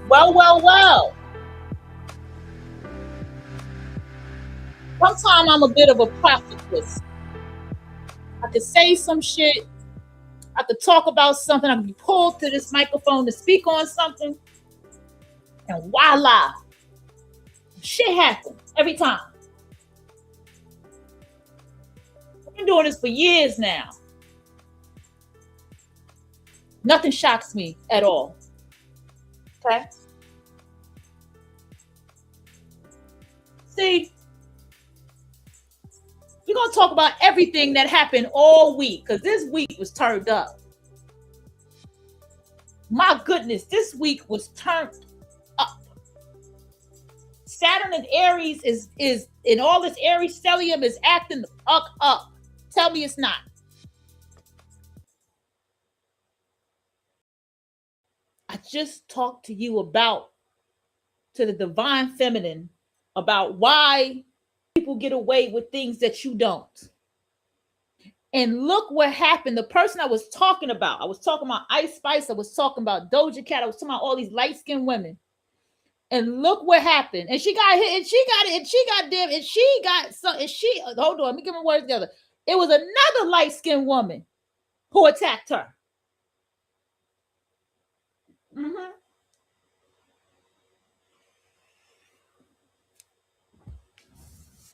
Well. Sometimes I'm a bit of a prophetess. I could say some shit. I could talk about something. I could be pulled to this microphone to speak on something. And voila, shit happens every time. I've been doing this for years now. Nothing shocks me at all. Okay? See, we're going to talk about everything that happened all week because this week was turned up. My goodness, this week was turned up. Saturn and Aries is in all this Aries stellium is acting the fuck up. Tell me it's not. I just talked to you about, to the divine feminine, about why people get away with things that you don't. And look what happened. The person I was talking about Ice Spice, I was talking about Doja Cat, I was talking about all these light-skinned women. And look what happened. And she got hit, and she got it, and she got dim, and she got some, and she, hold on, let me get my words together. It was another light-skinned woman who attacked her. Mm-hmm.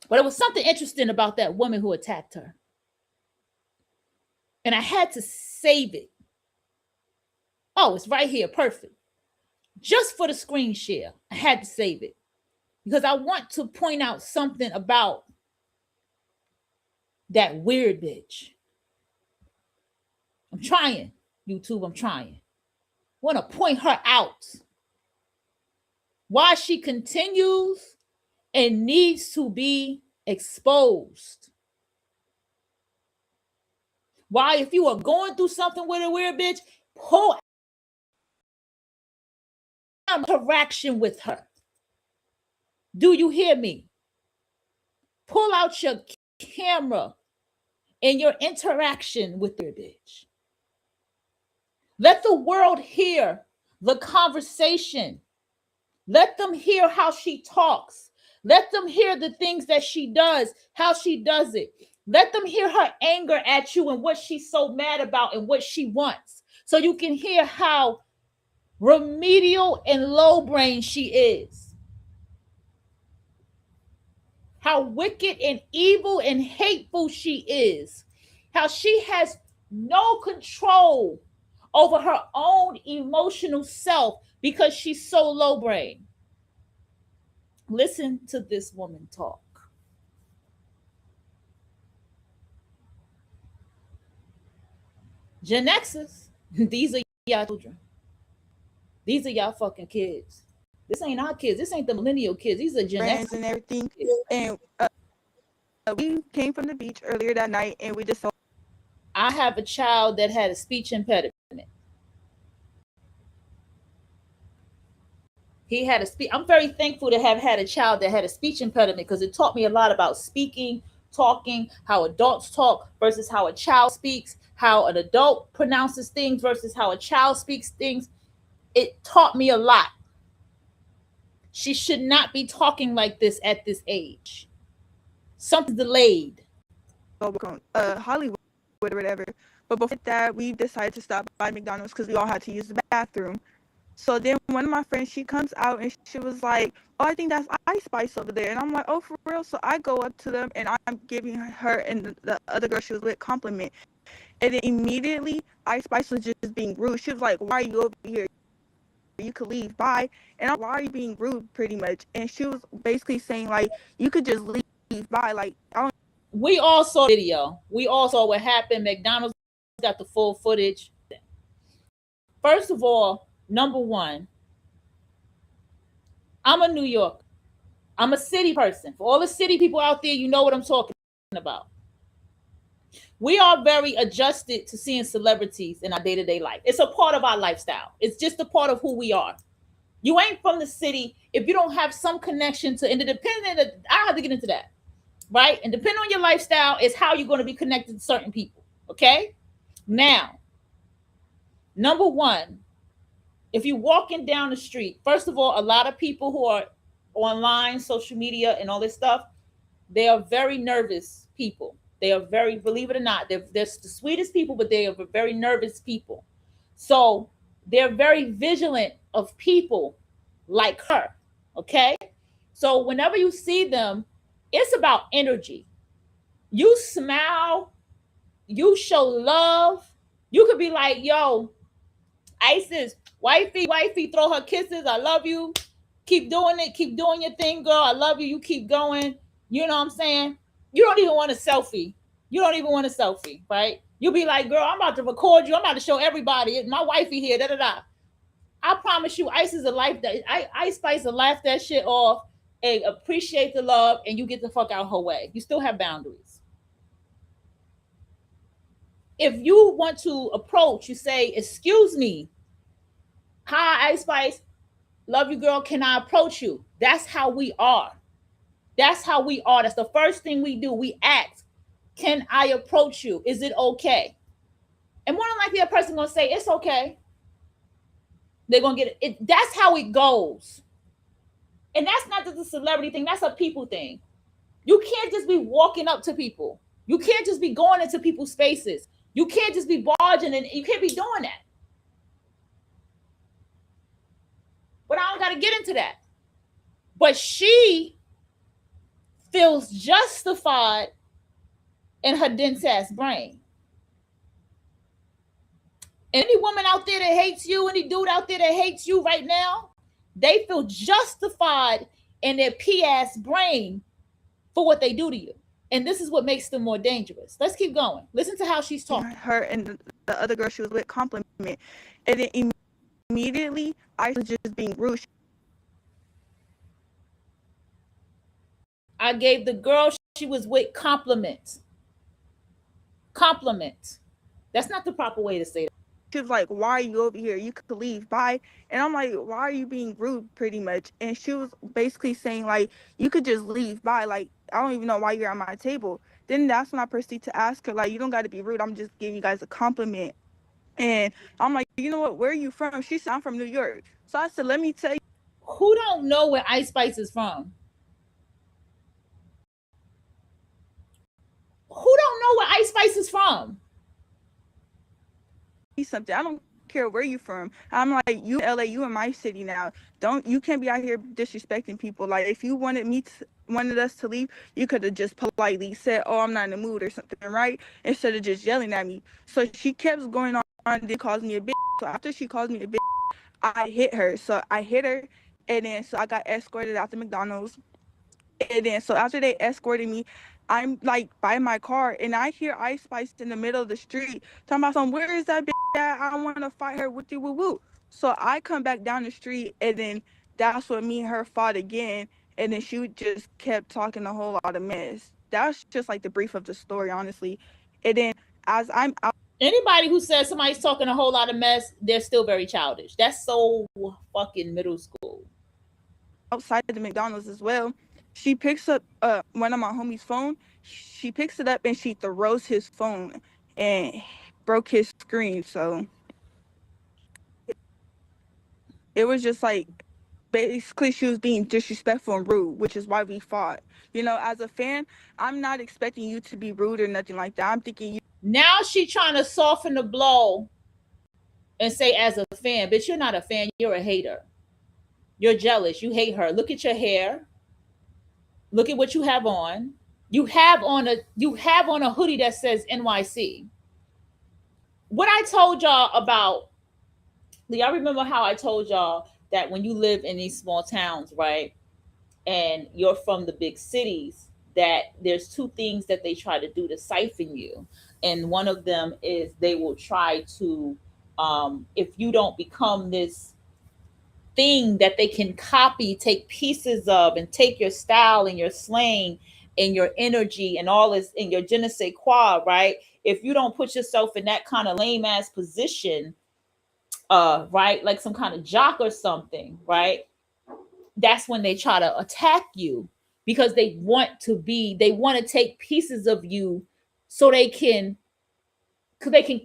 But it was something interesting about that woman who attacked her. And I had to save it. Oh, it's right here. Perfect. Just for the screen share, I had to save it because I want to point out something about that weird bitch. I'm trying, YouTube. I'm trying. I want to point her out. Why she continues and needs to be exposed. Why, if you are going through something with a weird bitch, pull interaction with her. Do you hear me? Pull out your camera and your interaction with your bitch. Let the world hear the conversation. Let them hear how she talks. Let them hear the things that she does, how she does it. Let them hear her anger at you and what she's so mad about and what she wants. So you can hear how remedial and low brain she is. How wicked and evil and hateful she is. How she has no control over her own emotional self because she's so low brain. Listen to this woman talk. Gen X's, these are y'all children. These are y'all fucking kids. This ain't our kids. This ain't the millennial kids. These are Gen X and everything. And we came from the beach earlier that night, and we just saw. I have a child that had a speech impediment. He had a speech. I'm very thankful to have had a child that had a speech impediment because it taught me a lot about speaking, talking, how adults talk versus how a child speaks, how an adult pronounces things versus how a child speaks things. It taught me a lot. She should not be talking like this at this age. Something delayed. Hollywood or whatever. But before that, we decided to stop by McDonald's because we all had to use the bathroom. So then one of my friends, she comes out and she was like, "Oh, I think that's Ice Spice over there." And I'm like, "Oh, for real?" So I go up to them and I'm giving her and the other girl she was with compliment. And then immediately Ice Spice was just being rude. She was like, "Why are you over here? You could leave, bye." And I'm like, "Why are you being rude?" pretty much. And she was basically saying like, "You could just leave, bye." Like, I don't. We all saw the video. We all saw what happened. McDonald's got the full footage. First of all, number one, I'm a New Yorker. I'm a city person. For all the city people out there, you know what I'm talking about. We are very adjusted to seeing celebrities in our day-to-day life. It's a part of our lifestyle. It's just a part of who we are. You ain't from the city if you don't have some connection to, and depending, I have to get into that, right? And depending on your lifestyle is how you're going to be connected to certain people, okay? Now, number one, If you're walking down the street, first of all, a lot of people who are online, social media, and all this stuff, they are very nervous people. They are very, believe it or not, they're the sweetest people, but they are very nervous people. So they're very vigilant of people like her. Okay. So whenever you see them, it's about energy. You smile, you show love. You could be like, yo, Isis, wifey, throw her kisses. I love you. Keep doing it. Keep doing your thing, girl. I love you. You keep going. You know what I'm saying? You don't even want a selfie. You don't even want a selfie, right? You'll be like, girl, I'm about to record you. I'm about to show everybody. My wifey here. Da da da. I promise you, Ice is a life that Ice Spice will laugh that shit off and appreciate the love, and you get the fuck out her way. You still have boundaries. If you want to approach, you say, "Excuse me, hi, Ice Spice, love you, girl. Can I approach you?" That's how we are. That's how we are. That's the first thing we do. We ask, "Can I approach you? Is it okay?" And more than likely, a person gonna say, "It's okay." They're gonna get it. That's how it goes. And that's not just a celebrity thing. That's a people thing. You can't just be walking up to people. You can't just be going into people's spaces. You can't just be barging, and you can't be doing that. But I don't got to get into that. But she feels justified in her dense ass brain. Any woman out there that hates you, any dude out there that hates you right now, they feel justified in their pee ass brain for what they do to you. And this is what makes them more dangerous. Let's keep going. Listen to how she's talking. Her and the other girl she was with compliment, and then immediately I was just being rude. I gave the girl she was with compliments. Compliments. That's not the proper way to say that. She was like, "Why are you over here? You could leave. Bye." And I'm like, "Why are you being rude?" Pretty much. And she was basically saying like, "You could just leave. Bye. Like, I don't even know why you're at my table." Then that's when I proceed to ask her like, "You don't got to be rude. I'm just giving you guys a compliment." And I'm like, "You know what? Where are you from?" She said, "I'm from New York." So I said, "Let me tell you." Who don't know where Ice Spice is from? Who don't know where Ice Spice is from? Something. I don't care where you from. I'm like, you LA, you in my city now. You can't be out here disrespecting people. Like, if you wanted us to leave, you could have just politely said, "Oh, I'm not in the mood," or something, right? Instead of just yelling at me. So she kept going on and then calls me a bitch. So after she calls me a bitch, I hit her. So I hit her, and then so I got escorted out the McDonald's. And then so after they escorted me, I'm like by my car, and I hear Ice Spice in the middle of the street talking about some, "Where is that bitch at? I want to fight her with you, woo woo." So I come back down the street, and then that's when me and her fought again. And then she just kept talking a whole lot of mess. That's just like the brief of the story, honestly. And then as I'm out, Anybody who says somebody's talking a whole lot of mess, they're still very childish. That's so fucking middle school. outside of the McDonald's as well, she picks up one of my homie's phone. She picks it up and she throws his phone and broke his screen. So it was just like basically she was being disrespectful and rude, which is why we fought. You know, as a fan, I'm not expecting you to be rude or nothing like that. I'm thinking you. Now she trying to soften the blow and say, as a fan, bitch, you're not a fan. You're a hater. You're jealous. You hate her. Look at your hair. Look at what you have on. You have on a hoodie that says NYC. What I told y'all about, do y'all remember how I told y'all that when you live in these small towns, right, and you're from the big cities, that there's two things that they try to do to siphon you. And one of them is they will try to, if you don't become this thing that they can copy, take pieces of, and take your style and your slang and your energy and all this and your je ne sais quoi, right? If you don't put yourself in that kind of lame ass position, right, like some kind of jock or something, right? That's when they try to attack you because they want to take pieces of you so they can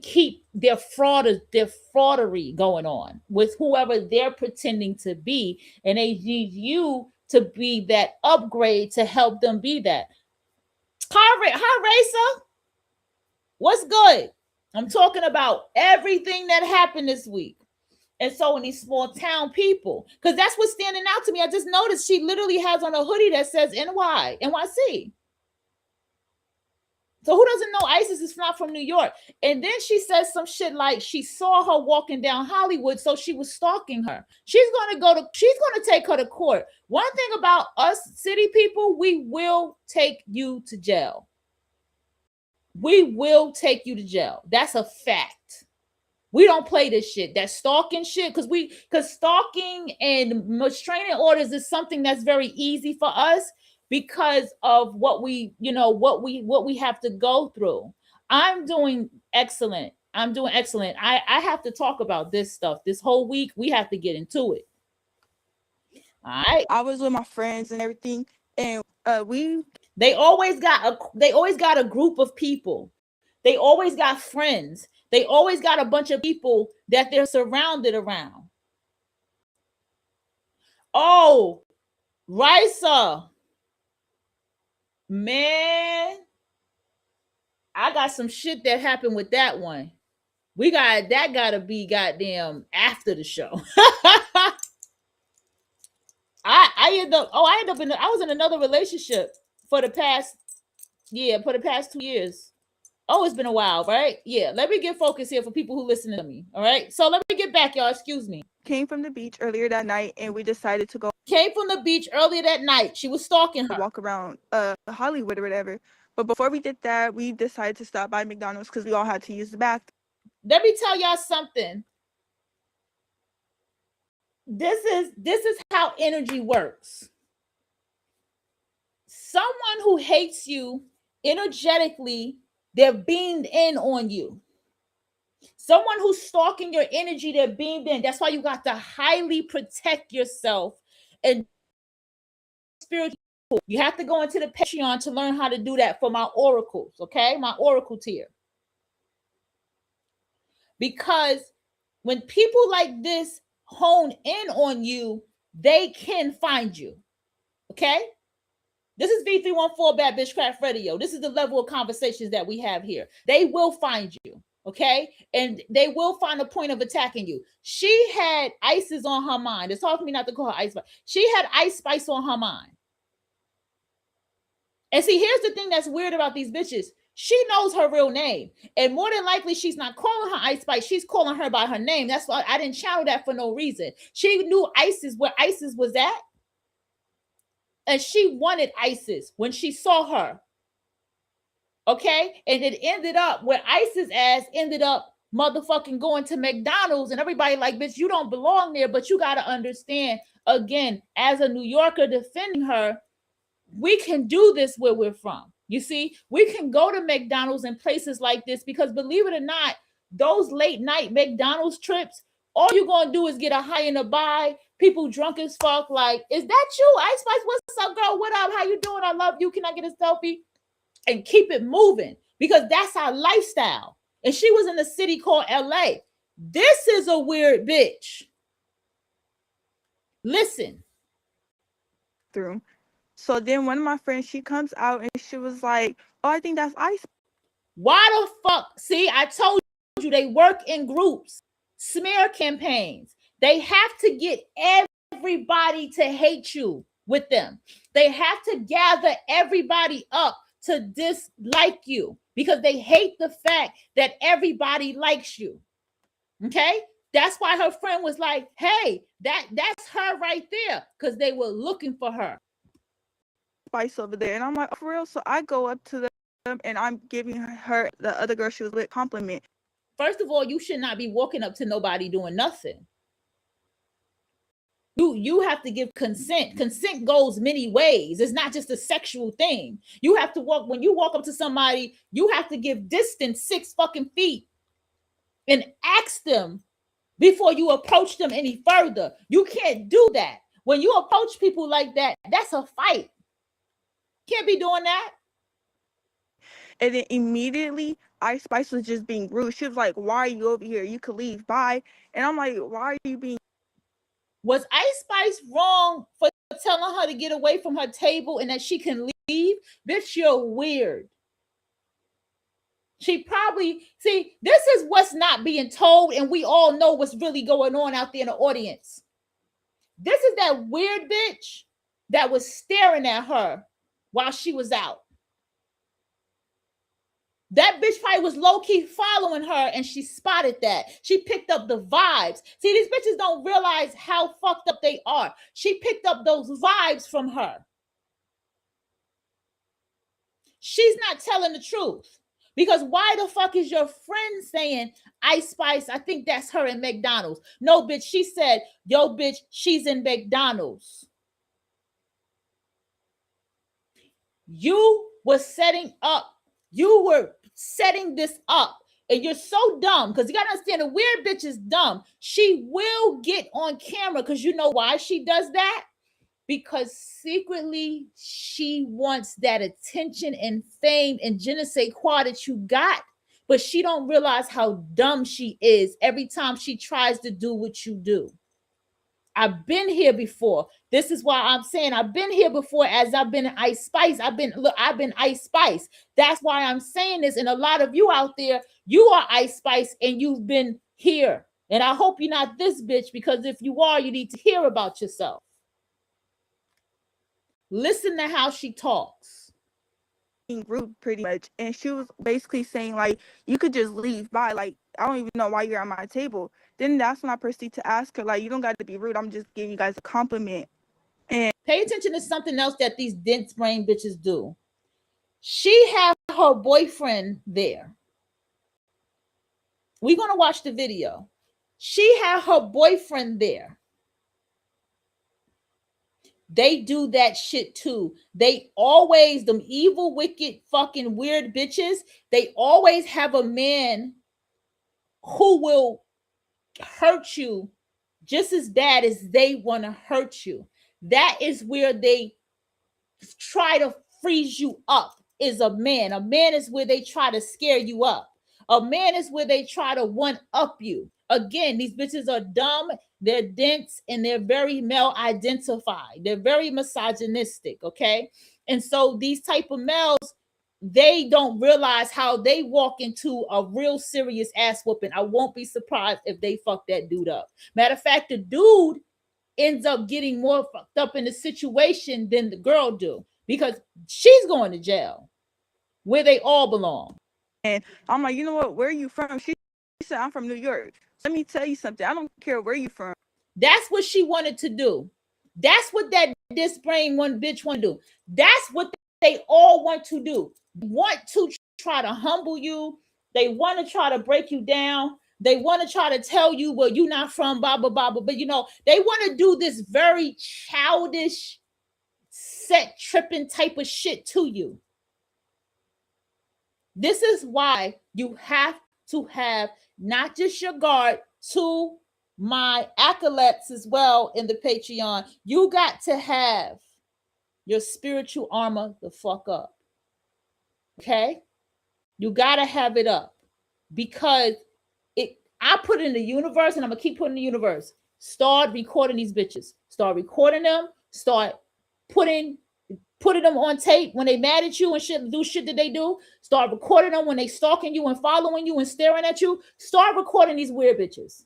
keep their fraudery going on with whoever they're pretending to be, and they need you to be that upgrade to help them be that. Hi Racer, what's good? I'm talking about everything that happened this week. And so in these small town people, because that's what's standing out to me. I just noticed she literally has on a hoodie that says NYC. So who doesn't know Isis is not from New York? And then she says some shit like she saw her walking down Hollywood, so she was stalking her. She's gonna take her to court. One thing about us city people, we will take you to jail. We will take you to jail. That's a fact. We don't play this shit. That stalking shit, because stalking and restraining orders is something that's very easy for us because of what we have to go through. I'm doing excellent. I have to talk about this stuff. This whole week, we have to get into it. All right. I was with my friends and everything, and they always got a group of people. They always got friends. They always got a bunch of people that they're surrounded around. Oh, Risa. Man, I got some shit that happened with that one. That gotta be goddamn after the show. I was in another relationship for the past 2 years. Oh, it's been a while, right? Yeah, let me get focused here for people who listen to me. All right, so let me get back, y'all. Excuse me. Came from the beach earlier that night, and we decided to go. Came from the beach earlier that night. She was stalking her. Walk around Hollywood or whatever. But before we did that, we decided to stop by McDonald's because we all had to use the bathroom. Let me tell y'all something. This is how energy works. Someone who hates you energetically, they're beamed in on you. Someone who's stalking your energy, they're beamed in. That's why you got to highly protect yourself and spiritual. You have to go into the Patreon to learn how to do that for my oracles, okay? My oracle tier. Because when people like this hone in on you, they can find you, okay? This is V314 Bad Bitch Craft Radio. This is the level of conversations that we have here. They will find you, okay? And they will find a point of attacking you. She had Isis on her mind. It's hard for me not to call her Ice Spice. She had Ice Spice on her mind. And see, here's the thing that's weird about these bitches. She knows her real name. And more than likely, she's not calling her Ice Spice. She's calling her by her name. That's why I didn't channel that for no reason. She knew Isis, where Isis was at. And she wanted Isis when she saw her. Okay? And it ended up where Isis' ass ended up motherfucking going to McDonald's. And everybody like, bitch, you don't belong there. But you got to understand, again, as a New Yorker defending her, we can do this where we're from. You see, we can go to McDonald's and places like this because, believe it or not, those late night McDonald's trips, all you're going to do is get a high and a buy. People drunk as fuck. Like, is that you? Ice Spice, what's up, girl? What up? How you doing? I love you. Can I get a selfie? And keep it moving because that's our lifestyle. And she was in a city called LA. This is a weird bitch. Listen. Through. So then one of my friends, she comes out and she was like, oh, I think that's Ice. Why the fuck? See, I told you they work in groups, smear campaigns. They have to get everybody to hate you with them. They have to gather everybody up to dislike you because they hate the fact that everybody likes you. Okay? That's why her friend was like, hey, that's her right there because they were looking for her. Spice over there. And I'm like, oh, for real? So I go up to them and I'm giving her, the other girl she was with, compliment. First of all, you should not be walking up to nobody doing nothing. You have to give consent. Consent goes many ways. It's not just a sexual thing. You have to when you walk up to somebody, you have to give distance 6 fucking feet and ask them before you approach them any further. You can't do that. When you approach people like that, that's a fight. Can't be doing that. And then immediately Ice Spice was just being rude. She was like, "Why are you over here? You could leave. Bye." And I'm like, "Why are you being?" Was Ice Spice wrong for telling her to get away from her table and that she can leave? Bitch, you're weird. She probably, see, this is what's not being told, and we all know what's really going on out there in the audience. This is that weird bitch that was staring at her while she was out. That bitch probably was low-key following her, and she spotted that. She picked up the vibes. See, these bitches don't realize how fucked up they are. She picked up those vibes from her. She's not telling the truth. Because why the fuck is your friend saying Ice Spice? I think that's her in McDonald's. No, bitch, she said, yo, bitch, she's in McDonald's. You were setting this up. And you're so dumb because you got to understand the weird bitch is dumb. She will get on camera because you know why she does that? Because secretly she wants that attention and fame and je ne sais quoi that you got, but she don't realize how dumb she is every time she tries to do what you do. I've been here before. This is why I'm saying I've been here before as I've been Ice Spice. I've been Ice Spice. That's why I'm saying this. And a lot of you out there, you are Ice Spice and you've been here. And I hope you're not this bitch, because if you are, you need to hear about yourself. Listen to how she talks. Being rude pretty much, and she was basically saying like, you could just leave. Bye. Like, I don't even know why you're at my table. Then that's when I proceed to ask her, like, you don't got to be rude. I'm just giving you guys a compliment. And pay attention to something else that these dense brain bitches do. She had her boyfriend there. We're going to watch the video. She had her boyfriend there. They do that shit too. They always, them evil, wicked, fucking weird bitches, they always have a man who will hurt you just as bad as they want to hurt you. That is where they try to freeze you up, is a man. A man is where they try to scare you up. A man is where they try to one up you. Again, these bitches are dumb, they're dense, and they're very male identified. They're very misogynistic, okay? And so these type of males, they don't realize how they walk into a real serious ass whooping. I won't be surprised if they fuck that dude up. Matter of fact, the dude ends up getting more fucked up in the situation than the girl do, because she's going to jail where they all belong. And I'm like, you know what? Where are you from? She said, I'm from New York. Let me tell you something. I don't care where you're from. That's what she wanted to do. That's what that this brain one bitch want to do. That's what they all want to do. Want to try to humble you. They want to try to break you down. They want to try to tell you, well, you're not from blah, blah, blah, blah. But, you know, they want to do this very childish, set tripping type of shit to you. This is why you have to have not just your guard, to my acolytes as well in the Patreon. You got to have your spiritual armor the fuck up. Okay? You got to have it up, because I put it in the universe, and I'm gonna keep putting in the universe. Start recording these bitches. Start recording them. Start putting them on tape when they mad at you and shit, do shit that they do. Start recording them when they stalking you and following you and staring at you. Start recording these weird bitches,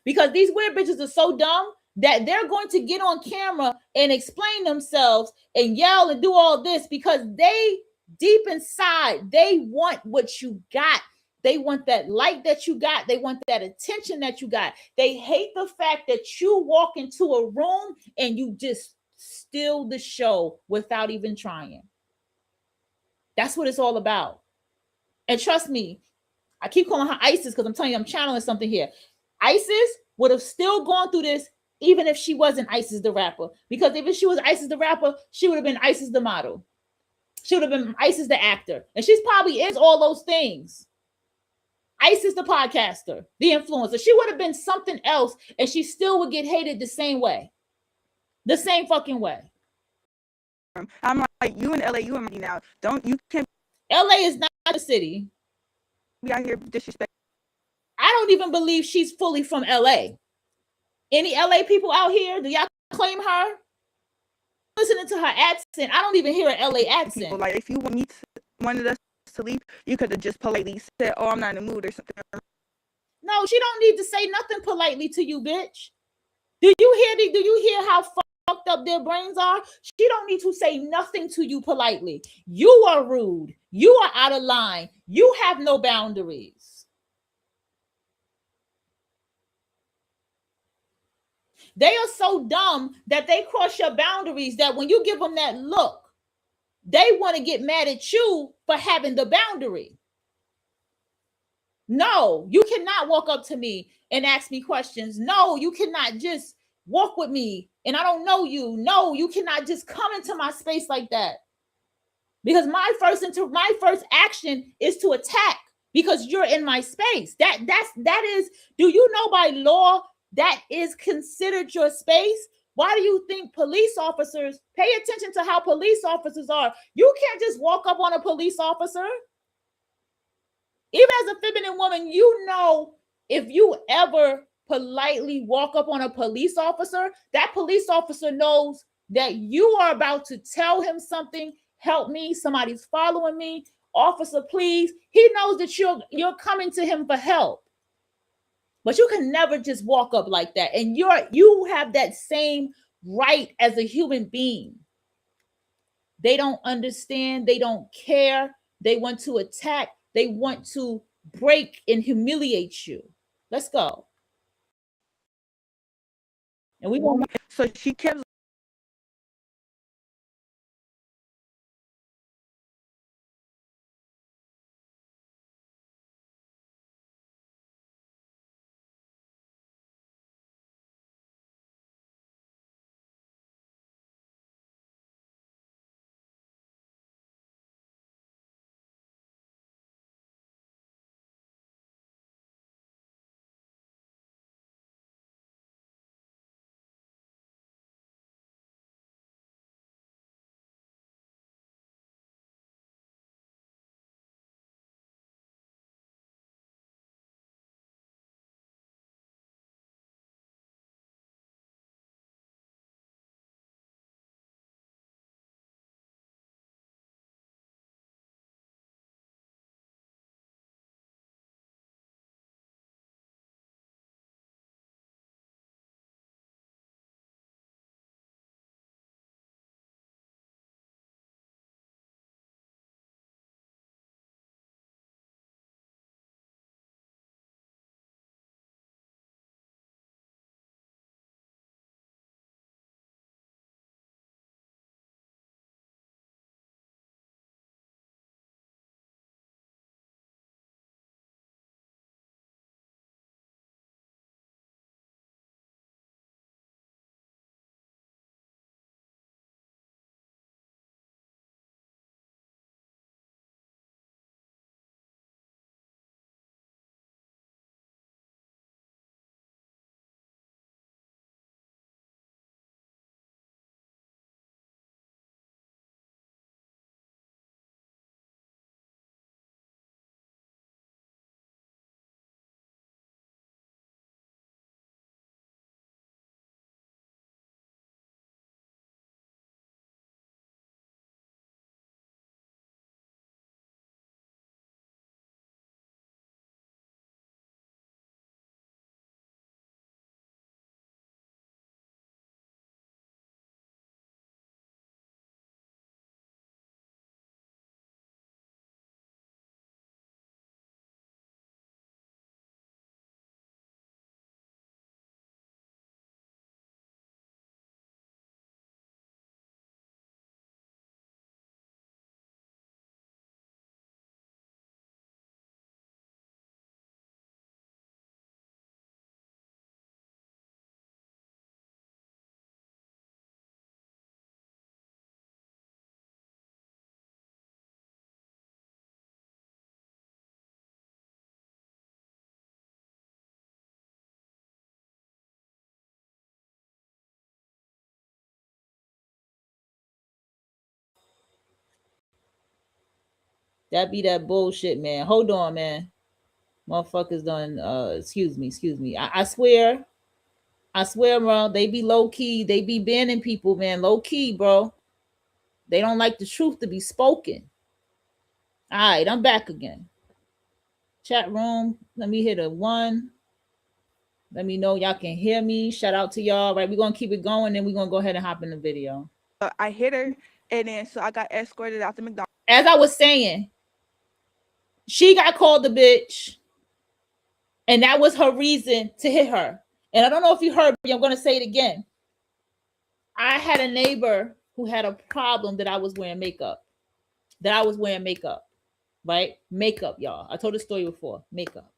because these weird bitches are so dumb that they're going to get on camera and explain themselves and yell and do all this, because they deep inside, they want what you got. They want that light that you got. They want that attention that you got. They hate the fact that you walk into a room and you just steal the show without even trying. That's what it's all about. And trust me, I keep calling her Isis because I'm telling you, I'm channeling something here. Isis would have still gone through this even if she wasn't Isis the rapper. Because if she was Isis the rapper, she would have been Isis the model. She would have been Isis the actor. And she's probably is all those things. Isis the podcaster, the influencer. She would have been something else, and she still would get hated the same way. The same fucking way. I'm like, you in LA, you in me now. You can't. LA is not a city. be out here disrespecting. I don't even believe she's fully from LA. Any LA people out here? Do y'all claim her? Listening to her accent, I don't even hear an LA accent. People, like, if you wanted us to leave, you could have just politely said, "Oh, I'm not in the mood" or something. No, she don't need to say nothing politely to you, bitch. Do you hear how fucked up their brains are? She don't need to say nothing to you politely. You are rude. You are out of line. You have no boundaries. They are so dumb that they cross your boundaries that when you give them that look, they want to get mad at you for having the boundary. No, you cannot walk up to me and ask me questions. No, you cannot just walk with me and I don't know you. No, you cannot just come into my space like that. Because my first action is to attack because you're in my space. That is, do you know by law that is considered your space? Why do you think police officers pay attention to how police officers are? You can't just walk up on a police officer. Even as a feminine woman, you know, if you ever politely walk up on a police officer, that police officer knows that you are about to tell him something. Help me, somebody's following me. Officer, please. He knows that you're coming to him for help. But you can never just walk up like that. And you have that same right as a human being. They don't understand, they don't care. They want to attack. They want to break and humiliate you. Let's go. And we won't. So she kept. That be that bullshit, man. Hold on, man. Motherfuckers done excuse me. I swear, bro, they be low key, they be banning people, man. Low key, bro. They don't like the truth to be spoken. Alright, I'm back again. Chat room. Let me hit a one. Let me know y'all can hear me. Shout out to y'all. Right, we're gonna keep it going, then we're gonna go ahead and hop in the video. I hit her, and then so I got escorted out the McDonald's. As I was saying, she got called a bitch, and that was her reason to hit her. And I don't know if you heard me, I'm gonna say it again. I had a neighbor who had a problem that I was wearing makeup. Right? Makeup, y'all. I told the story before. Makeup.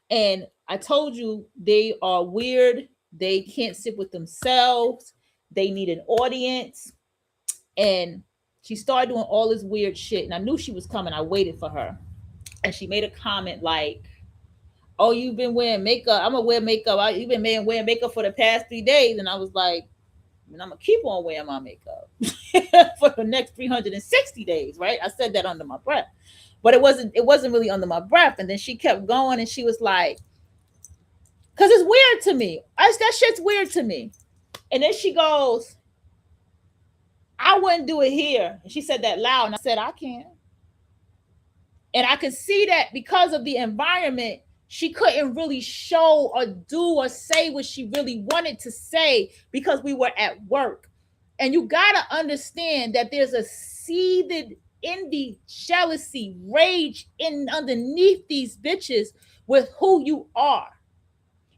And I told you they are weird. They can't sit with themselves. They need an audience. And she started doing all this weird shit. And I knew she was coming. I waited for her. And she made a comment like, oh, you've been wearing makeup. I'm going to wear makeup. You've been wearing makeup for the past 3 days. And I was like, and I'm going to keep on wearing my makeup for the next 360 days, right? I said that under my breath. But it wasn't really under my breath. And then she kept going and she was like, because it's weird to me. That shit's weird to me. And then she goes, I wouldn't do it here. And she said that loud. And I said, I can. And I could see that because of the environment, she couldn't really show or do or say what she really wanted to say because we were at work. And you got to understand that there's a seething envy, jealousy, rage in underneath these bitches with who you are.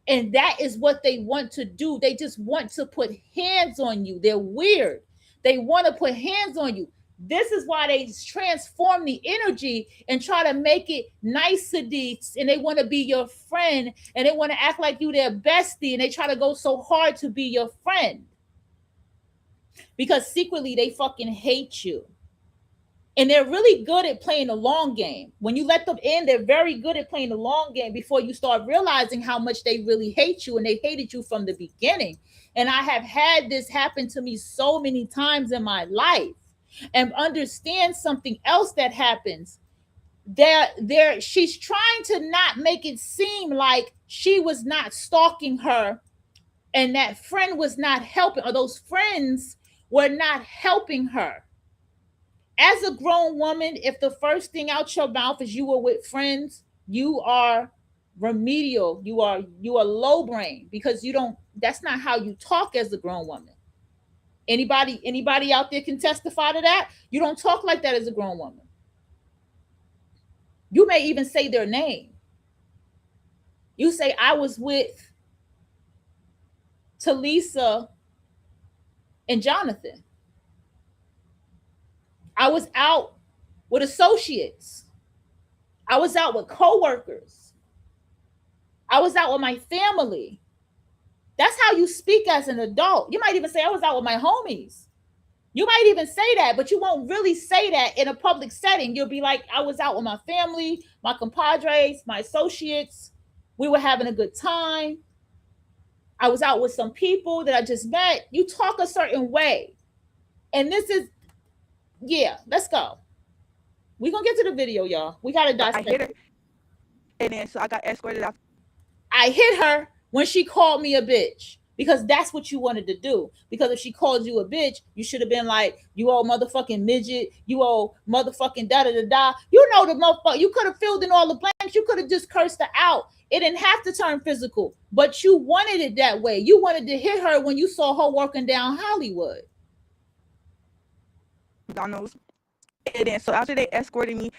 And that is what they want to do. They just want to put hands on you. They're weird. They want to put hands on you. This is why they transform the energy and try to make it niceties. And they want to be your friend. And they want to act like you their bestie. And they try to go so hard to be your friend. Because secretly they fucking hate you. And they're really good at playing the long game. When you let them in, they're very good at playing the long game before you start realizing how much they really hate you. And they hated you from the beginning. And I have had this happen to me so many times in my life. And understand something else that happens. She's trying to not make it seem like she was not stalking her and that friend was not helping, or those friends were not helping her. As a grown woman, if the first thing out your mouth is you were with friends, you are remedial. You are low brain because that's not how you talk as a grown woman. Anybody out there can testify to that? You don't talk like that as a grown woman. You may even say their name. You say, I was with Talisa and Jonathan. I was out with associates. I was out with coworkers. I was out with my family. That's how you speak as an adult. You might even say, I was out with my homies. You might even say that, but you won't really say that in a public setting. You'll be like, I was out with my family, my compadres, my associates. We were having a good time. I was out with some people that I just met. You talk a certain way. And this is, yeah, let's go. We're going to get to the video, y'all. We got to dissect. I hit her, and then so I got escorted out. I hit her when she called me a bitch. Because that's what you wanted to do. Because if she called you a bitch, you should have been like, you old motherfucking midget, you old motherfucking da-da-da-da. You know the motherfucker. You could have filled in all the blanks. You could have just cursed her out. It didn't have to turn physical. But you wanted it that way. You wanted to hit her when you saw her working down Hollywood. McDonald's. And then so after they escorted me,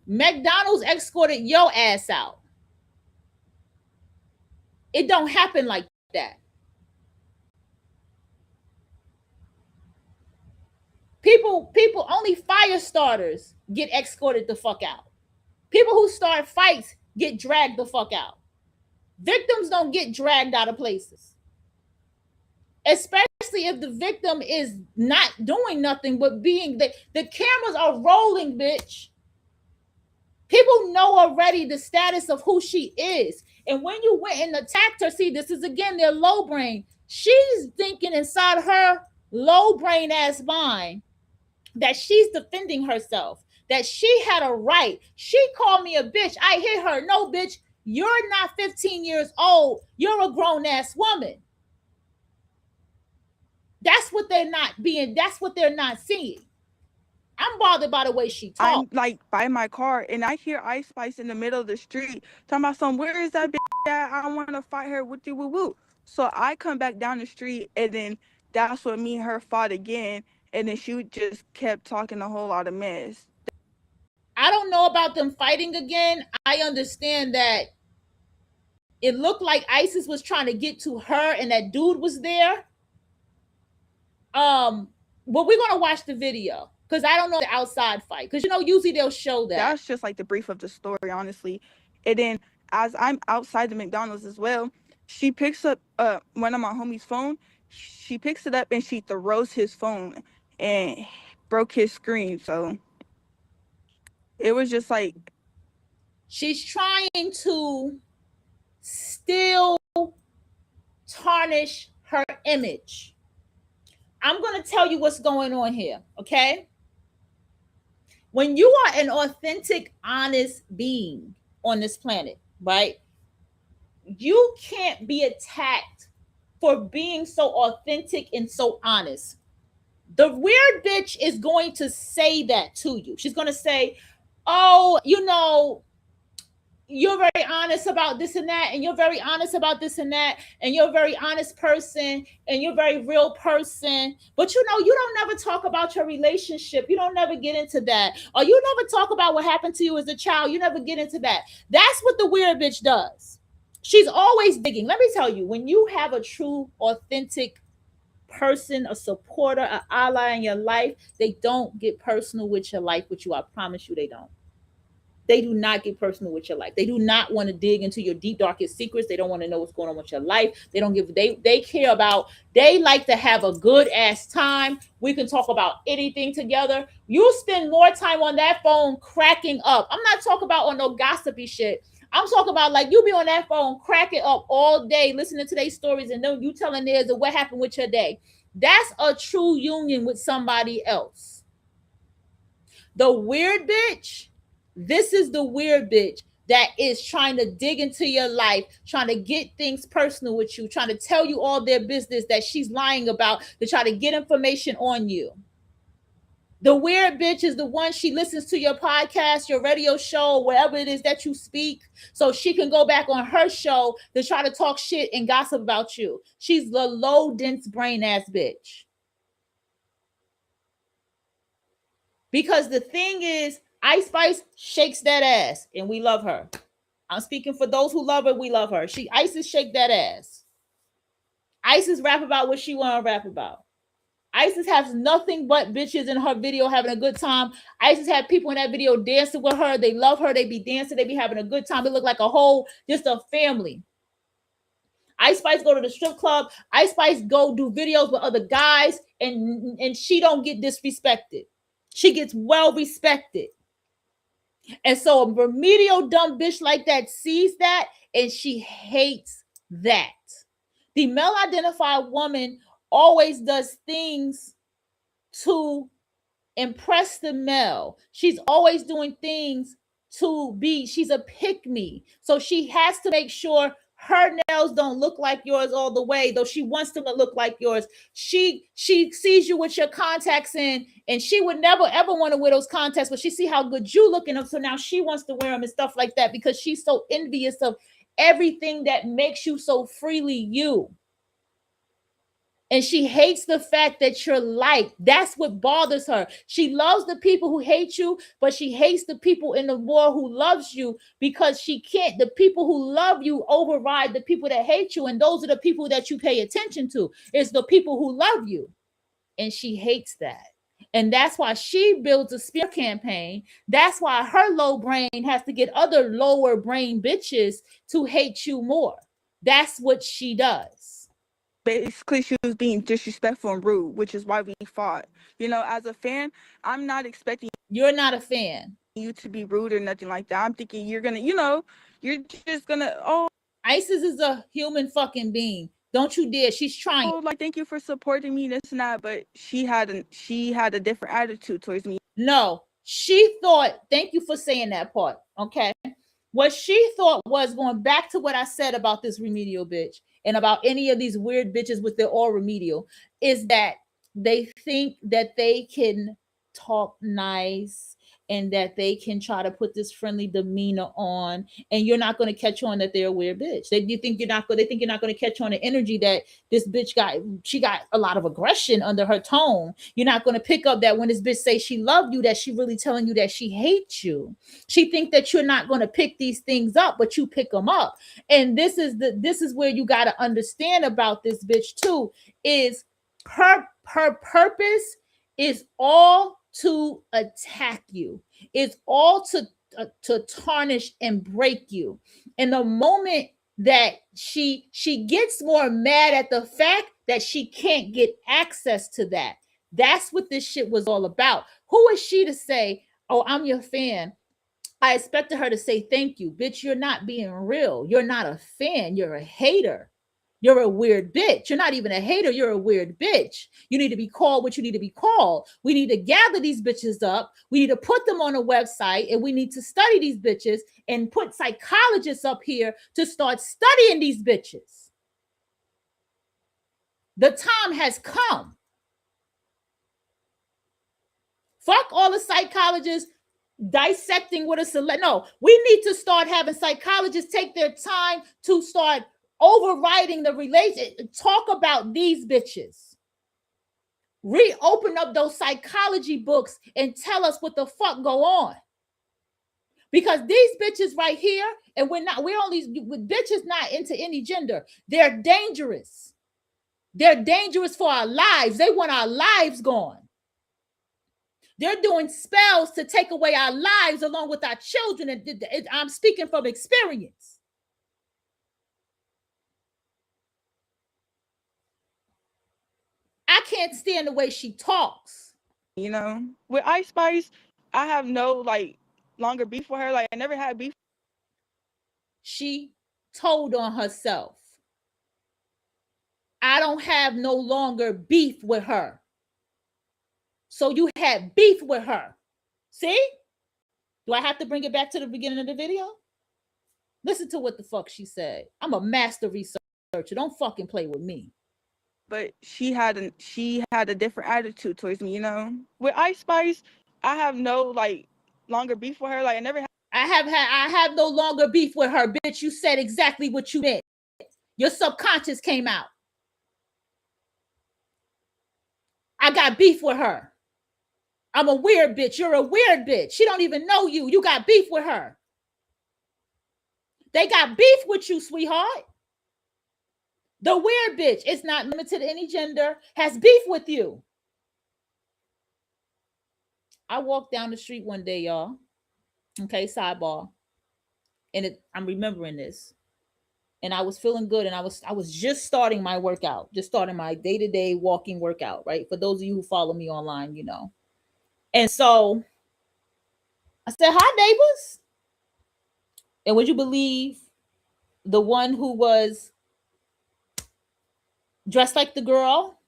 McDonald's escorted your ass out. It don't happen like that. People, only fire starters get escorted the fuck out. People who start fights get dragged the fuck out. Victims don't get dragged out of places. Especially if the victim is not doing nothing but being, the cameras are rolling, bitch. People know already the status of who she is. And when you went and attacked her, see, this is again their low brain. She's thinking inside her low brain ass mind that she's defending herself. that she had a right. She called me a bitch. I hit her. No, bitch, you're not 15 years old. You're a grown ass woman. That's what they're not seeing. I'm bothered by the way she talks. I'm like by my car and I hear Ice Spice in the middle of the street talking about some, where is that bitch at? I want to fight her with you, woo woo. So I come back down the street and then that's when me and her fought again. And then she just kept talking a whole lot of mess. I don't know about them fighting again. I understand that it looked like Isis was trying to get to her and that dude was there. But we're gonna watch the video because I don't know the outside fight, because usually they'll show that. That's just like the brief of the story, honestly. And then as I'm outside the McDonald's as well, she picks up one of my homie's phone. She picks it up and she throws his phone and broke his screen. So it was just like, she's trying to still tarnish her image. I'm going to tell you what's going on here, okay? When you are an authentic, honest being on this planet, right? You can't be attacked for being so authentic and so honest. The weird bitch is going to say that to you. She's going to say, oh, you're very honest about this and that, and you're very honest about this and that, and you're a very honest person, and you're a very real person. But you don't never talk about your relationship. You don't never get into that. Or you never talk about what happened to you as a child. You never get into that. That's what the weird bitch does. She's always digging. Let me tell you, when you have a true, authentic person, a supporter, an ally in your life, they don't get personal with your life with you. I promise you they don't. They do not get personal with your life. They do not want to dig into your deep, darkest secrets. They don't want to know what's going on with your life. They care about, they like to have a good ass time. We can talk about anything together. You spend more time on that phone cracking up. I'm not talking about on no gossipy shit. I'm talking about like you be on that phone cracking up all day, listening to their stories, and then you telling theirs of what happened with your day. That's a true union with somebody else. The weird bitch, this is the weird bitch that is trying to dig into your life, trying to get things personal with you, trying to tell you all their business that she's lying about to try to get information on you. The weird bitch is the one, she listens to your podcast, your radio show, wherever it is that you speak, so she can go back on her show to try to talk shit and gossip about you. She's the low, dense brain ass bitch. Because the thing is, Ice Spice shakes that ass, and we love her. I'm speaking for those who love her. We love her. Isis shake that ass. Isis rap about what she want to rap about. Isis has nothing but bitches in her video having a good time. Isis had people in that video dancing with her. They love her. They be dancing. They be having a good time. It look like a whole, just a family. Ice Spice go to the strip club. Ice Spice go do videos with other guys, and she don't get disrespected. She gets well respected. And so a remedial dumb bitch like that sees that, and she hates that. The male-identified woman always does things to impress the male. She's always doing things she's a pick-me. So she has to make sure her nails don't look like yours all the way, though she wants them to look like yours. She sees you with your contacts in, and she would never ever want to wear those contacts, but she see how good you look in them, so now she wants to wear them and stuff like that, because she's so envious of everything that makes you so freely you. And she hates the fact that you're liked. That's what bothers her. She loves the people who hate you, but she hates the people in the world who loves you, because she can't. The people who love you override the people that hate you. And those are the people that you pay attention to. It's the people who love you. And she hates that. And that's why she builds a spear campaign. That's why her low brain has to get other lower brain bitches to hate you more. That's what she does. Basically, she was being disrespectful and rude, which is why we fought. As a fan, I'm not expecting You're not a fan. You to be rude or nothing like that. I'm thinking you're gonna, you're just gonna, oh, Isis is a human fucking being. Don't you dare. She's trying. like, thank you for supporting me, this and that. But she had a different attitude towards me. No, She thought, thank you for saying that part. Okay. What she thought was, going back to what I said about this remedial bitch and about any of these weird bitches with their all remedial, is that they think that they can talk nice and that they can try to put this friendly demeanor on, and you're not going to catch on that they're a weird bitch. You think you're not going. They think you're not going to catch on the energy that this bitch got. She got a lot of aggression under her tone. You're not going to pick up that when this bitch say she loved you, that she really telling you that she hates you. She think that you're not going to pick these things up, but you pick them up. And this is where you got to understand about this bitch too, is her purpose is all to attack you. It's all to tarnish and break you. And the moment that she gets more mad at the fact that she can't get access to that, that's what this shit was all about. Who is she to say, oh, I'm your fan? I expected her to say thank you. Bitch, you're not being real. You're not a fan. You're a hater. You're a weird bitch. You're not even a hater. You're a weird bitch. You need to be called what you need to be called. We need to gather these bitches up. We need to put them on a website, and we need to study these bitches and put psychologists up here to start studying these bitches. The time has come. Fuck all the psychologists dissecting what a select. No, we need to start having psychologists take their time to start overriding the relation. Talk about these bitches. Reopen up those psychology books and tell us what the fuck go on. Because these bitches right here, and we're only with bitches not into any gender. They're dangerous. They're dangerous for our lives. They want our lives gone. They're doing spells to take away our lives along with our children. And I'm speaking from experience. I can't stand the way she talks. You know, with Ice Spice, I have no like longer beef with her. Like I never had beef. She told on herself. I don't have no longer beef with her. So you had beef with her. See? Do I have to bring it back to the beginning of the video? Listen to what the fuck she said. I'm a master researcher. Don't fucking play with me. But she had a different attitude towards me, you know. With Ice Spice, I have no like longer beef with her. Like I have no longer beef with her, bitch. You said exactly what you meant. Your subconscious came out. I got beef with her. I'm a weird bitch. You're a weird bitch. She don't even know you. You got beef with her. They got beef with you, sweetheart. The weird bitch, it's not limited to any gender, has beef with you. I walked down the street one day, y'all. Okay, sidebar. And I'm remembering this. And I was feeling good, and I was just starting my workout, just starting my day-to-day walking workout, right? For those of you who follow me online, you know. And so I said, hi, neighbors. And would you believe the one who was dressed like the girl,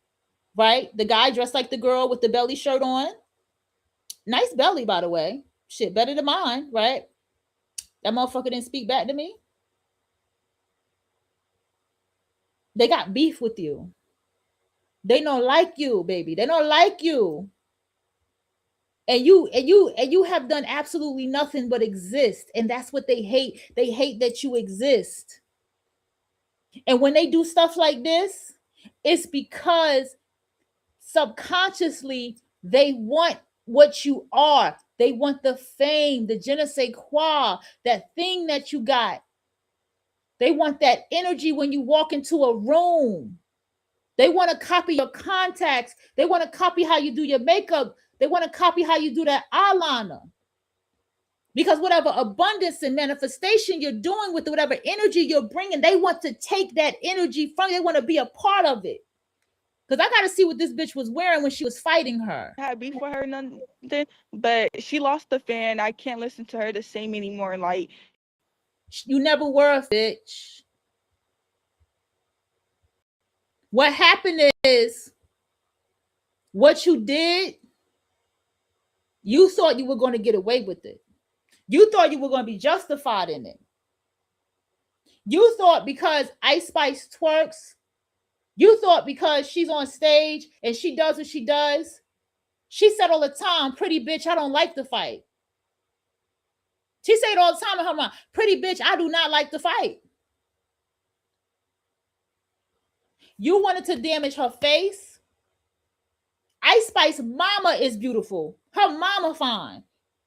right? The guy dressed like the girl with the belly shirt on. Nice belly, by the way. Shit, better than mine, right? That motherfucker didn't speak back to me. They got beef with you. They don't like you, baby. They don't like you. And you have done absolutely nothing but exist. And that's what they hate. They hate that you exist. And when they do stuff like this, it's because subconsciously they want what you are. They want the fame, the je ne sais quoi, that thing that you got. They want that energy when you walk into a room. They want to copy your contacts. They want to copy how you do your makeup. They want to copy how you do that eyeliner. Because whatever abundance and manifestation you're doing with whatever energy you're bringing, they want to take that energy from you. They want to be a part of it. Because I got to see what this bitch was wearing when she was fighting her. I had beef with her, nothing, but she lost the fan. I can't listen to her the same anymore. Like, you never were a bitch. What happened is what you did You thought you were going to get away with it. You thought you were going to be justified in it. You thought because Ice Spice twerks, you thought because she's on stage and she does what she does, she said all the time, pretty bitch, I don't like to fight. She said all the time in her mind, pretty bitch, I do not like to fight. You wanted to damage her face. Ice Spice mama is beautiful. Her mama fine.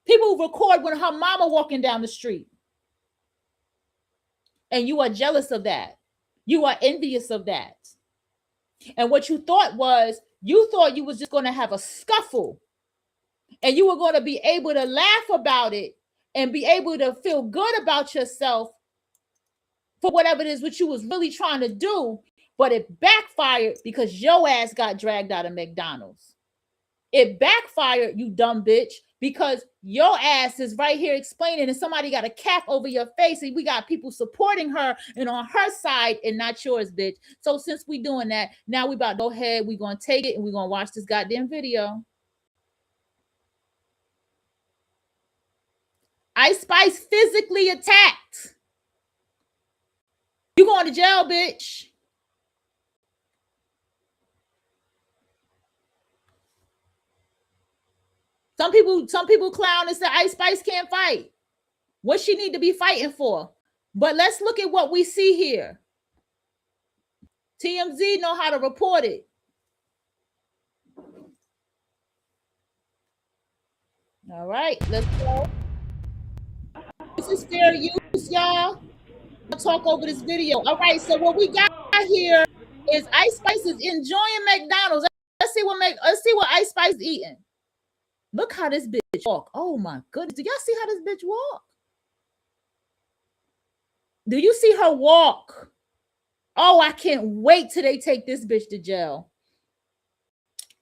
People record when her mama walking down the street. And you are jealous of that. You are envious of that. And what you thought was, you thought you was just going to have a scuffle. And you were going to be able to laugh about it and be able to feel good about yourself for whatever it is what you was really trying to do. But it backfired because your ass got dragged out of McDonald's. It backfired, you dumb bitch, because your ass is right here explaining and somebody got a cap over your face and we got people supporting her and on her side and not yours, bitch. So since we doing that, now we about to go ahead, we going to take it and we going to watch this goddamn video. Ice Spice physically attacked. You going to jail, bitch. Some people clown and say Ice Spice can't fight. What she need to be fighting for? But let's look at what we see here. TMZ know how to report it. All right, let's go. This is fair use, y'all. I'll talk over this video. All right, so what we got here is Ice Spice is enjoying McDonald's. Let's see what Ice Spice is eating. Look how this bitch walk. Oh my goodness. Do y'all see how this bitch walk? Do you see her walk? Oh, I can't wait till they take this bitch to jail.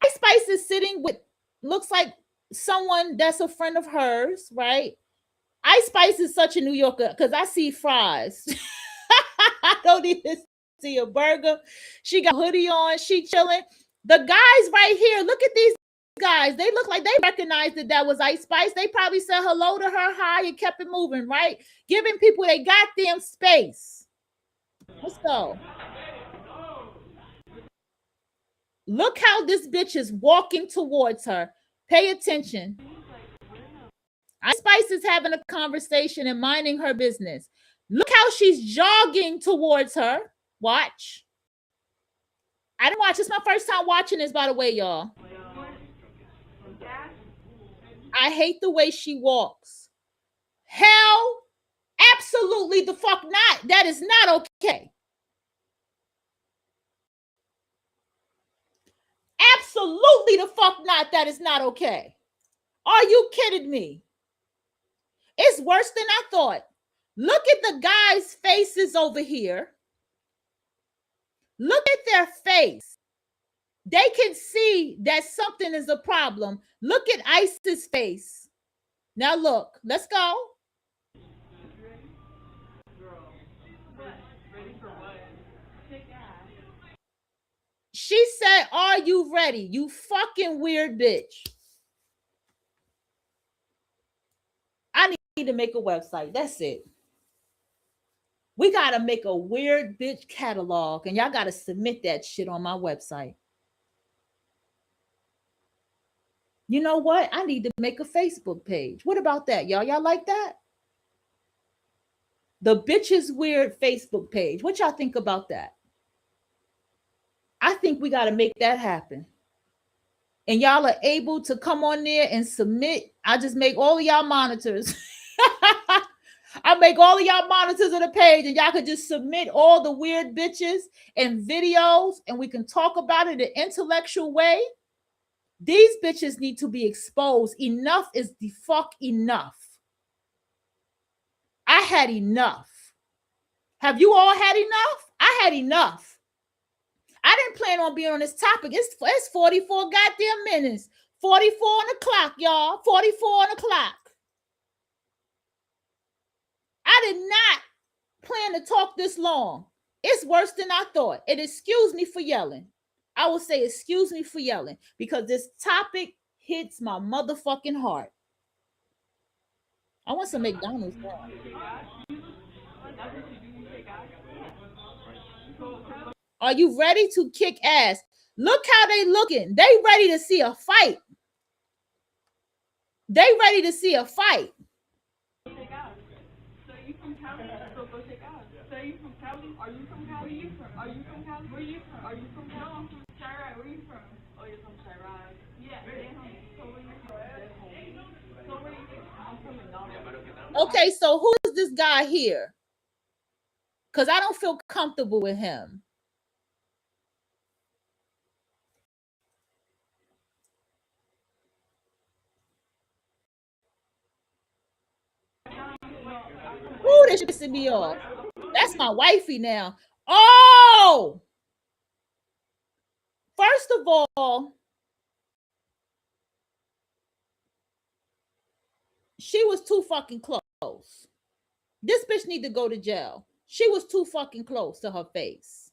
Ice Spice is sitting with, looks like someone that's a friend of hers, right? Ice Spice is such a New Yorker because I see fries. I don't even see a burger. She got a hoodie on. She chilling. The guys right here, look at these guys. They look like they recognized that was Ice Spice. They probably said hello to her, hi, and kept it moving, right? Giving people they goddamn space. Let's go. Look how this bitch is walking towards her. Pay attention. Ice Spice is having a conversation and minding her business. Look how she's jogging towards her. Watch. I didn't watch. It's my first time watching this, by the way, y'all. I hate the way she walks. Hell, absolutely the fuck not. That is not okay. Absolutely the fuck not. That is not okay. Are you kidding me? It's worse than I thought. Look at the guys' faces over here. Look at their face. They can see that something is a problem. Look at Ice's face. Now look, let's go. She said, are you ready? You fucking weird bitch. I need to make a website. That's it. We got to make a weird bitch catalog and y'all got to submit that shit on my website. You know what? I need to make a Facebook page. What about that, y'all? Y'all like that? The Bitches Weird Facebook page. What y'all think about that? I think we got to make that happen. And y'all are able to come on there and submit. I just make all of y'all monitors. I make all of y'all monitors of the page and y'all could just submit all the weird bitches and videos and we can talk about it in an intellectual way. These bitches need to be exposed. Enough is the fuck enough. I had enough. Have you all had enough? I had enough. I didn't plan on being on this topic. It's 44 goddamn minutes. 44 on the clock, y'all. 44 on the clock. I did not plan to talk this long. It's worse than I thought. And excuse me for yelling. I will say excuse me for yelling because this topic hits my motherfucking heart. I want some McDonald's now. Are you ready to kick ass? Look how they looking. They ready to see a fight. They ready to see a fight. So you from Cali? So go check out. So you from Cali? Are you from Cali? Where you from? Are you from Cali? Where you from? Are you from Cali? No, I'm from Chirag. Where you from? Oh, you're from Chirag. Yeah. So where you from? So where you from? I'm from McDonald's. Okay, so who is this guy here? Because I don't feel comfortable with him. Ooh, this pissing me off. That's my wifey now. Oh! First of all, she was too fucking close. This bitch need to go to jail. She was too fucking close to her face.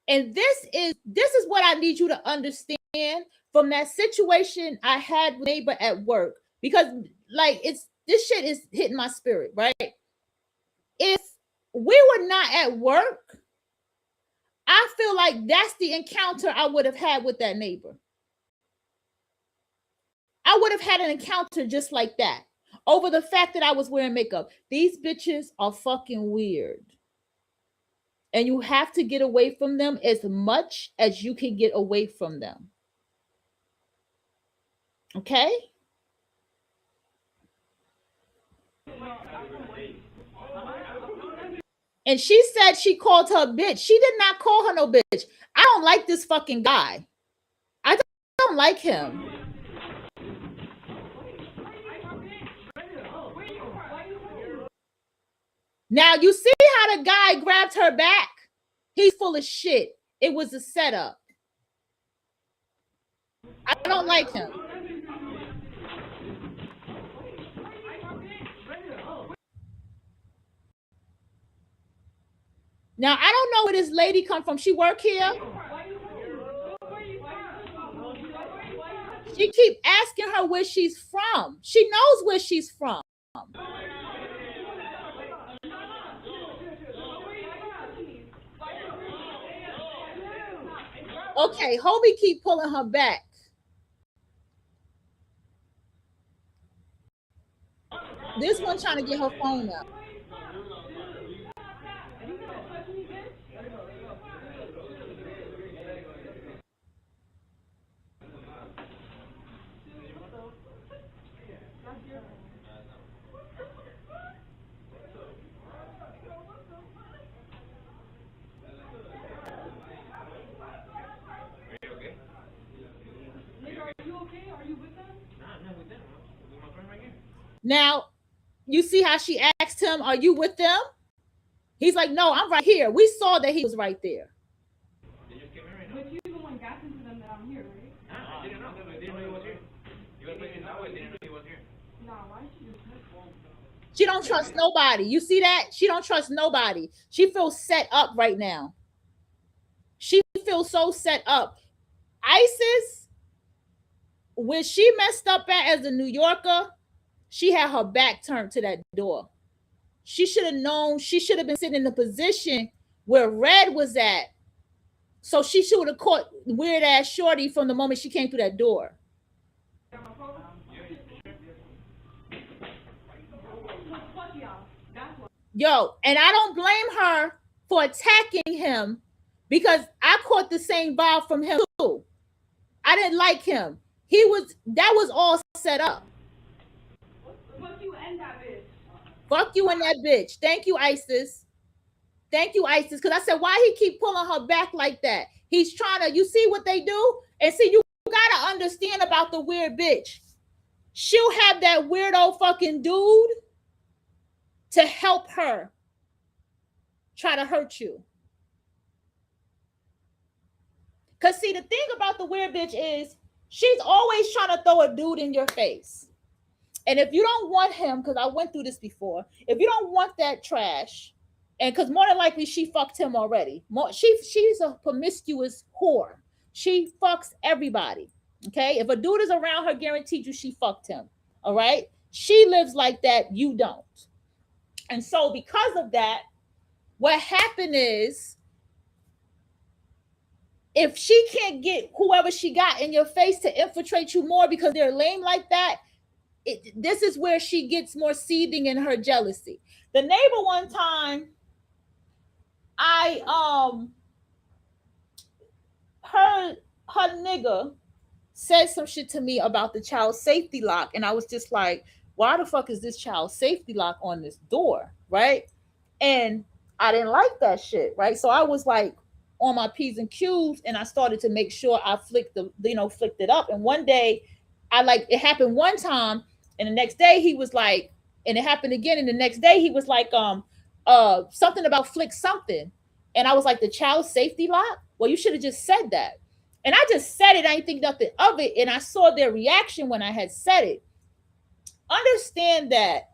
And this is what I need you to understand from that situation I had with neighbor at work. Because like this shit is hitting my spirit, right? If we were not at work, I feel like that's the encounter I would have had with that neighbor. I would have had an encounter just like that over the fact that I was wearing makeup. These bitches are fucking weird. And you have to get away from them as much as you can get away from them. Okay? And she said she called her a bitch. She did not call her no bitch. I don't like this fucking guy. I don't like him. Now you see how the guy grabbed her back? He's full of shit. It was a setup. I don't like him. Now I don't know where this lady come from. She work here. She keep asking her where she's from. She knows where she's from. Okay, Hobie keep pulling her back. This one trying to get her phone up. Now, you see how she asked him, are you with them? He's like, no, I'm right here. We saw that he was right there. But you the one got into them that I'm here, right? I didn't know. I didn't know he was here. You were playing that way. I didn't know he was here. Nah, why she just... She don't trust nobody. You see that? She don't trust nobody. She feels set up right now. She feels so set up. Isis, when she messed up at as a New Yorker, she had her back turned to that door. She should have known. She should have been sitting in the position where Red was at. So she should have caught weird ass shorty from the moment she came through that door. Yo, and I don't blame her for attacking him because I caught the same vibe from him too. I didn't like him. That was all set up. Fuck you and that bitch. Fuck you and that bitch. Thank you, Isis. Thank you, Isis. Because I said, why he keep pulling her back like that? He's trying to, you see what they do? And see, you gotta understand about the weird bitch. She'll have that weirdo fucking dude to help her try to hurt you. Because see, the thing about the weird bitch is she's always trying to throw a dude in your face. And if you don't want him, because I went through this before, if you don't want that trash, and because more than likely she fucked him already. She's a promiscuous whore. She fucks everybody. Okay, if a dude is around her, guaranteed you she fucked him. All right, she lives like that, you don't. And so because of that, what happened is, if she can't get whoever she got in your face to infiltrate you more because they're lame like that, this is where she gets more seething in her jealousy. The neighbor one time, I heard her nigga said some shit to me about the child safety lock, and I was just like, why the fuck is this child safety lock on this door, right? And I didn't like that shit, right? So I was like on my P's and Q's, and I started to make sure I flicked it up. And one day, it happened one time, and the next day he was like, and it happened again, and the next day he was like, something about flick something, and I was like, the child safety lock. Well, you should have just said that. And I just said it. I didn't think nothing of it, and I saw their reaction when I had said it. Understand that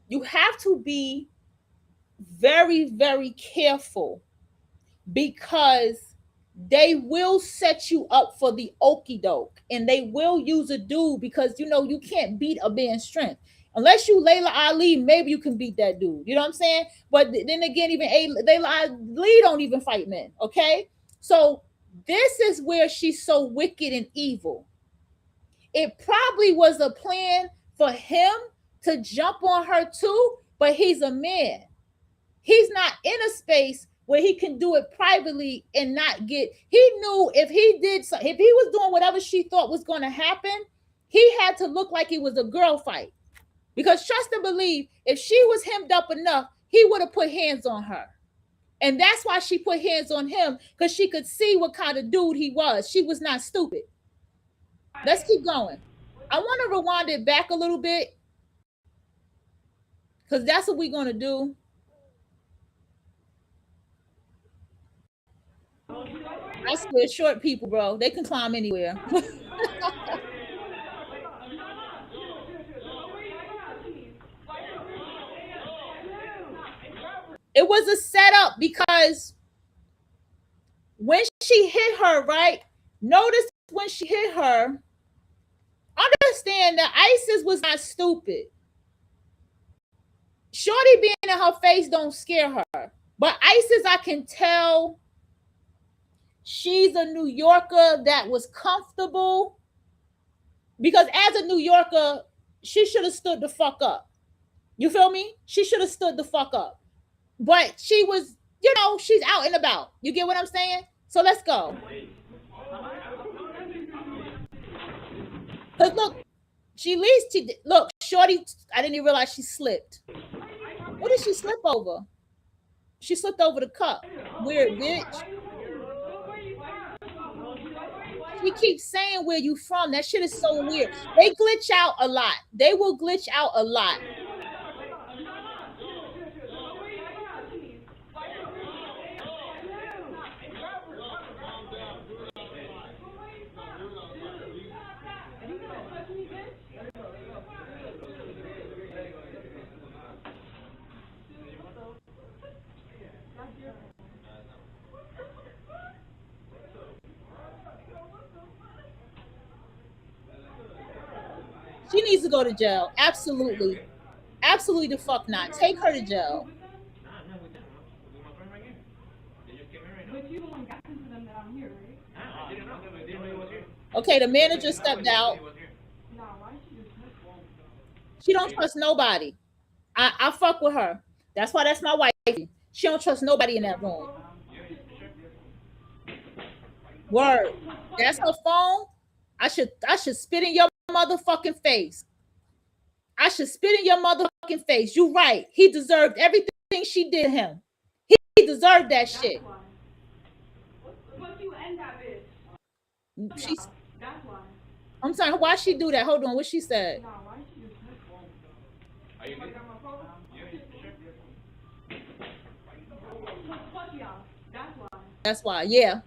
you have to be very, very careful, because they will set you up for the okey doke, and they will use a dude, because you can't beat a man's strength unless you Layla Ali. Maybe you can beat that dude. You know what I'm saying? But then again, even Layla Ali don't even fight men. Okay, so this is where she's so wicked and evil. It probably was a plan for him to jump on her too, but he's a man. He's not in a space where he can do it privately and not get. He knew if if he was doing whatever she thought was going to happen, he had to look like it was a girl fight. Because trust and believe, if she was hemmed up enough, he would have put hands on her. And that's why she put hands on him, because she could see what kind of dude he was. She was not stupid. Let's keep going. I want to rewind it back a little bit, because that's what we're going to do. I swear, short people, bro, they can climb anywhere. It was a setup, because when she hit her, right? Notice when she hit her, understand that Isis was not stupid. Shorty being in her face don't scare her. But Isis, I can tell she's a New Yorker that was comfortable, because as a New Yorker, she should have stood the fuck up. You feel me? She should have stood the fuck up. But she was, she's out and about. You get what I'm saying? So let's go. Because look, look, Shorty, I didn't even realize she slipped. What did she slip over? She slipped over the cup. Weird bitch. She keeps saying where you from. That shit is so weird. They glitch out a lot. They will glitch out a lot. She needs to go to jail. Absolutely. Absolutely the fuck not. Take her to jail. Okay, the manager stepped out. She don't trust nobody. I fuck with her. That's why that's my wife. She don't trust nobody in that room. Word. That's her phone. I should spit in your motherfucking face. I should spit in your motherfucking face. You right. He deserved everything she did him. He deserved that shit. She's. I'm sorry. Why she do that? Hold on. What she said? That's why. Yeah.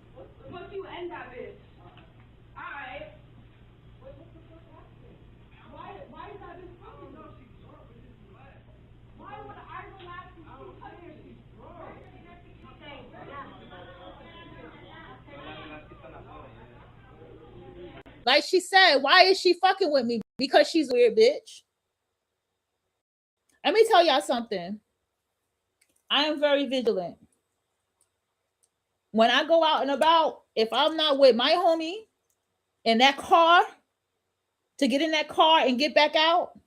Like she said, why is she fucking with me? Because she's a weird bitch. Let me tell y'all something. I am very vigilant. When I go out and about, if I'm not with my homie in that car, to get in that car and get back out,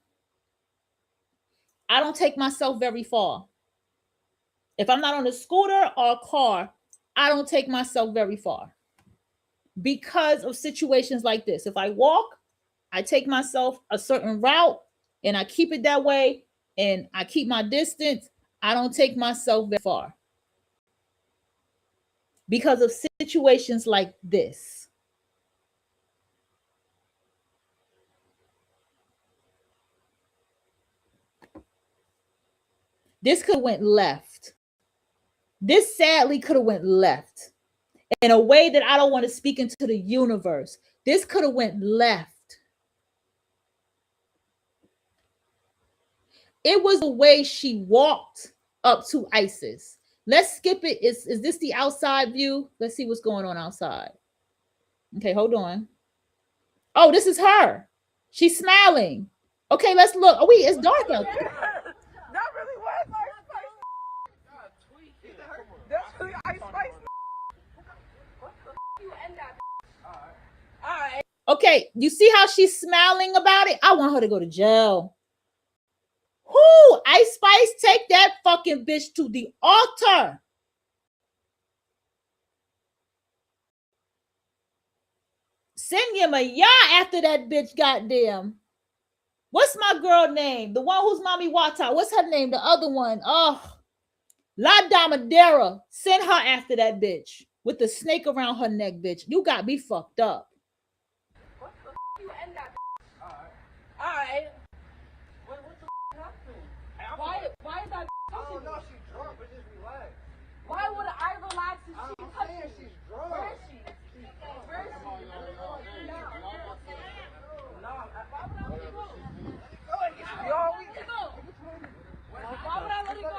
I don't take myself very far. If I'm not on a scooter or a car, I don't take myself very far because of situations like this. If I walk, I take myself a certain route and I keep it that way and I keep my distance. I don't take myself very far because of situations like this. This could have went left. This sadly could have went left in a way that I don't want to speak into the universe. This could have went left. It was the way she walked up to ISIS. Let's skip it. Is this the outside view? Let's see what's going on outside. Okay, hold on. Oh, this is her. She's smiling. Okay, let's look. Oh, wait, it's dark out there. That really was Ice Spice. That's really Ice Spice. Alright. Okay, you see how she's smiling about it? I want her to go to jail. Whoo, Ice Spice, take that fucking bitch to the altar. Send him a yah after that bitch, goddamn. What's my girl name? The one who's Mommy Wata. What's her name? The other one. Oh, La Damadera. Send her after that bitch with the snake around her neck, bitch. You got me fucked up. What the you end that? Alright. What the happened? Why is that? I don't know. She's drunk, but just relax. Why would I relax if she touching? She's drunk. Where is she? Where is she? No, why would I let it go? Why would I let it go?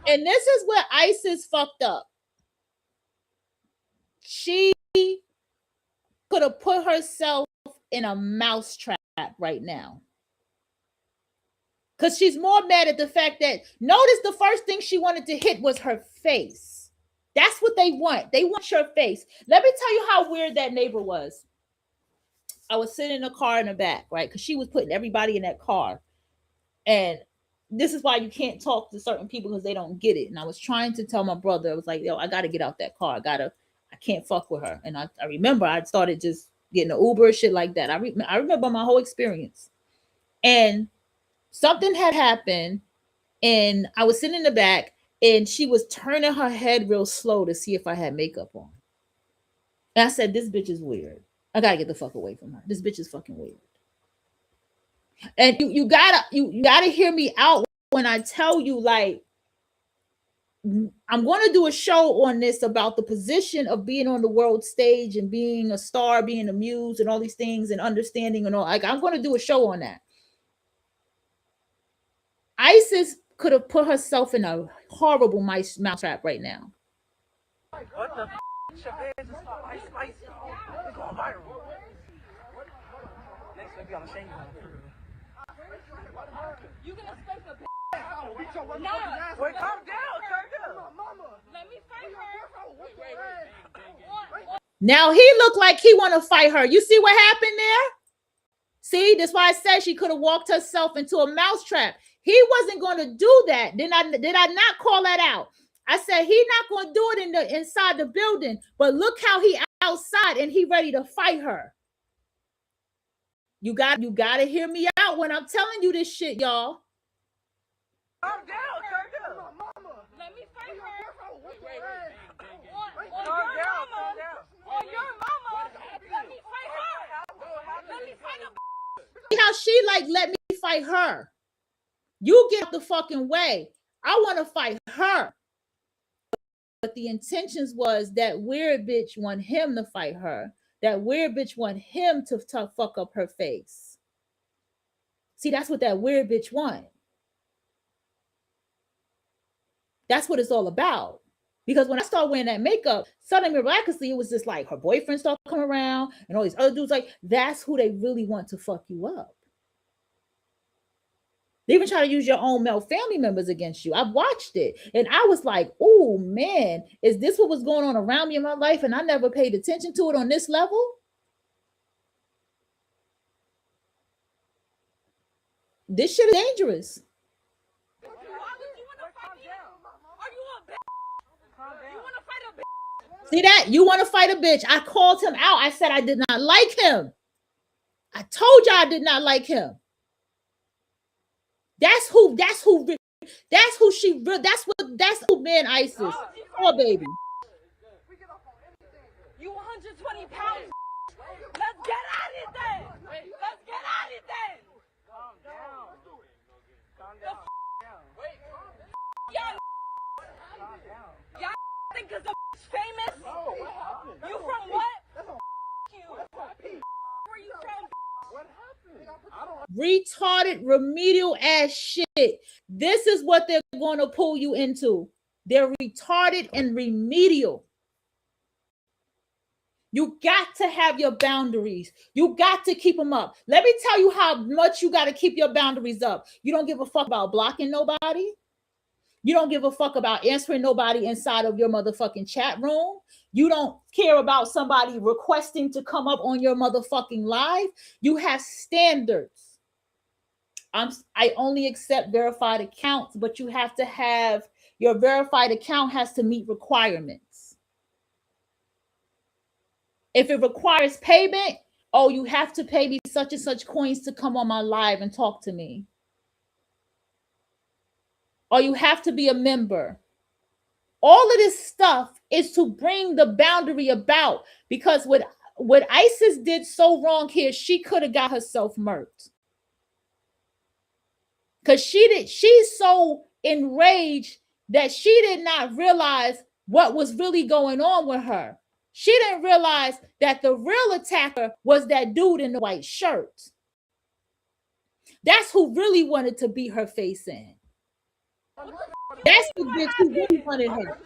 And this is where ISIS fucked up. She could have put herself in a mousetrap right now. Because she's more mad at the fact that, notice the first thing she wanted to hit was her face. That's what they want. They want your face. Let me tell you how weird that neighbor was. I was sitting in a car in the back, right? Because she was putting everybody in that car. And this is why you can't talk to certain people because they don't get it. And I was trying to tell my brother, I was like, yo, I got to get out that car. I can't fuck with her. And I remember I started just getting an Uber, shit like that. I remember my whole experience. And something had happened. And I was sitting in the back and she was turning her head real slow to see if I had makeup on. And I said, this bitch is weird. I gotta get the fuck away from her. This bitch is fucking weird. And you gotta hear me out when I tell you, like, I'm going to do a show on this about the position of being on the world stage and being a star, being a muse and all these things and understanding and all. Like, I'm going to do a show on that. ISIS could have put herself in a horrible mousetrap right now. What the f***? Ice Spice. We're going viral. Next we'll be on the same one. You can expect a no. Wait, calm down, let me fight her. Now he looked like he want to fight her. You see what happened there? See, that's why I said she could have walked herself into a mousetrap. He wasn't going to do that. Did I not call that out? I said he not going to do it inside the building. But look how he outside and he ready to fight her. You got to hear me out when I'm telling you this shit, y'all. Calm down, let me fight her. On your mama. Let me fight her. Let me fight her. See how she like let me fight her. You get out the fucking way. I want to fight her. But the intentions was that weird bitch want him to fight her. That weird bitch want him to fuck up her face. See, that's what that weird bitch want. That's what it's all about. Because when I started wearing that makeup, suddenly miraculously, it was just like her boyfriend started coming around and all these other dudes. Like, that's who they really want to fuck you up. They even try to use your own male family members against you. I've watched it. And I was like, oh man, is this what was going on around me in my life? And I never paid attention to it on this level? This shit is dangerous. See that? You want to fight a bitch. I called him out. I said I did not like him. I told you I did not like him. That's who man Isis. Oh, baby. You 120 pounds. Let's get at it then. Let's get at it then. Calm down. Calm down. Wait, y'all. Calm down. Y'all think because the famous? No, what happened? You from what? You. Where you from? What happened? Retarded, remedial ass shit. This is what they're going to pull you into. They're retarded and remedial. You got to have your boundaries. You got to keep them up. Let me tell you how much you got to keep your boundaries up. You don't give a fuck about blocking nobody. You don't give a fuck about answering nobody inside of your motherfucking chat room. You don't care about somebody requesting to come up on your motherfucking live. You have standards. I only accept verified accounts, but you have to have your verified account has to meet requirements. If it requires payment, oh, you have to pay me such and such coins to come on my live and talk to me. Or you have to be a member. All of this stuff is to bring the boundary about, because what Isis did so wrong here, she could have got herself murked. Because she's so enraged that she did not realize what was really going on with her. She didn't realize that the real attacker was that dude in the white shirt. That's who really wanted to beat her face in. That's the bitch who really wanted her.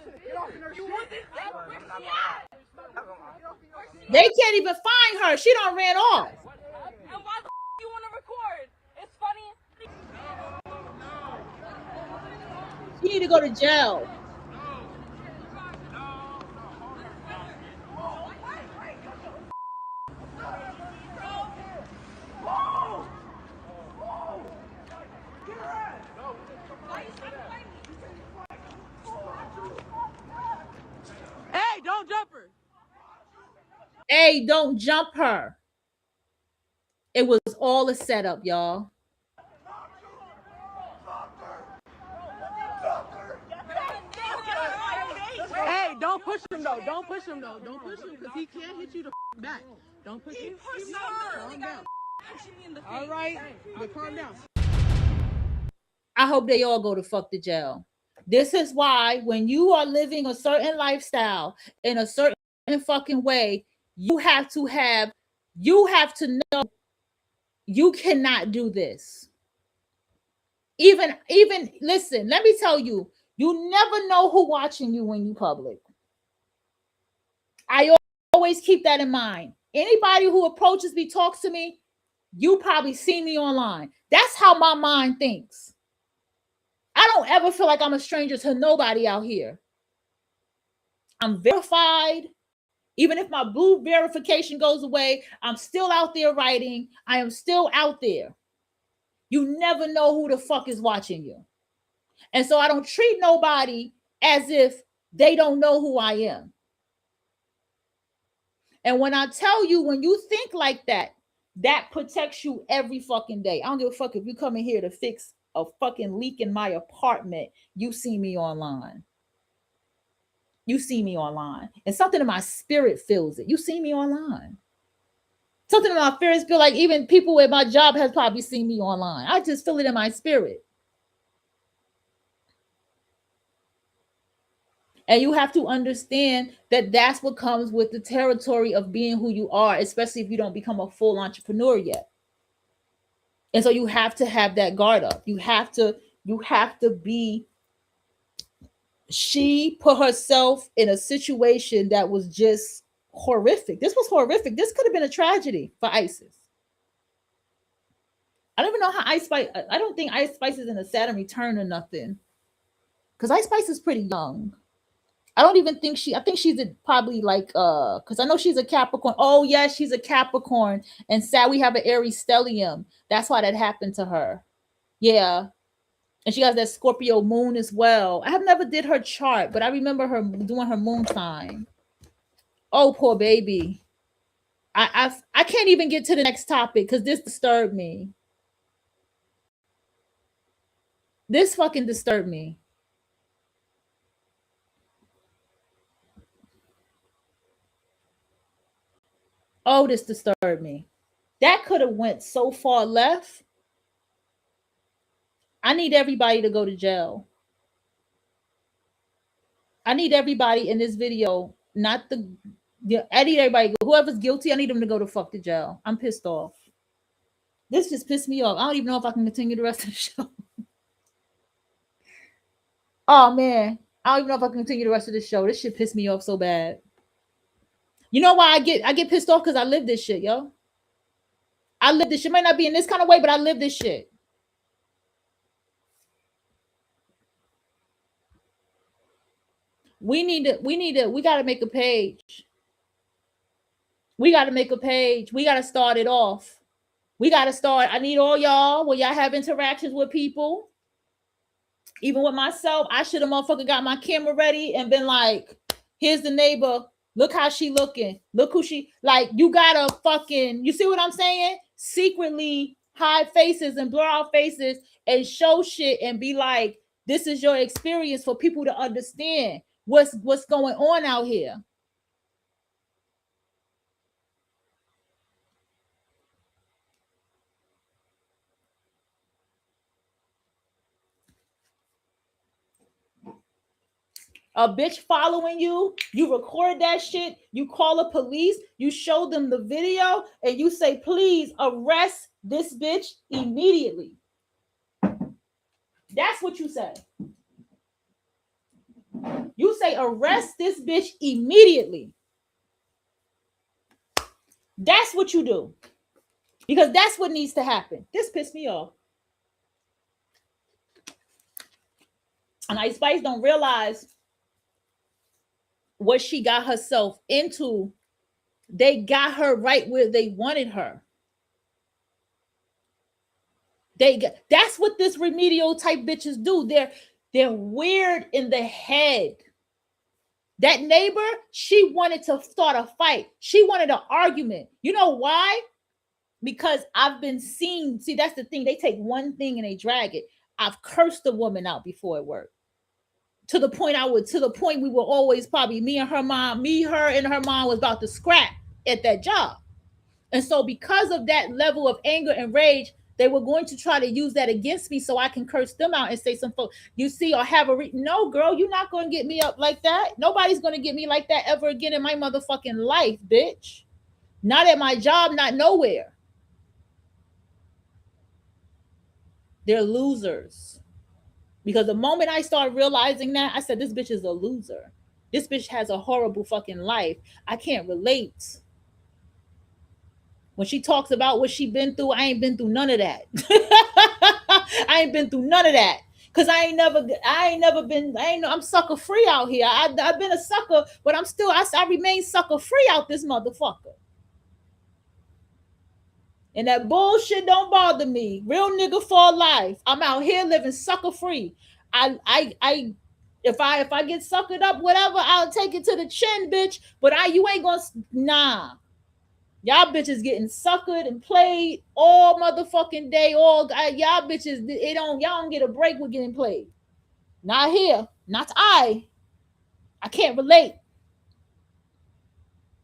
They can't even find her. She done ran off. And why the you want to record? It's funny. She need to go to jail. Hey, don't jump her. Hey, don't jump her. It was all a setup, y'all. Hey, don't push him though. Don't push him though. Don't push him because he can't hit you the back. Don't push him. Calm down. All right, but calm down. I hope they all go to fuck the jail. This is why when you are living a certain lifestyle in a certain fucking way, you have to know you cannot do this. Even listen, let me tell you, you never know who watching you when you public. I always keep that in mind. Anybody who approaches me, talks to me, you probably see me online. That's how my mind thinks. I don't ever feel like I'm a stranger to nobody out here. I'm verified. Even if my blue verification goes away, I'm still out there writing. I am still out there. You never know who the fuck is watching you. And so I don't treat nobody as if they don't know who I am. And when I tell you, when you think like that, that protects you every fucking day. I don't give a fuck if you come in here to fix a fucking leak in my apartment. You see me online. You see me online. And something in my spirit feels it. You see me online. Something in my spirits feel like even people at my job has probably seen me online. I just feel it in my spirit. And you have to understand that that's what comes with the territory of being who you are, especially if you don't become a full entrepreneur yet. And so you have to have that guard up. You have to be she put herself in a situation that was just horrific. This was horrific. This could have been a tragedy for ISIS. I don't even know how Ice Spice. I don't think Ice Spice is in a Saturn return or nothing. Because Ice Spice is pretty young. I don't even think I think she's probably like because I know she's a Capricorn. Oh yes, she's a Capricorn. And sad we have an Aries stellium. That's why that happened to her. Yeah. And she has that Scorpio moon as well. I have never did her chart, but I remember her doing her moon sign. Oh, poor baby. I can't even get to the next topic because this disturbed me. This fucking disturbed me. Oh, this disturbed me. That could have went so far left. I need everybody to go to jail. I need everybody in this video, not the I need everybody, whoever's guilty, I need them to go to fuck to jail. I'm pissed off. This just pissed me off. I don't even know if I can continue the rest of the show. Oh man, I don't even know if I can continue the rest of the show. This shit pissed me off so bad. You know why I get pissed off? Because I live this shit, yo. I live this shit. It might not be in this kind of way, but I live this shit. We gotta make a page. We gotta make a page. We gotta start it off. We gotta start. I need all y'all when y'all have interactions with people. Even with myself, I should have motherfucker got my camera ready and been like, here's the neighbor. Look how she looking. Look who she like. You gotta fucking, you see what I'm saying? Secretly hide faces and blur out faces and show shit and be like, this is your experience for people to understand what's going on out here. A bitch following you, you record that shit, you call the police, you show them the video, and you say, please arrest this bitch immediately. That's what you say. You say, arrest this bitch immediately. That's what you do. Because that's what needs to happen. This pissed me off. And Ice Spice don't realize what she got herself into. They got her right where they wanted her. That's what this remedial type bitches do. They're weird in the head. That neighbor, she wanted to start a fight. She wanted an argument. You know why? Because I've been seeing, see, that's the thing. They take one thing and they drag it. I've cursed a woman out before it worked. To the point we were always probably her and her mom was about to scrap at that job. And so because of that level of anger and rage, they were going to try to use that against me so I can curse them out and say some folks, you see, or have no, girl, you're not going to get me up like that. Nobody's going to get me like that ever again in my motherfucking life, bitch. Not at my job, not nowhere. They're losers. Because the moment I started realizing that, I said, this bitch is a loser. This bitch has a horrible fucking life. I can't relate. When she talks about what she been through, I ain't been through none of that. I ain't been through none of that. Cause I'm sucker free out here. I've been a sucker, but I remain sucker free out this motherfucker. And that bullshit don't bother me. Real nigga for life. I'm out here living sucker free. If I get suckered up, whatever, I'll take it to the chin, bitch. But you ain't gonna, nah. Y'all bitches getting suckered and played all motherfucking day. Y'all bitches, y'all don't get a break with getting played. Not here. Not I can't relate.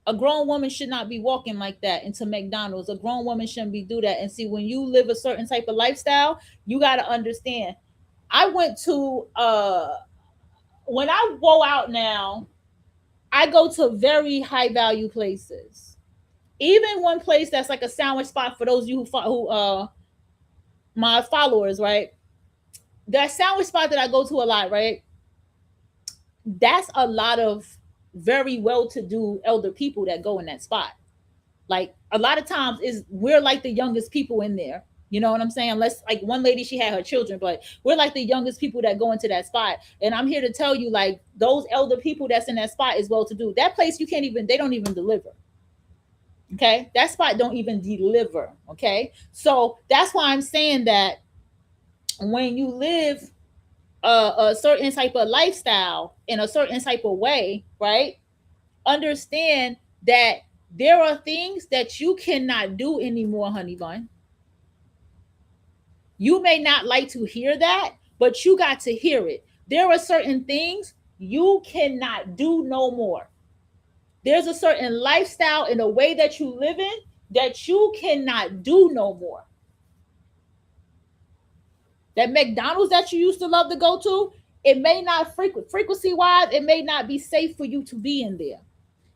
A grown woman should not be walking like that into McDonald's. A grown woman shouldn't be do that. And see, when you live a certain type of lifestyle, you got to understand. I went to, when I go out now, I go to very high value places. Even one place that's like a sandwich spot for those of you who my followers, right? That sandwich spot that I go to a lot, right? that's a lot of very well-to-do elder people that go in that spot. Like a lot of times is we're like the youngest people in there. You know what I'm saying? Unless like one lady, she had her children, but we're like the youngest people that go into that spot. And I'm here to tell you, like those elder people that's in that spot is well to do. That place you can't even, they don't even deliver. Okay. That spot don't even deliver. Okay. So that's why I'm saying that when you live a certain type of lifestyle in a certain type of way, right? Understand that there are things that you cannot do anymore, honey bun. You may not like to hear that, but you got to hear it. There are certain things you cannot do no more. There's a certain lifestyle in a way that you live in that you cannot do no more. That McDonald's that you used to love to go to, it may not frequency wise, it may not be safe for you to be in there.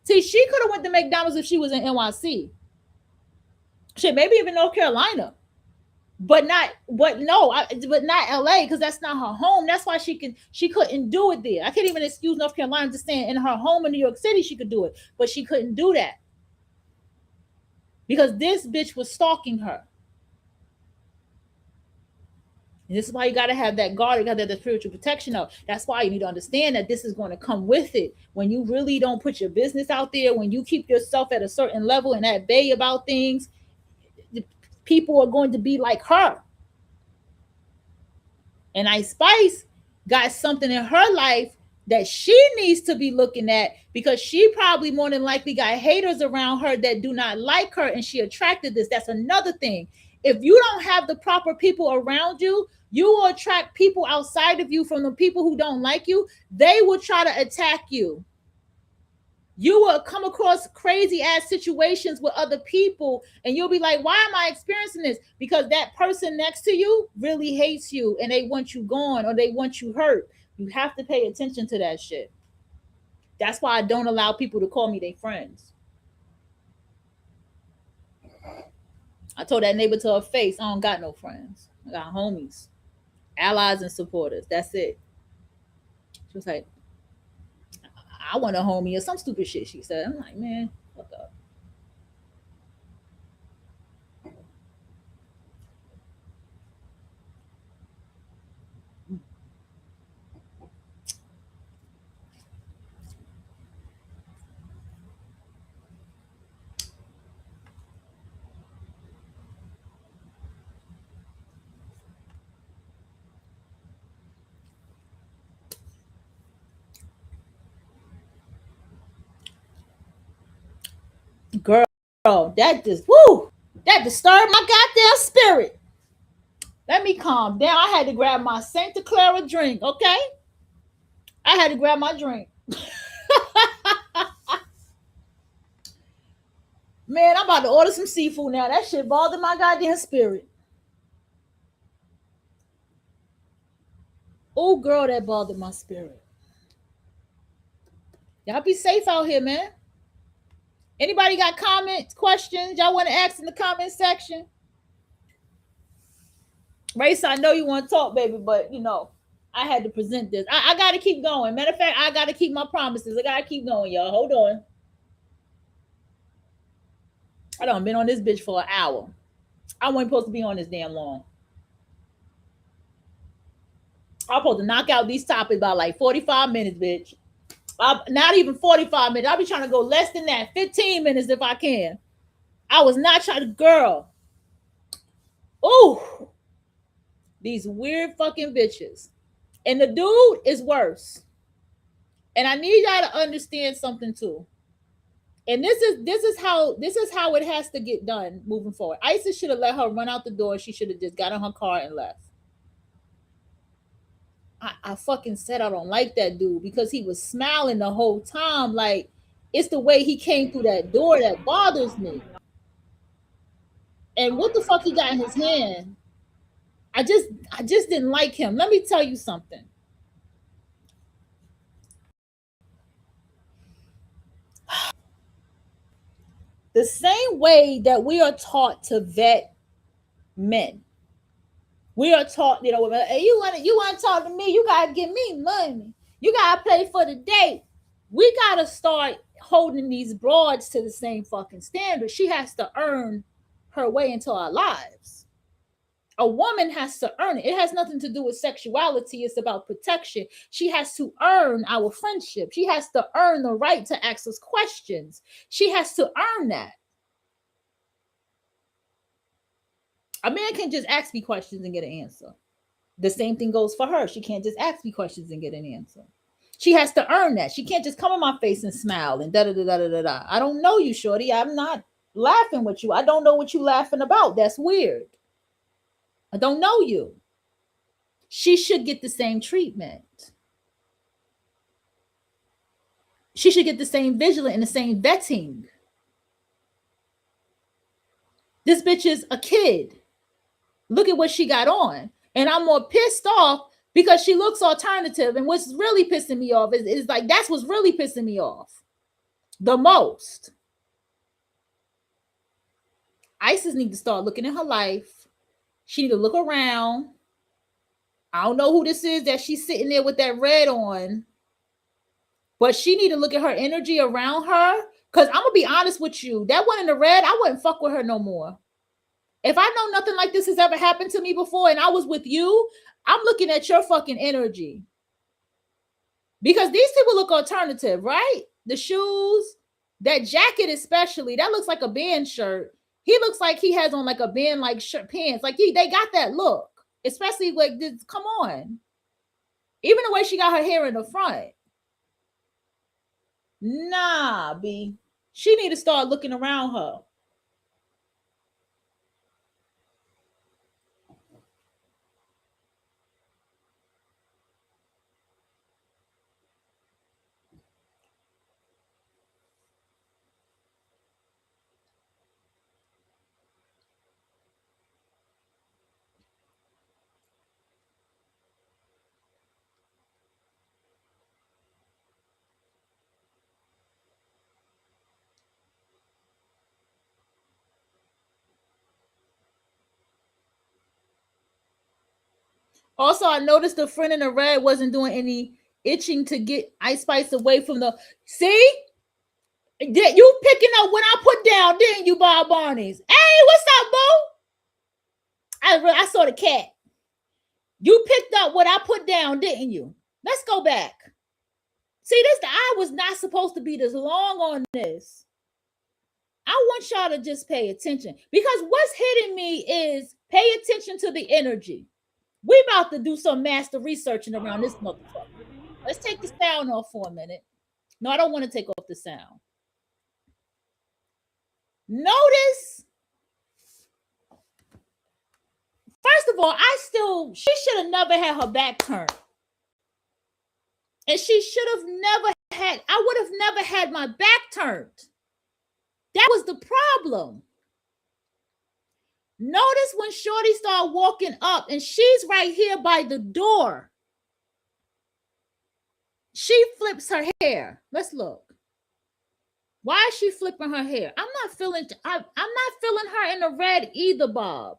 See, she could have went to McDonald's if she was in NYC. Shit, maybe even North Carolina. But not, but no, but not LA because that's not her home. That's why she couldn't do it there. I can't even excuse North Carolina to saying in her home in New York City she could do it, but she couldn't do that because this bitch was stalking her. And this is why you got to have that guard, you got to have the spiritual protection up. That's why you need to understand that this is going to come with it. When you really don't put your business out there, when you keep yourself at a certain level and at bay about things, people are going to be like her. And Ice Spice got something in her life that she needs to be looking at because she probably more than likely got haters around her that do not like her and she attracted this. That's another thing. If you don't have the proper people around you, you will attract people outside of you from the people who don't like you. They will try to attack you. You will come across crazy ass situations with other people and you'll be like, why am I experiencing this? Because that person next to you really hates you and they want you gone or they want you hurt. You have to pay attention to that shit. That's why I don't allow people to call me their friends. I told that neighbor to her face, I don't got no friends. I got homies, allies, and supporters. That's it. She was like, I want a homie or some stupid shit she said. I'm like, man, fuck up. Girl, that just woo, that disturbed my goddamn spirit. Let me calm down. I had to grab my Santa Clara drink, okay? I had to grab my drink. Man, I'm about to order some seafood now. That shit bothered my goddamn spirit. Oh, girl, that bothered my spirit. Y'all be safe out here, man. Anybody got comments, questions y'all want to ask in the comment section? Race, I know you want to talk, baby, but you know, I had to present this. I got to keep going. Matter of fact, I got to keep my promises. I got to keep going, y'all. Hold on. I done been on this bitch for an hour. I wasn't supposed to be on this damn long. I'm supposed to knock out these topics by like 45 minutes, bitch. Not even 45 minutes. I'll be trying to go less than that. 15 minutes if I can. I was not trying to, girl. Ooh. These weird fucking bitches. And the dude is worse. And I need y'all to understand something too. And this is how it has to get done moving forward. Isis should have let her run out the door. She should have just got in her car and left. I fucking said I don't like that dude because he was smiling the whole time. Like, it's the way he came through that door that bothers me. And what the fuck he got in his hand? I just didn't like him. Let me tell you something. The same way that we are taught to vet men. We are taught, you know, hey, you want to talk to me, you gotta give me money. You gotta play for the date. We gotta start holding these broads to the same fucking standard. She has to earn her way into our lives. A woman has to earn it. It has nothing to do with sexuality. It's about protection. She has to earn our friendship. She has to earn the right to ask us questions. She has to earn that. A man can just ask me questions and get an answer. The same thing goes for her. She can't just ask me questions and get an answer. She has to earn that. She can't just come in my face and smile and da da da da da da. I don't know you, shorty. I'm not laughing with you. I don't know what you laughing about. That's weird. I don't know you. She should get the same treatment. She should get the same vigilant and the same vetting. This bitch is a kid. Look at what she got on. And I'm more pissed off because she looks alternative. And what's really pissing me off is like, that's what's really pissing me off the most. Isis needs to start looking at her life. She need to look around. I don't know who this is that she's sitting there with that red on, but she need to look at her energy around her. Because I'm going to be honest with you. That one in the red, I wouldn't fuck with her no more. If I know nothing like this has ever happened to me before and I was with you, I'm looking at your fucking energy. Because these people look alternative, right? The shoes, that jacket especially, that looks like a band shirt. He looks like he has on like a band like shirt pants. Like they got that look. Especially like this, come on. Even the way she got her hair in the front. Nah, B. She need to start looking around her. Also, I noticed the friend in the red wasn't doing any itching to get Ice Spice away from the. See? You picking up what I put down, didn't you, Bob Barney's? Hey, what's up, boo? I saw the cat. You picked up what I put down, didn't you? Let's go back. See, I was not supposed to be this long on this. I want y'all to just pay attention because what's hitting me is pay attention to the energy. We about to do some master researching around this motherfucker. Let's take the sound off for a minute. No, I don't want to take off the sound. Notice, first of all, she should have never had her back turned. And she should have never had, I would have never had my back turned. That was the problem. Notice when Shorty started walking up and she's right here by the door. She flips her hair. Let's look. Why is she flipping her hair? I'm not feeling her in the red either, Bob.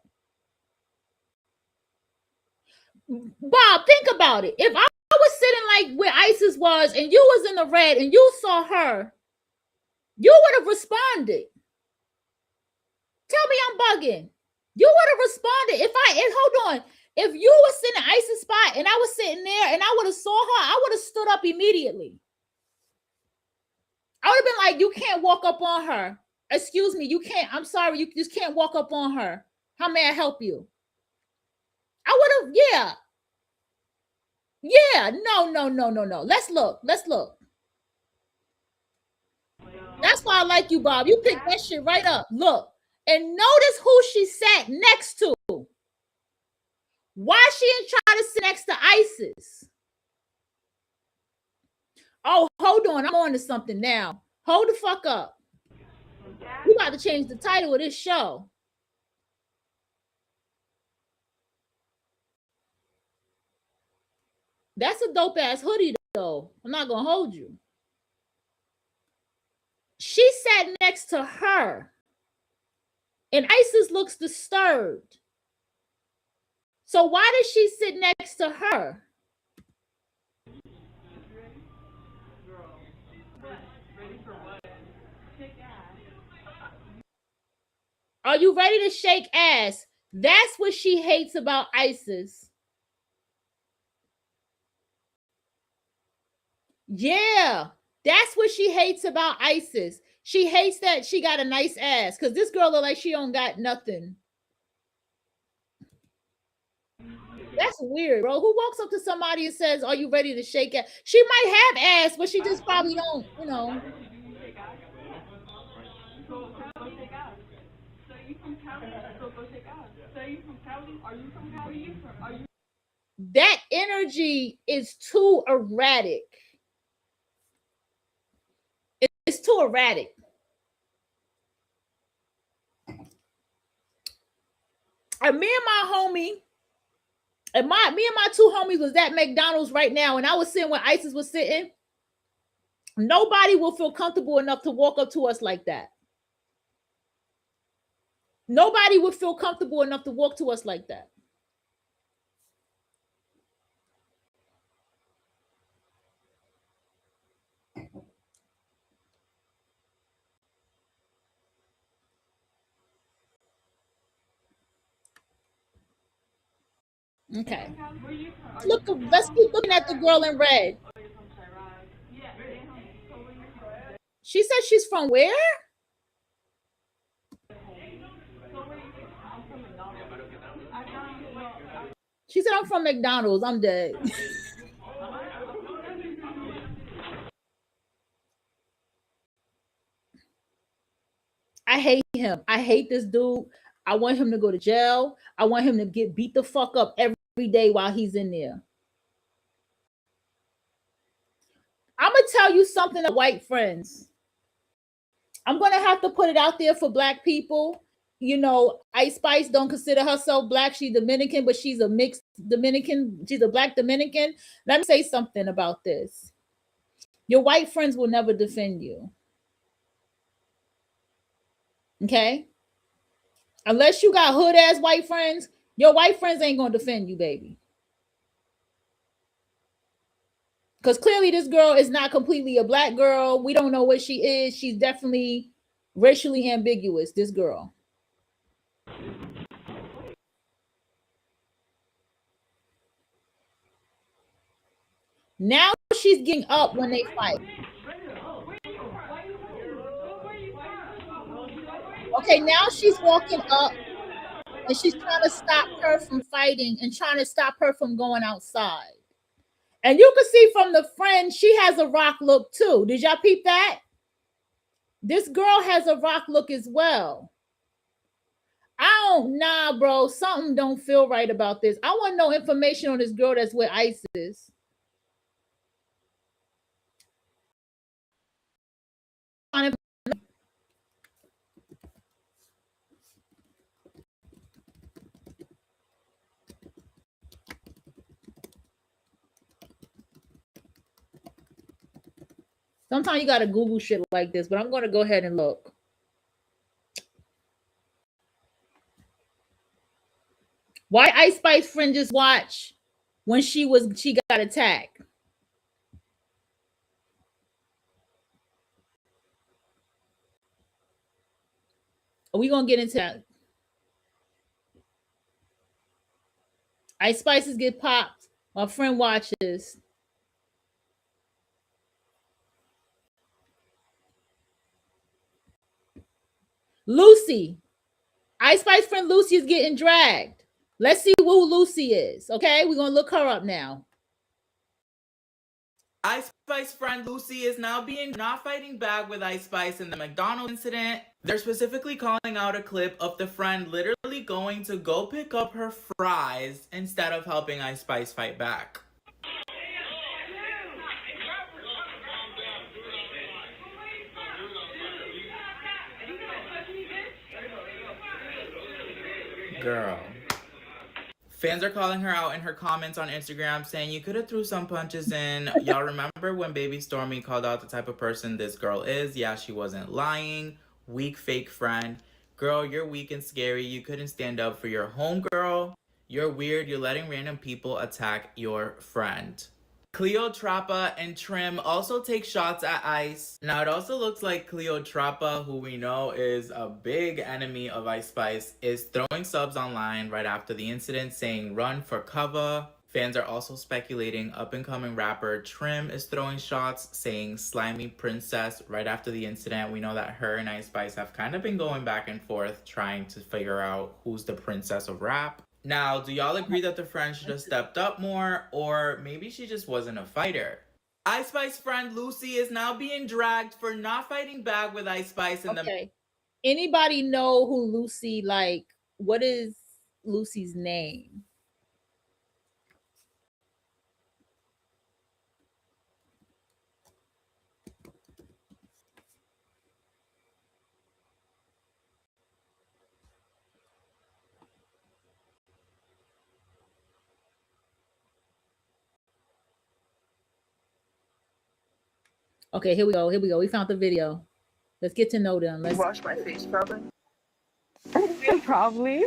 Bob, think about it. If I was sitting like where Isis was and you was in the red and you saw her, you would have responded. Tell me I'm bugging. You would have responded. Hold on. If you were sitting in Isis spot and I was sitting there and I would have saw her, I would have stood up immediately. I would have been like, you can't walk up on her. Excuse me, you can't. I'm sorry, you just can't walk up on her. How may I help you? I would have, yeah. Yeah, no. Let's look. That's why I like you, Bob. You picked that shit right up. Look. And notice who she sat next to. Why she didn't try to sit next to Isis? Oh, hold on. I'm on to something now. Hold the fuck up. You got to change the title of this show. That's a dope ass hoodie, though. I'm not going to hold you. She sat next to her. And Isis looks disturbed. So why did she sit next to her? Are you ready to shake ass? That's what she hates about ISIS. Yeah, that's what she hates about ISIS. She hates that she got a nice ass because this girl look like she don't got nothing. That's weird, bro. Who walks up to somebody and says, "Are you ready to shake ass?" She might have ass, but she just probably don't, you know. That energy is too erratic. It's too erratic. And me and my homie, me and my two homies was at McDonald's right now, and I was sitting where ISIS was sitting. Nobody will feel comfortable enough to walk up to us like that. Nobody would feel comfortable enough to walk to us like that. Okay. Let's keep looking at the girl in red. She said she's from where? She said I'm from McDonald's. I'm dead. I hate him. I hate this dude. I want him to go to jail. I want him to get beat the fuck up every day while he's in there. I'm gonna tell you something, white friends. I'm gonna have to put it out there for black people. You know, Ice Spice don't consider herself black. She's Dominican, but she's a mixed Dominican. She's a black Dominican. Let me say something about this. Your white friends will never defend you. Okay? Unless you got hood ass white friends, your white friends ain't gonna defend you, baby. Because clearly this girl is not completely a black girl. We don't know what she is. She's definitely racially ambiguous, this girl. Now she's getting up when they fight. Okay, now she's walking up and she's trying to stop her from fighting and trying to stop her from going outside. And you can see from the friend, she has a rock look too. Did y'all peep that? This girl has a rock look as well. Nah, bro. Something don't feel right about this. I want no information on this girl that's with ISIS. Sometimes you gotta Google shit like this, but I'm gonna go ahead and look. Why Ice Spice friend just watch when she got attacked? Are we gonna get into that? Ice Spices get popped. My friend watches. Lucy. Ice Spice friend Lucy is getting dragged. Let's see who Lucy is. Okay, we're gonna look her up now. Ice Spice friend Lucy is now not fighting back with Ice Spice in the McDonald's incident. They're specifically calling out a clip of the friend literally going to go pick up her fries instead of helping Ice Spice fight back. Girl. Fans are calling her out in her comments on Instagram saying you could have threw some punches in. Y'all remember when Baby Stormy called out the type of person this girl is? Yeah, she wasn't lying. Weak fake friend. Girl, you're weak and scary. You couldn't stand up for your homegirl. You're weird. You're letting random people attack your friend. Cleotrapa and Trim also take shots at Ice. Now, it also looks like Cleotrapa, who we know is a big enemy of Ice Spice, is throwing subs online right after the incident, saying run for cover. Fans are also speculating up-and-coming rapper Trim is throwing shots, saying slimy princess right after the incident. We know that her and Ice Spice have kind of been going back and forth trying to figure out who's the princess of rap. Now, do y'all agree that the friend should have stepped up more, or maybe she just wasn't a fighter? Ice Spice friend Lucy is now being dragged for not fighting back with Ice Spice in Okay. Anybody know who Lucy, like, what is Lucy's name? Okay, here we go. Here we go. We found the video. Let's get to know them. Let's Wash my face, probably. Probably.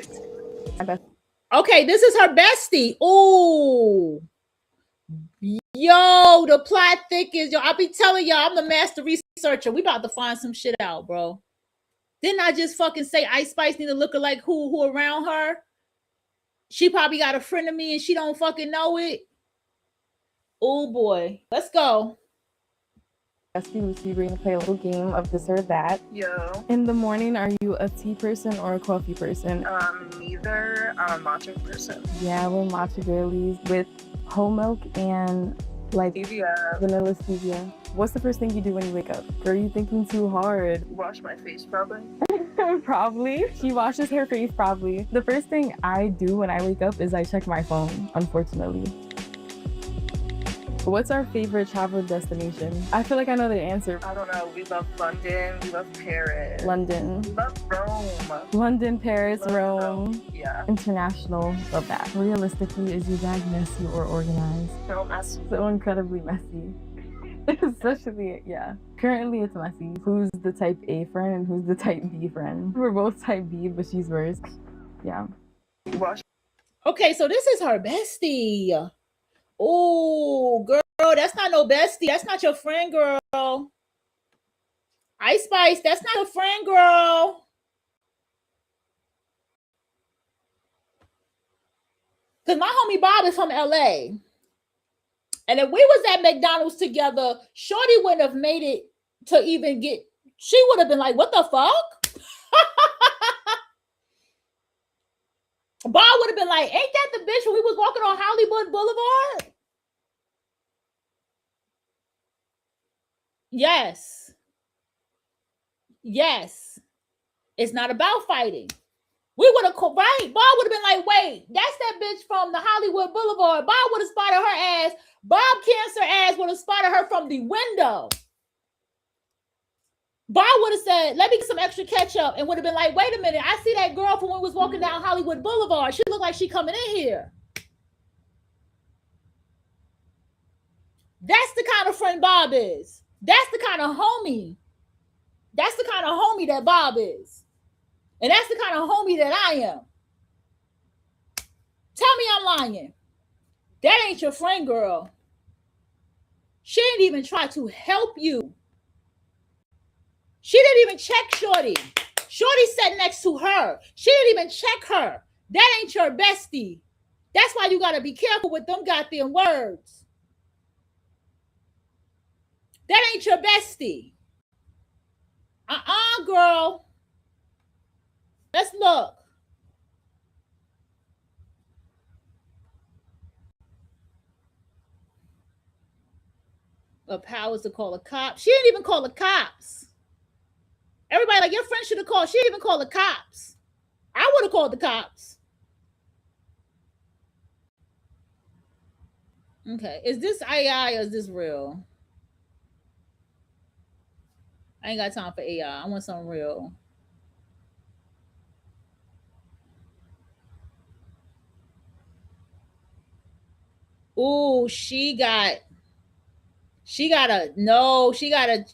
Okay, this is her bestie. Ooh. Yo, the plot thickens. Yo, I be telling y'all, I'm the master researcher. We about to find some shit out, bro. Didn't I just fucking say Ice Spice need to look like who around her? She probably got a friend of me and she don't fucking know it. Oh boy. Let's go. Bestie Lucy, we're gonna play a little game of this or that. Yo. In the morning, are you a tea person or a coffee person? Neither. I'm a matcha person. Yeah, we're matcha girlies with whole milk and like Stevia. vanilla stevia. What's the first thing you do when you wake up? Are you thinking too hard? Wash my face, probably. Probably. She washes her face probably. The first thing I do when I wake up is I check my phone, unfortunately. What's our favorite travel destination? I feel like I know the answer. I don't know. We love London. We love Paris. London. We love Rome. London, Paris, Love Rome. Yeah. International. Love that. Realistically, is your bag messy or organized? So messy. So incredibly messy. Especially, yeah. Currently, it's messy. Who's the type A friend and who's the type B friend? We're both type B, but she's worse. Yeah. Wash. Okay, so this is her bestie. Oh, girl, that's not no bestie. That's not your friend, girl. Ice Spice, that's not your friend, girl. Because my homie Bob is from LA. And if we was at McDonald's together, Shorty wouldn't have made it to even get, she would have been like, what the fuck? Bob would have been like, ain't that the bitch when we was walking on Hollywood Boulevard? Yes. Yes. It's not about fighting. We would have, right? Bob would have been like, wait, that's that bitch from the Hollywood Boulevard. Bob would have spotted her ass. Bob Cancer ass would have spotted her from the window. Bob would have said, let me get some extra ketchup, and would have been like, wait a minute, I see that girl from when we was walking down Hollywood Boulevard. She looked like she coming in here. That's the kind of friend Bob is. That's the kind of homie. That's the kind of homie that Bob is. And that's the kind of homie that I am. Tell me I'm lying. That ain't your friend, girl. She didn't even try to help you. She didn't even check Shorty. Shorty sat next to her. She didn't even check her. That ain't your bestie. That's why you got to be careful with them goddamn words. That ain't your bestie. Girl. Let's look. Of powers to call the cops. She didn't even call the cops. Everybody like, your friend should have called. She didn't even call the cops. I would have called the cops. Okay. Is this AI or is this real? I ain't got time for AI. I want something real. Ooh, she got a no, she got a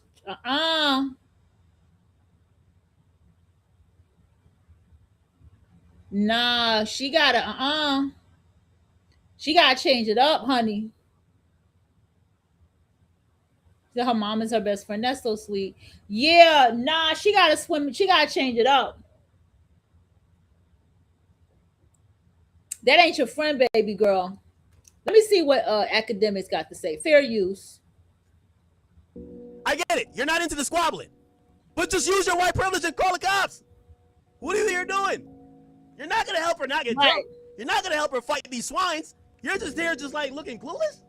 nah, she got a she gotta change it up, honey. Her mom is her best friend. That's so sweet. Yeah, nah, she gotta swim. She gotta change it up. That ain't your friend, baby girl. Let me see what academics got to say. Fair use. I get it. You're not into the squabbling. But just use your white privilege and call the cops. What are you here doing? You're not going to help her not get drunk. You're not going to help her fight these swines. You're just there just like looking clueless.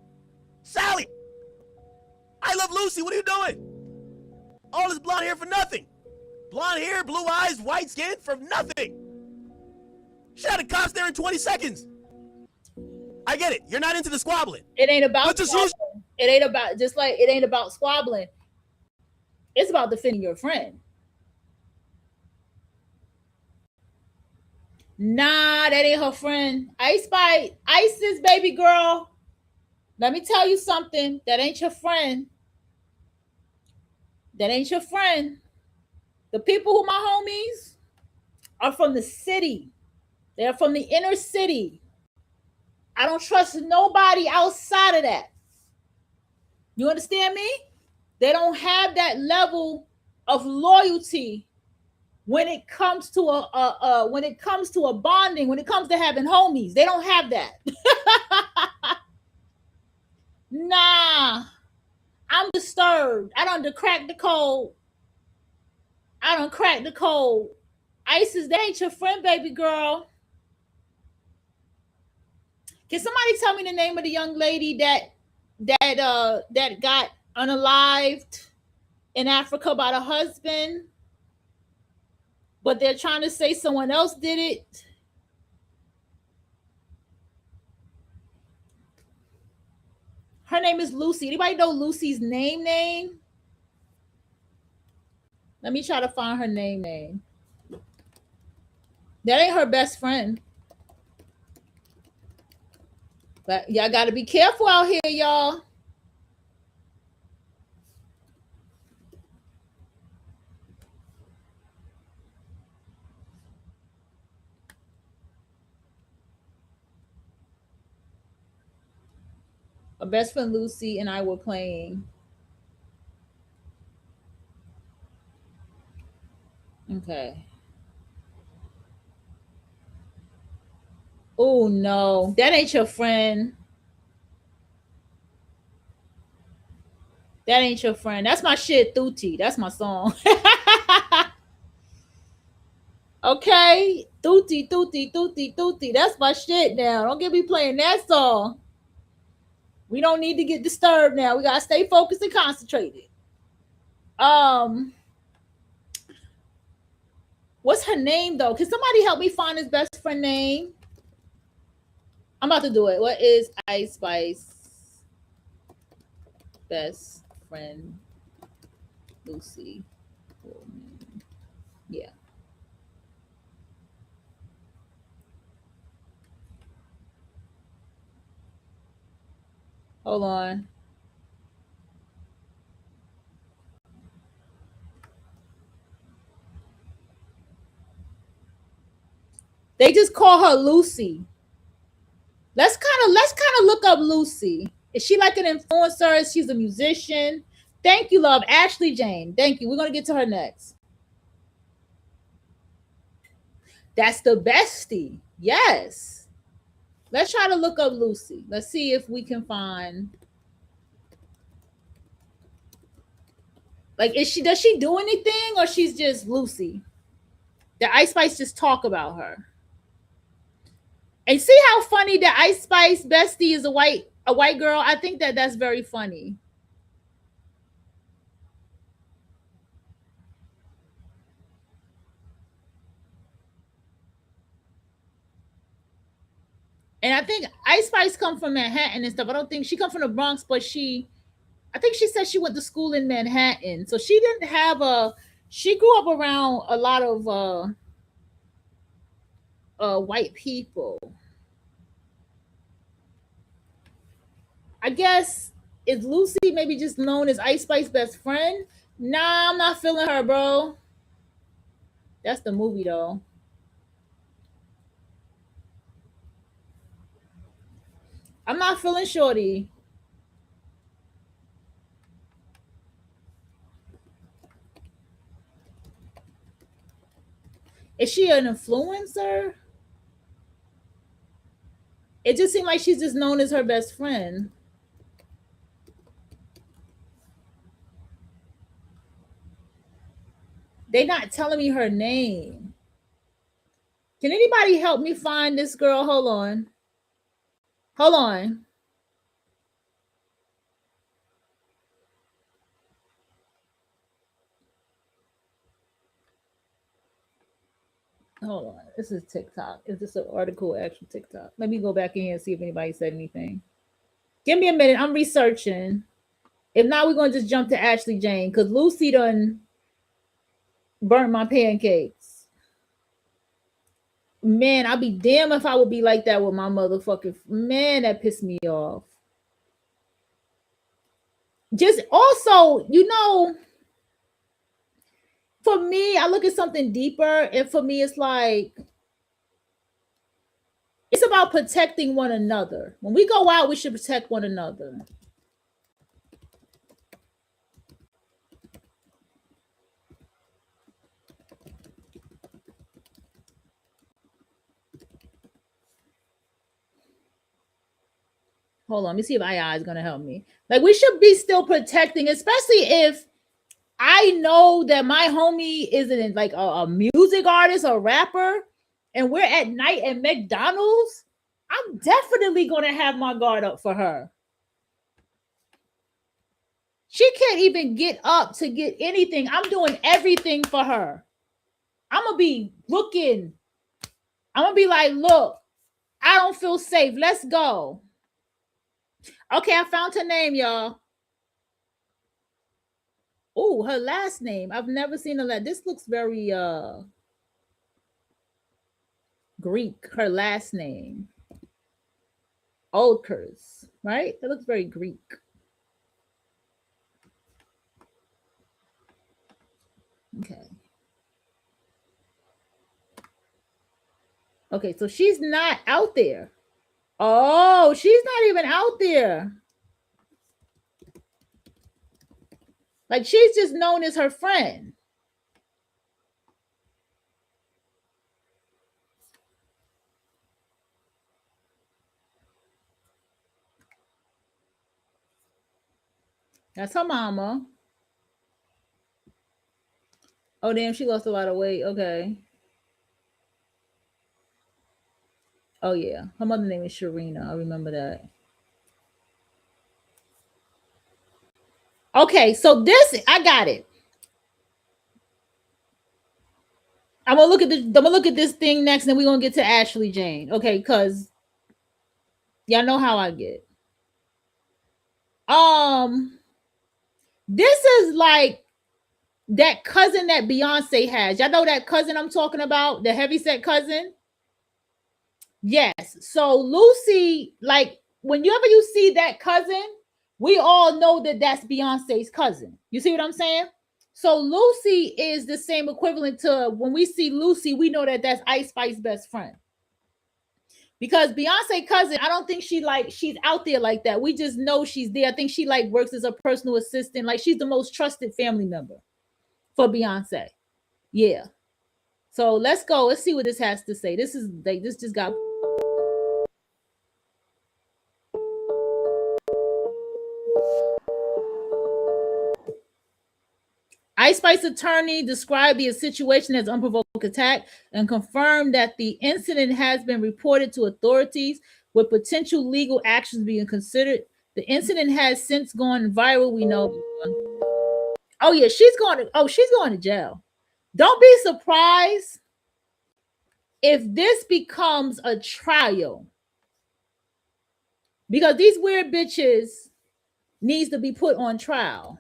Sally, I love Lucy. What are you doing? All this blonde hair for nothing. Blonde hair, blue eyes, white skin for nothing. She had the cops there in 20 seconds. I get it. You're not into the squabbling. It ain't about squabbling. It ain't about, just like it ain't about squabbling. It's about defending your friend. Nah, that ain't her friend. Ice Spice, Isis, baby girl. Let me tell you something. That ain't your friend. That ain't your friend. The people who my homies are from the city. They're from the inner city. I don't trust nobody outside of that. You understand me? They don't have that level of loyalty when it comes to a bonding, when it comes to having homies. They don't have that. Nah, I'm disturbed. I done cracked the code. Isis, that ain't your friend, baby girl. Can somebody tell me the name of the young lady that got unalived in Africa by the husband, but they're trying to say someone else did it? Her name is Lucy. Anybody know Lucy's name? Let me try to find her name. That ain't her best friend. But y'all got to be careful out here, y'all. Her best friend Lucy and I were playing. Okay. Oh no, that ain't your friend. That ain't your friend. That's my shit, Thuti. That's my song. Okay, Thuti. That's my shit now. Don't get me playing that song. We don't need to get disturbed now. We gotta stay focused and concentrated. What's her name though? Can somebody help me find his best friend name? I'm about to do it. What is Ice Spice best friend Lucy? Yeah. Hold on. They just call her Lucy. Let's kind of look up Lucy. Is she like an influencer? She's a musician. Thank you, love. Ashley Jane. Thank you. We're gonna get to her next. That's the bestie. Yes. Let's try to look up Lucy. Let's see if we can find. Like, does she do anything, or she's just Lucy? The Ice Spice just talk about her. And see how funny the Ice Spice bestie is a white girl? I think that's very funny. And I think Ice Spice come from Manhattan and stuff. I don't think she come from the Bronx, but I think she said she went to school in Manhattan. So she didn't have she grew up around a lot of white people. I guess, is Lucy maybe just known as Ice Spice's best friend? Nah, I'm not feeling her, bro. That's the movie though. I'm not feeling Shorty. she an influencer? It just seemed like she's just known as her best friend. They're not telling me her name. Can anybody help me find this girl? Hold on. Hold on. Hold on. This is TikTok. Is this an article actual TikTok? Let me go back in here and see if anybody said anything. Give me a minute. I'm researching. If not, we're going to just jump to Ashley Jane because Lucy done burnt my pancakes. Man, I'll be damned if I would be like that with my motherfucking... Man, that pissed me off. Just also, you know... For me, I look at something deeper, and for me, it's like it's about protecting one another. When we go out, we should protect one another. Hold on, let me see if II is gonna help me. Like we should be still protecting, especially if I know that my homie isn't like a music artist or rapper, and we're at night at McDonald's, I'm definitely going to have my guard up for her. She can't even get up to get anything. I'm doing everything for her. I'm going to be looking. I'm going to be like, look, I don't feel safe. Let's go. Okay, I found her name, y'all. Oh, her last name. I've never seen her last. This looks very Greek. Her last name. Olkers, right? That looks very Greek. Okay. Okay, so she's not out there. Oh, she's not even out there. Like she's just known as her friend. That's her mama. Oh, damn, she lost a lot of weight. Okay. Oh, yeah. Her mother's name is Sharina. I remember that. Okay, so this, I got it. I'm gonna look at this thing next, and then we're gonna get to Ashley Jane. Okay, because y'all know how I get. This is like that cousin that Beyonce has. Y'all know that cousin I'm talking about, the heavyset cousin? Yes. So Lucy, like whenever you see that cousin, we all know that that's Beyonce's cousin. You see what I'm saying? So Lucy is the same equivalent to when we see Lucy, we know that that's Ice Spice's best friend. Because Beyonce cousin, I don't think she's out there like that. We just know she's there. I think she like works as a personal assistant. Like she's the most trusted family member for Beyonce. Yeah. So let's go. Let's see what this has to say. This is like this just got. Ice Spice attorney described the situation as unprovoked attack and confirmed that the incident has been reported to authorities with potential legal actions being considered. The incident has since gone viral. We know. Oh yeah, she's going to jail. Don't be surprised if this becomes a trial, because these weird bitches needs to be put on trial.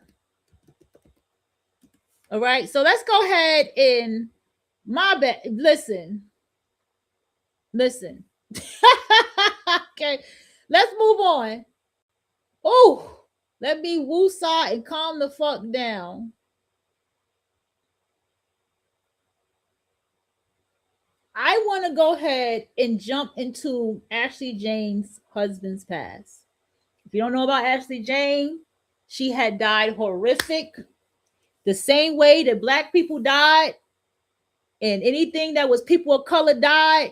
All right, so let's go ahead and listen. Okay, let's move on. Oh, let me woosah and calm the fuck down. I want to go ahead and jump into Ashley Jane's husband's past. If you don't know about Ashley Jane, she had died horrific. The same way that Black people died And anything that was people of color died,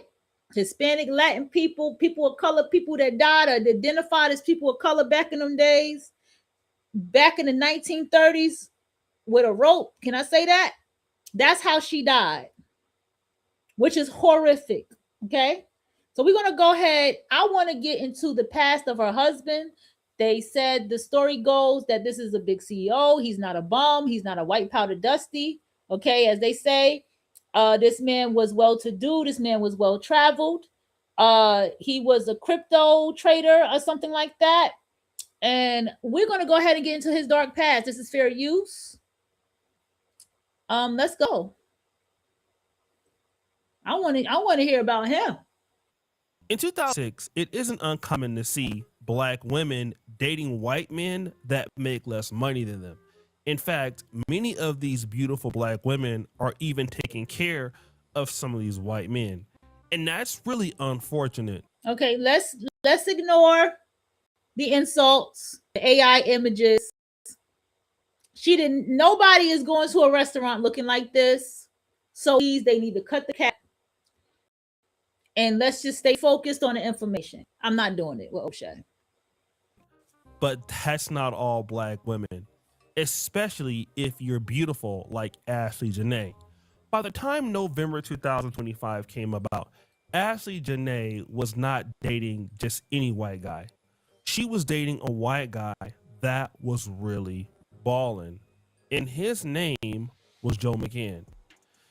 Hispanic, Latin people, people of color, people that died or identified as people of color back in them days, back in the 1930s with a rope. Can I say that? That's how she died, which is horrific. Okay. So we're going to go ahead. I want to get into the past of her husband. They said the story goes that this is a big CEO. He's not a bum. He's not a white powder dusty. Okay. As they say, this man was well to do. This man was well traveled. He was a crypto trader or something like that. And we're going to go ahead and get into his dark past. This is fair use. Let's go. I want to hear about him. In 2006, it isn't uncommon to see black women dating white men that make less money than them. In fact, many of these beautiful black women are even taking care of some of these white men. And that's really unfortunate. Okay, let's ignore the insults, the AI images. Nobody is going to a restaurant looking like this. So please, they need to cut the cap. And let's just stay focused on the information. I'm not doing it with O'Shea. But that's not all black women, especially if you're beautiful like Ashley Janae. By the time November 2025 came about, Ashley Janae was not dating just any white guy. She was dating a white guy that was really balling, and his name was Joe McCann.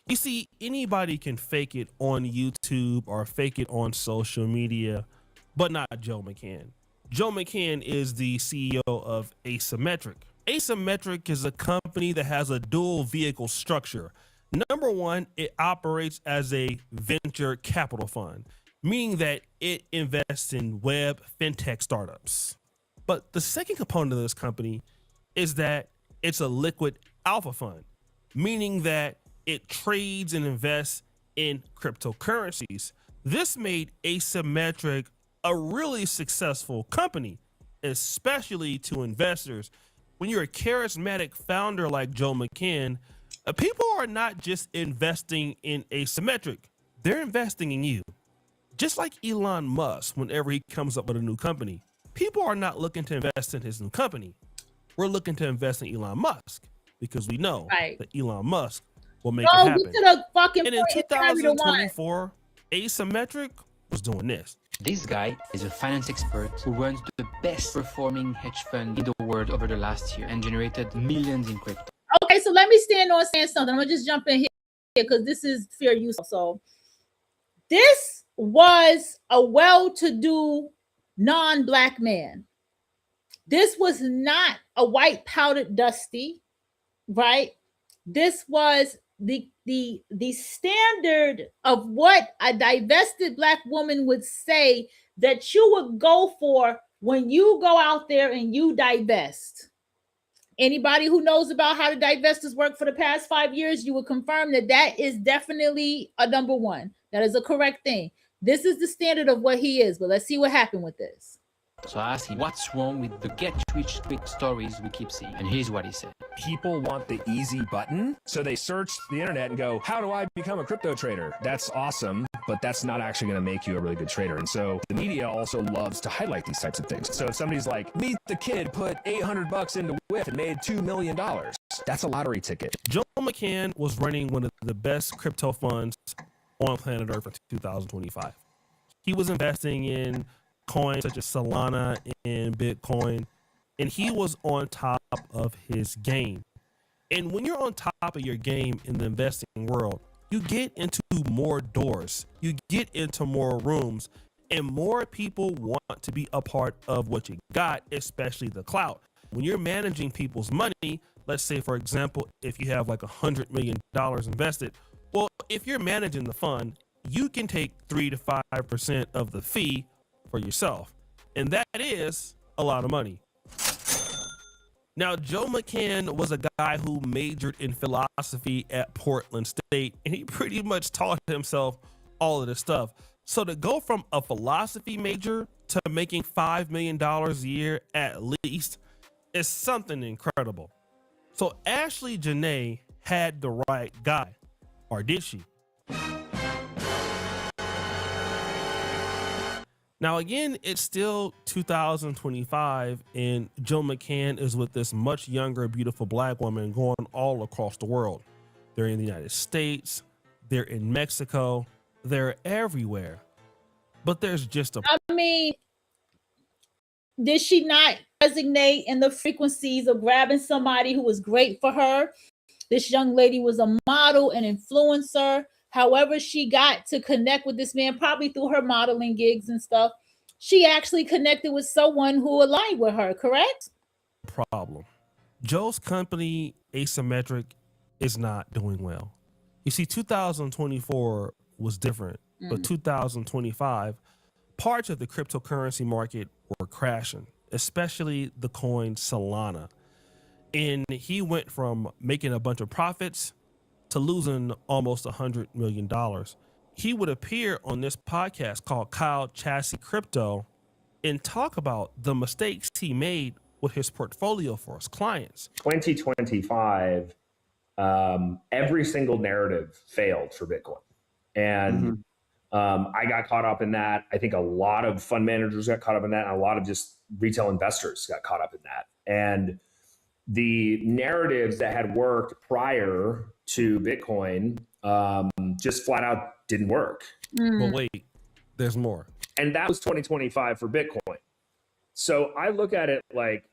You see, anybody can fake it on YouTube or fake it on social media, but not Joe McCann. Joe McCann is the CEO of Asymmetric. Asymmetric is a company that has a dual vehicle structure. Number one, it operates as a venture capital fund, meaning that it invests in web fintech startups. But the second component of this company is that it's a liquid alpha fund, meaning that it trades and invests in cryptocurrencies. This made Asymmetric a really successful company, especially to investors. When you're a charismatic founder like Joe McCann, people are not just investing in Asymmetric, they're investing in you. Just like Elon Musk, whenever he comes up with a new company, people are not looking to invest in his new company. We're looking to invest in Elon Musk because we know that Elon Musk will make it happen. Get to the fucking and in 2024, Asymmetric was doing this. This guy is a finance expert who runs the best performing hedge fund in the world over the last year and generated millions in crypto. Okay, so let me stand on saying something. I'm gonna just jump in here because this is fair use. So this was a well-to-do non-black man. This was not a white powdered dusty, right? This was the standard of what a divested black woman would say that you would go for when you go out there and you divest. Anybody who knows about how the divestors work for the past 5 years, you would confirm that that is definitely a number one. That is a correct thing. This is the standard of what he is, but let's see what happened with this. So I asked him, what's wrong with the get-rich-quick stories we keep seeing? And here's what he said. People want the easy button, so they search the internet and go, how do I become a crypto trader? That's awesome, but that's not actually going to make you a really good trader. And so the media also loves to highlight these types of things. So if somebody's like, meet the kid, put $800 into WIF and made $2 million, that's a lottery ticket. Joe McCann was running one of the best crypto funds on planet Earth for 2025. He was investing in coins such as Solana and Bitcoin, and he was on top of his game. And when you're on top of your game in the investing world, you get into more doors, you get into more rooms, and more people want to be a part of what you got, especially the clout. When you're managing people's money, let's say, for example, if you have like $100 million invested, well, if you're managing the fund, you can take 3 to 5% of the fee for yourself. And that is a lot of money. Now, Joe McCann was a guy who majored in philosophy at Portland State, and he pretty much taught himself all of this stuff. So to go from a philosophy major to making $5 million a year at least is something incredible. So Ashley Janae had the right guy, or did she? Now, again, it's still 2025, and Joe McCann is with this much younger, beautiful black woman going all across the world. They're in the United States, they're in Mexico, they're everywhere. But there's just a... I mean, did she not resonate in the frequencies of grabbing somebody who was great for her? This young lady was a model, an influencer. However, she got to connect with this man, probably through her modeling gigs and stuff. She actually connected with someone who aligned with her, correct? problem. Joe's company, Asymmetric, is not doing well. You see, 2024 was different, but 2025, parts of the cryptocurrency market were crashing, especially the coin Solana. And he went from making a bunch of profits to losing almost $100 million. He would appear on this podcast called Kyle Chassis Crypto and talk about the mistakes he made with his portfolio for his clients. 2025, every single narrative failed for Bitcoin. And I got caught up in that. I think a lot of fund managers got caught up in that, and a lot of just retail investors got caught up in that. And the narratives that had worked prior to Bitcoin just flat out didn't work. But wait, there's more. And that was 2025 for Bitcoin. So I look at it like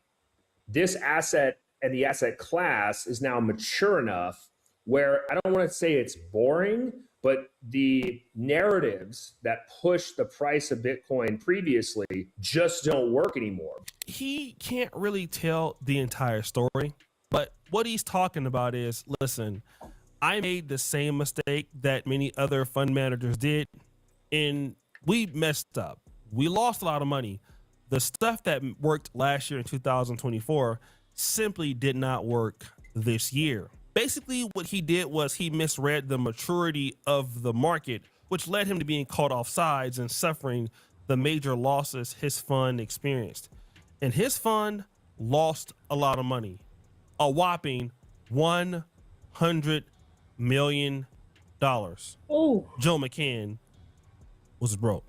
this asset and the asset class is now mature enough where I don't want to say it's boring, but the narratives that pushed the price of Bitcoin previously just don't work anymore. He can't really tell the entire story, but what he's talking about is, listen, I made the same mistake that many other fund managers did, and we messed up. We lost a lot of money. The stuff that worked last year in 2024 simply did not work this year. Basically, what he did was he misread the maturity of the market, which led him to being caught off sides and suffering the major losses his fund experienced. And his fund lost a lot of money, a whopping $100 million. Ooh. Joe McCann was broke.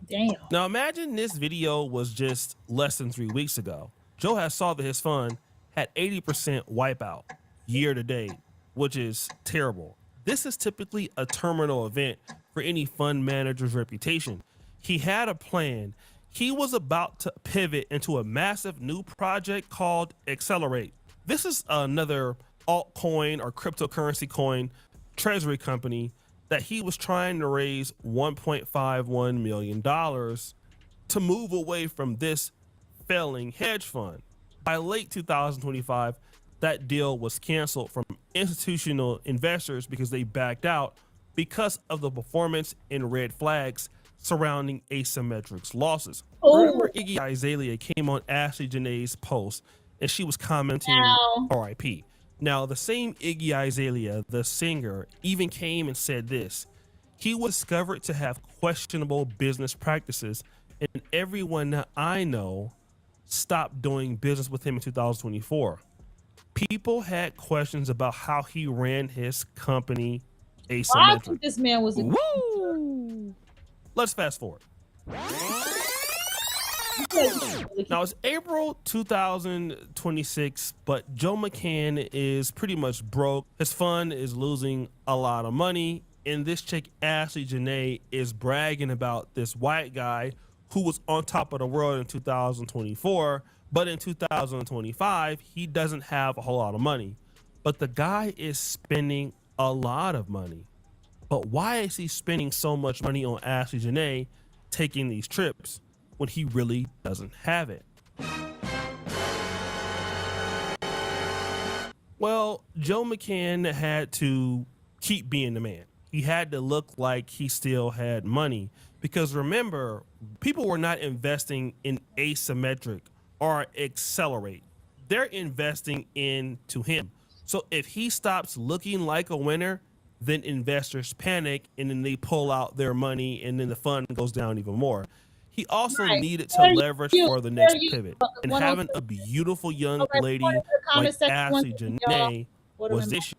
Damn. Now imagine this video was just less than 3 weeks ago. Joe has saw that his fund had 80% wipeout year to date, which is terrible. This is typically a terminal event for any fund manager's reputation. He had a plan. He was about to pivot into a massive new project called Accelerate. This is another altcoin or cryptocurrency coin treasury company that he was trying to raise $1.51 million to move away from this failing hedge fund. By late 2025, that deal was canceled from institutional investors because they backed out because of the performance and red flags surrounding Asymmetric's losses. Remember Iggy Azalea came on Ashley Janae's post and she was commenting RIP. Now, the same Iggy Azalea, the singer, even came and said this. He was discovered to have questionable business practices, and everyone that I know stopped doing business with him in 2024. People had questions about how he ran his company Asymmetric. I think this man was a Woo! Let's fast forward. Now it's April 2026, but Joe McCann is pretty much broke. His fund is losing a lot of money, and this chick Ashley Janae is bragging about this white guy who was on top of the world in 2024, but in 2025 he doesn't have a whole lot of money. But the guy is spending a lot of money. But why is he spending so much money on Ashley Janae taking these trips when he really doesn't have it? Well, Joe McCann had to keep being the man. He had to look like he still had money because remember, people were not investing in Asymmetric or Accelerate. They're investing into him. So if he stops looking like a winner, then investors panic and then they pull out their money and then the fund goes down even more. He also needed to leverage for the next pivot. And having a beautiful young lady like Ashley Janae was the issue.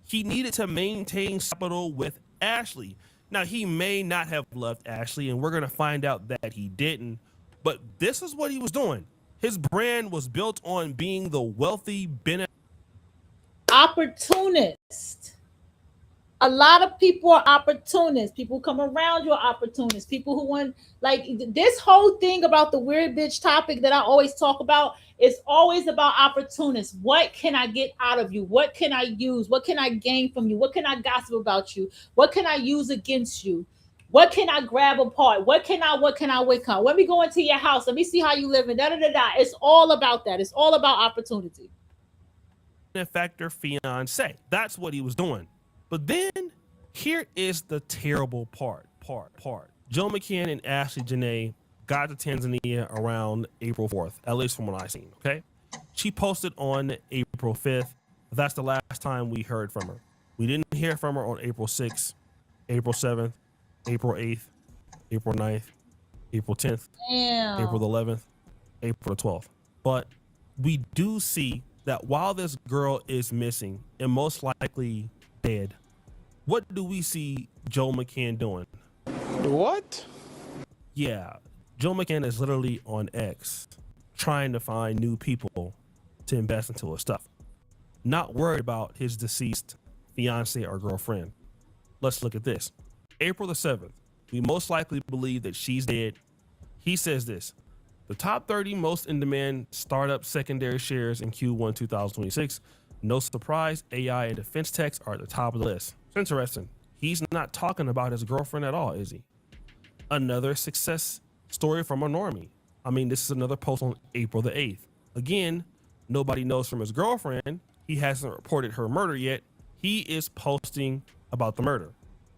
He needed to maintain capital with Ashley. Now, he may not have loved Ashley, and we're going to find out that he didn't, but this is what he was doing. His brand was built on being the wealthy opportunist. A lot of people are opportunists. People who come around you are opportunists. People who want, like, this whole thing about the weird bitch topic that I always talk about is always about opportunists. What can I get out of you? What can I use? What can I gain from you? What can I gossip about you? What can I use against you? What can I grab apart? What can I wake up? Let me go into your house. Let me see how you live. And da da da da. It's all about that. It's all about opportunity. benefactor fiance. That's what he was doing. But then here is the terrible part. Joe McCann and Ashley Janae got to Tanzania around April 4th, at least from what I've seen, okay? She posted on April 5th. That's the last time we heard from her. We didn't hear from her on April 6th, April 7th, April 8th, April 9th, April 10th, Damn. April 11th, April 12th. But we do see that while this girl is missing and most likely dead, what do we see Joe McCann doing? What? Yeah, Joe McCann is literally on X trying to find new people to invest into his stuff. Not worried about his deceased fiance or girlfriend. Let's look at this. April the 7th, we most likely believe that she's dead. He says this: the top 30 most in-demand startup secondary shares in Q1 2026. No surprise, AI and defense techs are at the top of the list. It's interesting. He's not talking about his girlfriend at all, is he? Another success story from a normie. I mean, this is another post on April the 8th. Again, nobody knows from his girlfriend. He hasn't reported her murder yet. He is posting about the murder.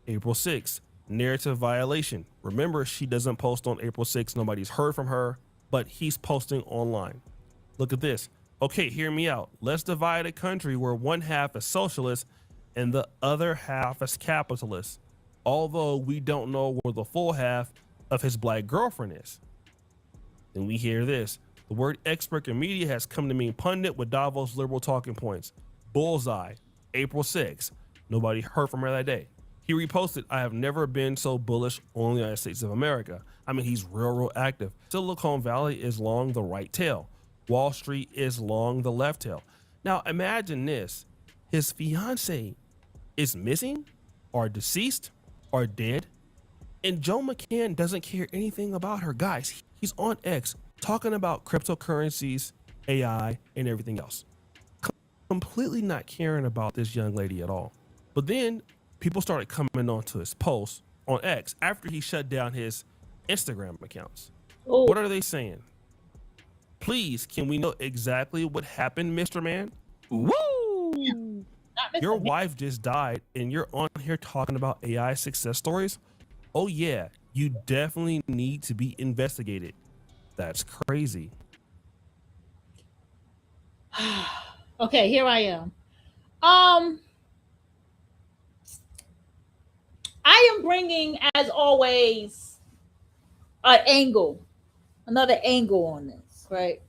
April 6th, narrative violation. Remember, she doesn't post on April 6th. Nobody's heard from her, but he's posting online. Look at this. Okay, hear me out. Let's divide a country where one half is socialist and the other half is capitalist, although we don't know where the full half of his black girlfriend is. Then we hear this. The word expert in media has come to mean pundit with Davos liberal talking points. Bullseye, April 6th. Nobody heard from her that day. He reposted, I have never been so bullish on the United States of America. I mean, he's real active. Silicon Valley is long the right tail. Wall Street is long the left tail. Now imagine this. His fiance is missing or deceased or dead, and Joe McCann doesn't care anything about her. Guys, he's on X talking about cryptocurrencies, AI, and everything else. Completely not caring about this young lady at all. But then people started coming onto his posts on X after he shut down his Instagram accounts. Ooh. What are they saying? Please, can we know exactly what happened, Mr. Man? Woo! Your wife just died and you're on here talking about AI success stories? Oh yeah, you definitely need to be investigated. That's crazy. Okay, here I am. I am bringing, as always, another angle on this, right?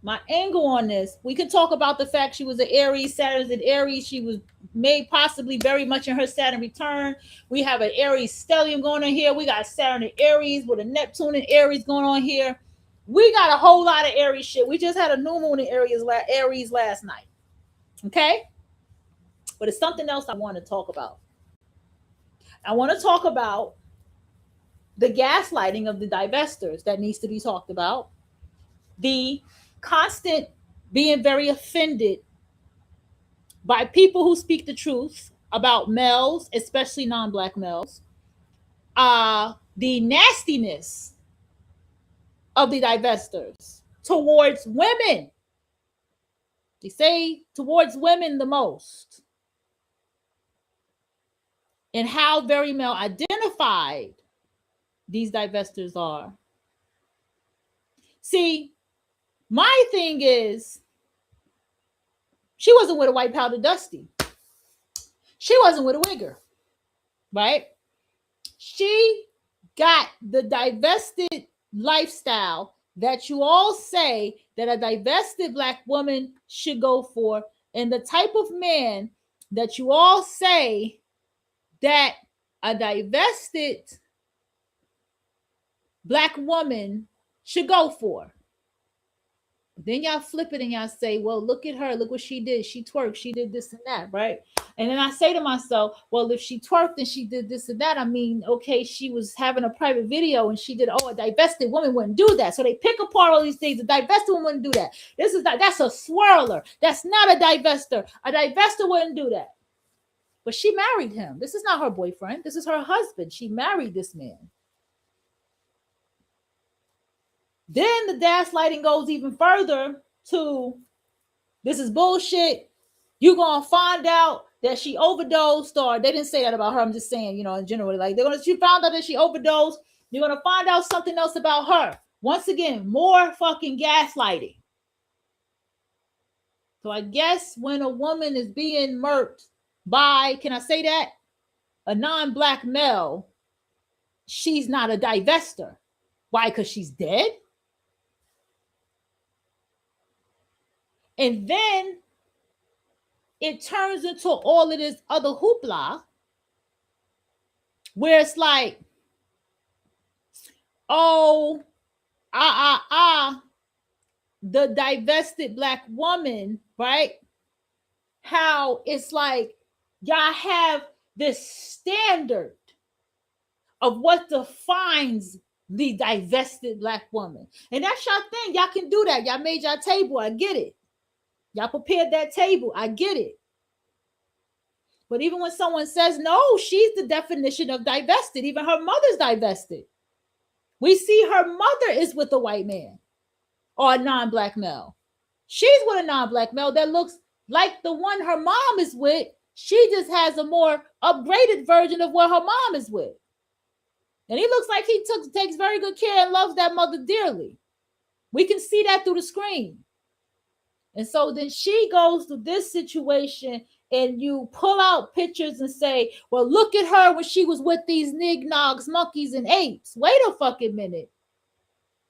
My angle on this, we could talk about the fact she was an Aries, Saturn's an Aries. She was made possibly very much in her Saturn return. We have an Aries stellium going on here. We got Saturn and Aries with a Neptune and Aries going on here. We got a whole lot of Aries shit. We just had a new moon in Aries last night. Okay? But it's something else I want to talk about. I want to talk about the gaslighting of the divestors that needs to be talked about. The constant being very offended by people who speak the truth about males, especially non-black males. The nastiness of the divestors towards women. They say towards women the most. And how very male identified these divestors are. See, my thing is, she wasn't with a white powder Dusty. She wasn't with a wigger, right? She got the divested lifestyle that you all say that a divested black woman should go for, and the type of man that you all say that a divested Black woman should go for. Then y'all flip it and y'all say, well, look at her. Look what she did. She twerked. She did this and that, right? And then I say to myself, well, if she twerked and she did this and that, I mean, okay, she was having a private video and she did, a divested woman wouldn't do that. So they pick apart all these things. A divested woman wouldn't do that. That's a swirler. That's not a divester. A divester wouldn't do that. But she married him. This is not her boyfriend. This is her husband. She married this man. Then the gaslighting goes even further to, this is bullshit. You're going to find out that she overdosed, or they didn't say that about her. I'm just saying, in general, like she found out that she overdosed. You're going to find out something else about her. Once again, more fucking gaslighting. So I guess when a woman is being murked by, can I say that? A non-Black male, she's not a divester. Why? Because she's dead? And then it turns into all of this other hoopla where it's like, the divested Black woman, right? How it's like y'all have this standard of what defines the divested Black woman. And that's your thing. Y'all can do that. Y'all made your table. I get it. Y'all prepared that table. I get it. But even when someone says, no, she's the definition of divested. Even her mother's divested. We see her mother is with a white man or a non-Black male. She's with a non-Black male that looks like the one her mom is with. She just has a more upgraded version of what her mom is with. And he looks like he takes very good care and loves that mother dearly. We can see that through the screen. And so then she goes to this situation and you pull out pictures and say, well, look at her when she was with these nignogs, monkeys, and apes. Wait a fucking minute.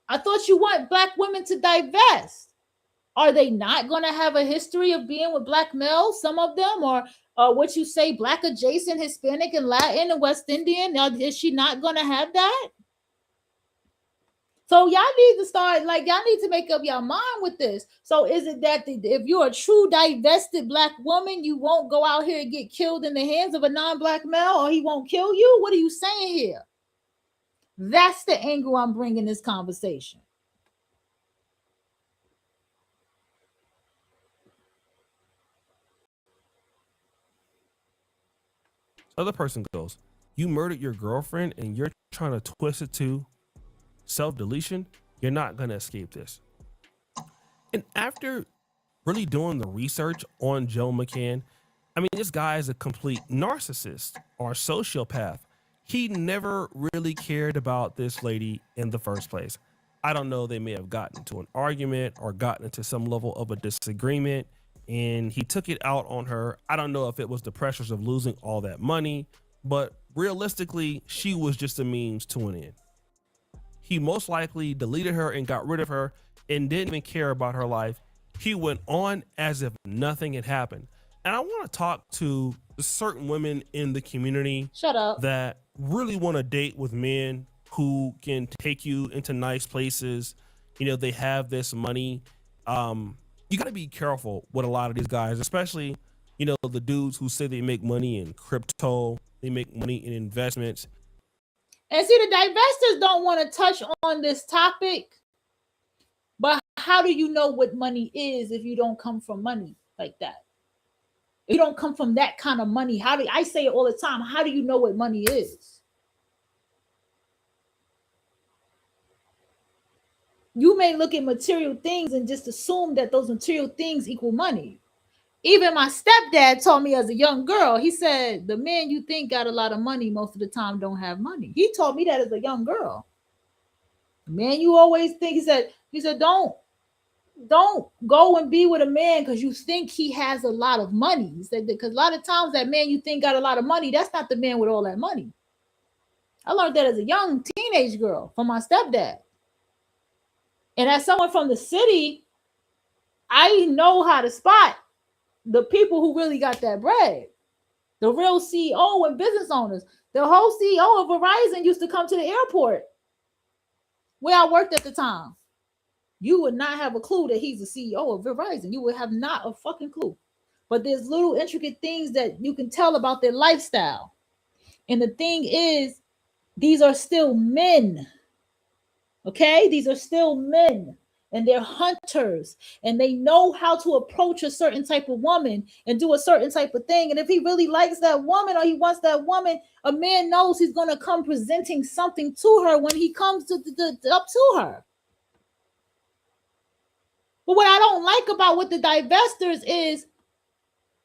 I thought you want Black women to divest. Are they not going to have a history of being with Black males, some of them? Or what you say, Black adjacent, Hispanic, and Latin, and West Indian? Is she not going to have that? So y'all need to start, y'all need to make up your mind with this. So is it that if you're a true divested Black woman, you won't go out here and get killed in the hands of a non-Black male, or he won't kill you? What are you saying here? That's the angle I'm bringing this conversation. Other person goes, you murdered your girlfriend and you're trying to twist it to self-deletion. You're not going to escape this. And after really doing the research on Joe McCann, I mean, this guy is a complete narcissist or sociopath. He never really cared about this lady in the first place. I don't know, they may have gotten into an argument or gotten into some level of a disagreement, and he took it out on her. I don't know if it was the pressures of losing all that money, but realistically, she was just a means to an end. He most likely deleted her and got rid of her and didn't even care about her life. He went on as if nothing had happened. And I want to talk to certain women in the community that really want to date with men who can take you into nice places. They have this money. You got to be careful with a lot of these guys, especially, the dudes who say they make money in crypto, they make money in investments. And see, the divestors don't want to touch on this topic, but how do you know what money is if you don't come from money like that? If you don't come from that kind of money, I say it all the time, how do you know what money is? You may look at material things and just assume that those material things equal money. Even my stepdad told me as a young girl, he said, the men you think got a lot of money most of the time don't have money. He told me that as a young girl. The man you always think, he said, don't go and be with a man because you think he has a lot of money. He said, because a lot of times that man you think got a lot of money, that's not the man with all that money. I learned that as a young teenage girl from my stepdad. And as someone from the city, I know how to spot the people who really got that bread. The real CEO and business owners. The whole CEO of Verizon used to come to the airport where I worked at the time. You would not have a clue that he's the CEO of Verizon. You would have not a fucking clue. But there's little intricate things that you can tell about their lifestyle. And the thing is, these are still men. Okay? These are still men. And they're hunters. And they know how to approach a certain type of woman and do a certain type of thing. And if he really likes that woman or he wants that woman, a man knows he's going to come presenting something to her when he comes up to her. But what I don't like about what the divestors is,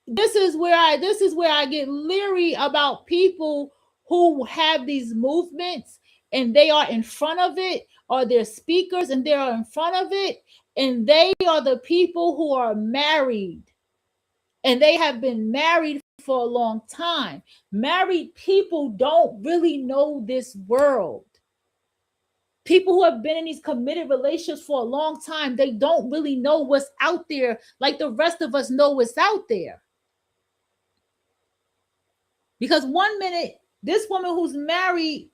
this is where I get leery about people who have these movements and they are in front of it, or they're speakers and they are in front of it, and they are the people who are married and they have been married for a long time. Married people don't really know this world. People who have been in these committed relationships for a long time, they don't really know what's out there like the rest of us know what's out there. Because one minute, this woman who's married,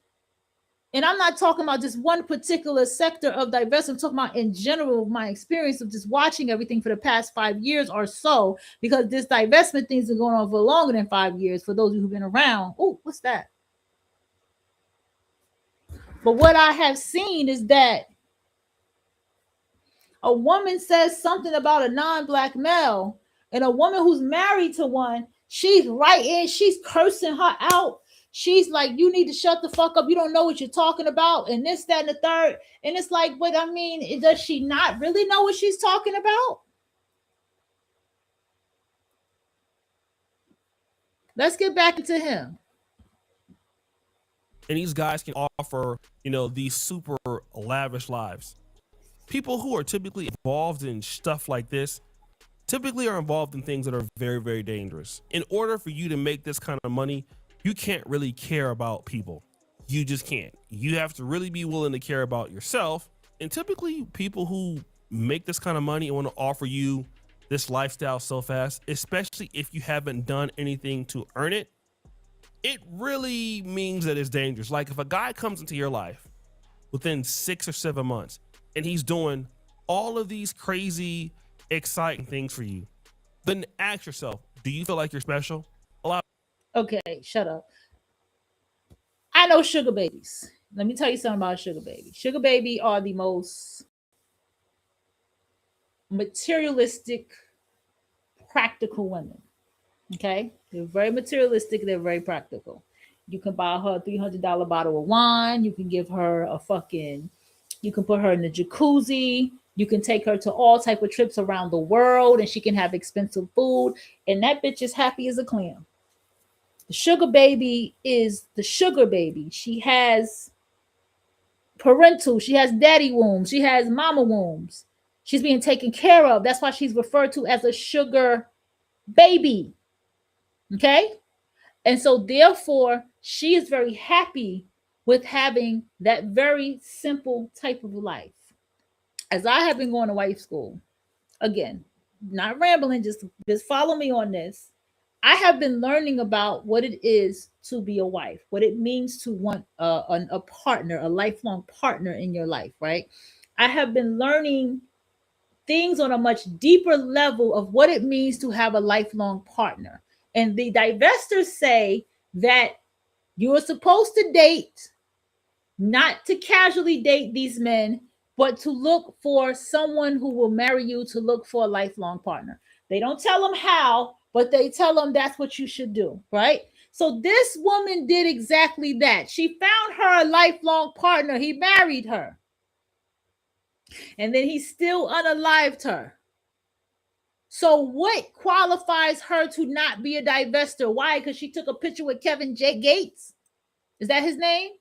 and I'm not talking about just one particular sector of diversity, I'm talking about in general, my experience of just watching everything for the past 5 years or so, because this divestment thing's been going on for longer than 5 years for those of you who've been around. Oh, what's that? But what I have seen is that a woman says something about a non-black male, and a woman who's married to one, she's right in, she's cursing her out. She's like, you need to shut the fuck up. You don't know what you're talking about, and this, that, and the third. And it's like, but I mean, does she not really know what she's talking about? Let's get back into him. And these guys can offer, you know, these super lavish lives. People who are typically involved in stuff like this typically are involved in things that are very, very dangerous. In order for you to make this kind of money, you can't really care about people. You just can't. You have to really be willing to care about yourself. And typically people who make this kind of money and want to offer you this lifestyle so fast, especially if you haven't done anything to earn it, it really means that it's dangerous. Like if a guy comes into your life within 6 or 7 months and he's doing all of these crazy, exciting things for you, then ask yourself, do you feel like you're special? Okay, shut up. I know sugar babies. Let me tell you something about sugar baby. Sugar baby are the most materialistic, practical women. Okay, they're very materialistic. They're very practical. You can buy her a $300 bottle of wine. You can give her you can put her in the jacuzzi. You can take her to all type of trips around the world, and she can have expensive food. And that bitch is happy as a clam. The sugar baby is the sugar baby. She has parental. She has daddy wombs. She has mama wombs. She's being taken care of. That's why she's referred to as a sugar baby. Okay? And so therefore, she is very happy with having that very simple type of life. As I have been going to wife school, again, not rambling, just follow me on this. I have been learning about what it is to be a wife, what it means to want a partner, a lifelong partner in your life, right? I have been learning things on a much deeper level of what it means to have a lifelong partner. And the divestors say that you're supposed to date, not to casually date these men, but to look for someone who will marry you, to look for a lifelong partner. They don't tell them how, but they tell them that's what you should do, right? So this woman did exactly that. She found her a lifelong partner. He married her. And then he still unalived her. So what qualifies her to not be a divestor? Why? Because she took a picture with Kevin J. Gates? Is that his name?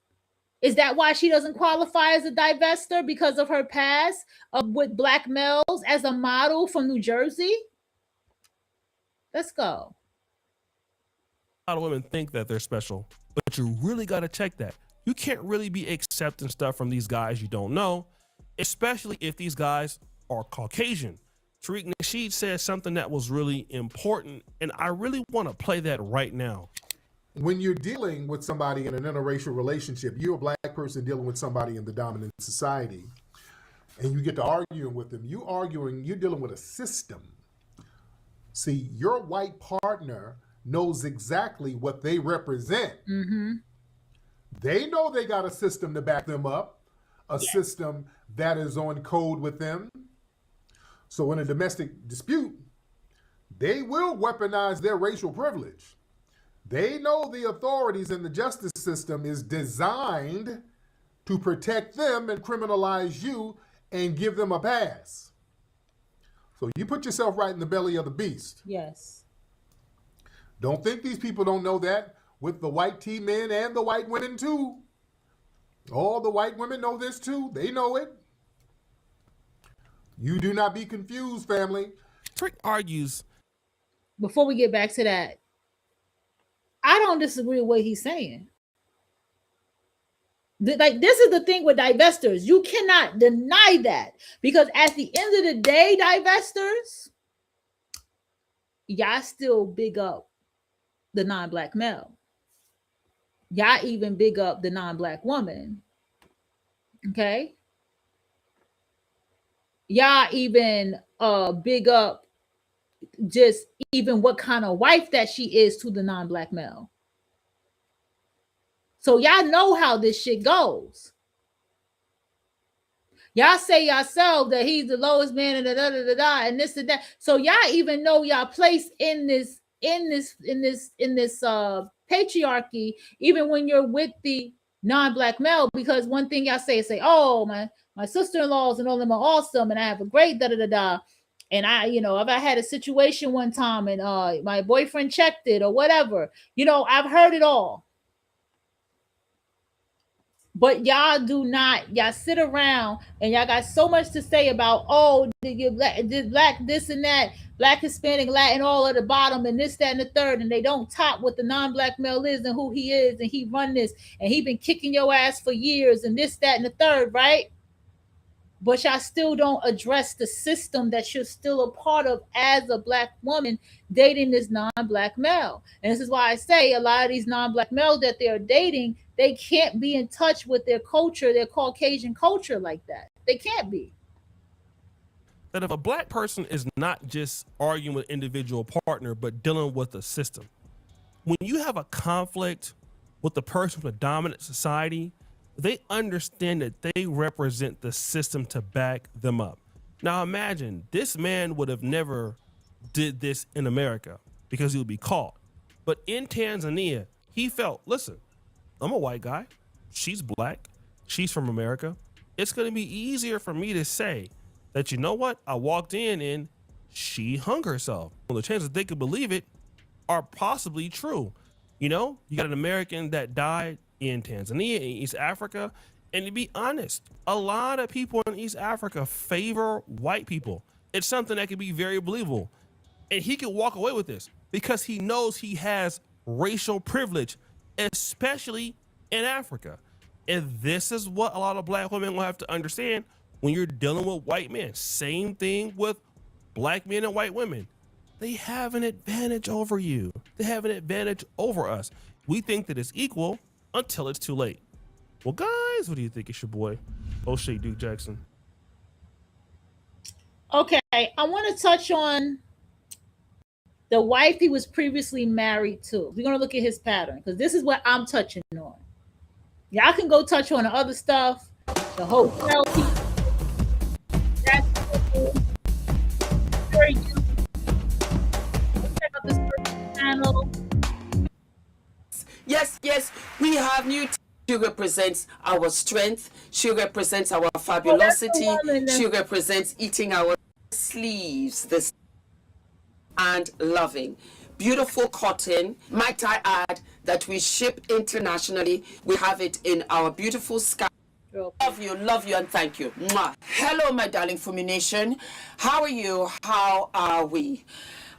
Is that why she doesn't qualify as a divestor? Because of her past with black males as a model from New Jersey? Let's go. A lot of women think that they're special, but you really got to check that. You can't really be accepting stuff from these guys you don't know, especially if these guys are Caucasian. Tariq Nasheed said something that was really important, and I really want to play that right now. When you're dealing with somebody in an interracial relationship, you're a black person dealing with somebody in the dominant society, and you get to arguing with them. You're dealing with a system. See, your white partner knows exactly what they represent. Mm-hmm. They know they got a system to back them up, a system that is on code with them. So in a domestic dispute, they will weaponize their racial privilege. They know the authorities in the justice system is designed to protect them and criminalize you and give them a pass. So you put yourself right in the belly of the beast. Yes. Don't think these people don't know that with the white T men and the white women too. All the white women know this too. They know it. You do not be confused, family. Trick argues. Before we get back to that, I don't disagree with what he's saying. Like, this is the thing with divestors. You cannot deny that, because at the end of the day, divestors, y'all still big up the non-black male. Y'all even big up the non-black woman. Okay? Y'all even big up just even what kind of wife that she is to the non-black male. So y'all know how this shit goes. Y'all say yourself that he's the lowest man and and this and that. So y'all even know y'all place in this patriarchy, even when you're with the non-black male, because one thing y'all say, oh, my sister-in-laws and all of them are awesome, and I have a great and if I had a situation one time and my boyfriend checked it or whatever, I've heard it all. But y'all do not. Y'all sit around and y'all got so much to say about, oh, black, this and that, black, Hispanic, Latin, all at the bottom, and this, that, and the third, and they don't top what the non-black male is and who he is, and he run this, and he been kicking your ass for years, and this, that, and the third, right? But y'all still don't address the system that you're still a part of as a black woman dating this non-black male. And this is why I say a lot of these non-black males that they're dating, they can't be in touch with their culture, their Caucasian culture like that. They can't be. That if a black person is not just arguing with an individual partner, but dealing with a system. When you have a conflict with the person from a dominant society, they understand that they represent the system to back them up. Now imagine this man would have never did this in America because he would be caught. But in Tanzania, he felt, listen, I'm a white guy. She's black. She's from America. It's going to be easier for me to say that, you know what? I walked in and she hung herself. Well, the chances they could believe it are possibly true. You got an American that died in Tanzania, in East Africa. And to be honest, a lot of people in East Africa favor white people. It's something that could be very believable. And he could walk away with this because he knows he has racial privilege, especially in Africa. And this is what a lot of black women will have to understand when you're dealing with white men. Same thing with black men and white women. They have an advantage over you. They have an advantage over us. We think that it's equal until it's too late. Well, guys, what do you think? It's your boy, O'Shea Duke Jackson. Okay, I want to touch on the wife he was previously married to. We're going to look at his pattern because this is what I'm touching on. Y'all can go touch on the other stuff, the hotel people. That's very good. Check out this channel. Yes, we have new. She represents our strength. She represents our fabulosity. She represents eating our sleeves. This and loving. Beautiful cotton. Might I add that we ship internationally. We have it in our beautiful sky. Love you, and thank you. Mwah. Hello, my darling Fumi Nation. How are you? How are we?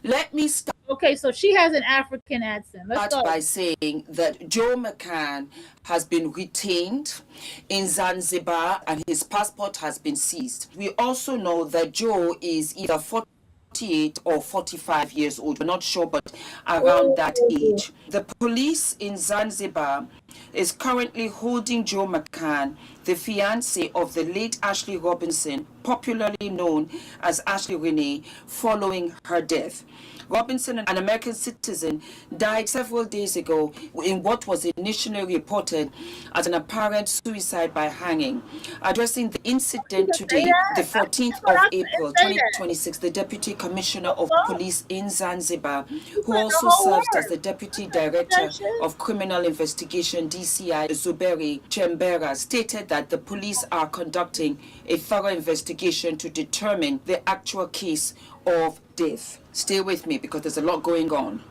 Let me start Okay, so she has an African accent. Let's go. By saying that Joe McCann has been retained in Zanzibar and his passport has been seized. We also know that Joe is either 48 or 45 years old. We're not sure, but around that age. The police in Zanzibar is currently holding Joe McCann, the fiancé of the late Ashley Robinson, popularly known as Ashley Renee, following her death. Robinson, an American citizen, died several days ago in what was initially reported as an apparent suicide by hanging. Addressing the incident today, the 14th of April, 2026, the Deputy Commissioner of Police in Zanzibar, who also serves as the Deputy Director of Criminal Investigation, DCI, Zuberi Chembera, stated that the police are conducting a thorough investigation to determine the actual case of death. Stay with me because there's a lot going on.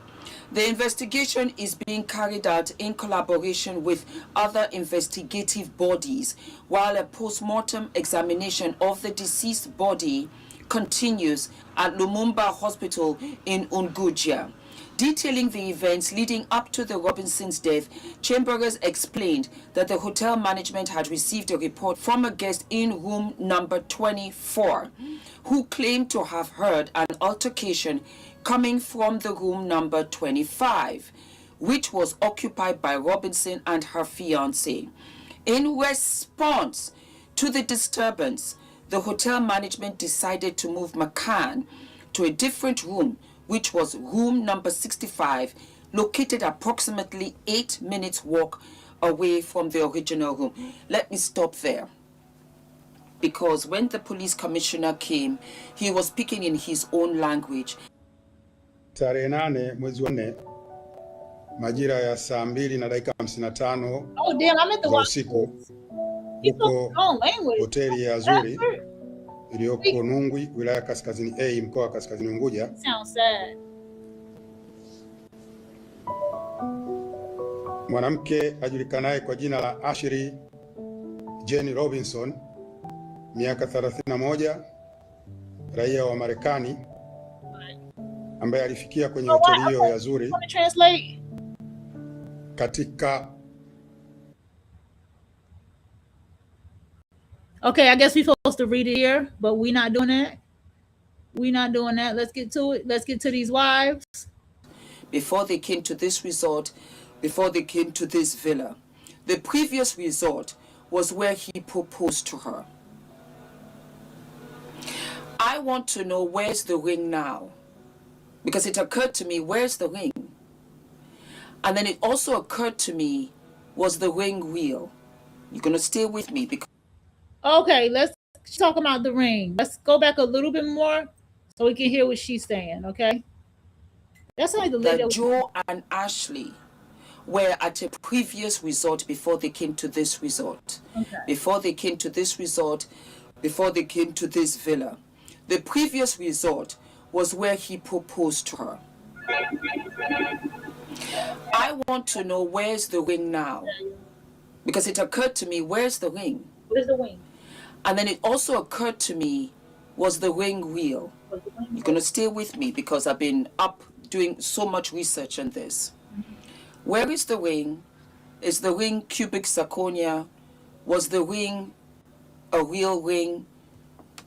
The investigation is being carried out in collaboration with other investigative bodies, while a post-mortem examination of the deceased body continues at Lumumba Hospital in Unguja. Detailing the events leading up to the Robinson's death, Chambers explained that the hotel management had received a report from a guest in room number 24 who claimed to have heard an altercation coming from the room number 25, which was occupied by Robinson and her fiancé. In response to the disturbance, the hotel management decided to move McCann to a different room, which was room number 65, located approximately 8 minutes walk away from the original room. Let me stop there. Because when the police commissioner came, he was speaking in his own language. Tarehe 8 mwezi wa 4 majira ya saa 2:55 za usiku huko hoteli ya Zuri iliyoko Nungwi, wilaya Kaskazini A, mkoa wa Kaskazini Unguja. Mwanamke ajulikanaye kwa jina la Ashley Jane Robinson, miaka 31, raia wa Marekani, ambaye alifikia kwenye hoteli hiyo ya Zuri katika Okay, I guess we're supposed to read it here, but we're not doing that. We're not doing that. Let's get to it. Let's get to these wives. Before they came to this resort, before they came to this villa, the previous resort was where he proposed to her. I want to know, where's the ring now? Because it occurred to me, where's the ring? And then it also occurred to me, was the ring real? You're going to stay with me because... Okay, let's talk about the ring. Let's go back a little bit more so we can hear what she's saying, okay? That's like the lady that Joe and Ashley were at a previous resort before they came to this resort. Okay. Before they came to this resort, before they came to this villa. The previous resort was where he proposed to her. I want to know, where's the ring now? Because it occurred to me, where's the ring? Where's the ring? And then it also occurred to me, was the ring real? You're going to stay with me because I've been up doing so much research on this. Where is the ring? Is the ring cubic zirconia? Was the ring a real ring?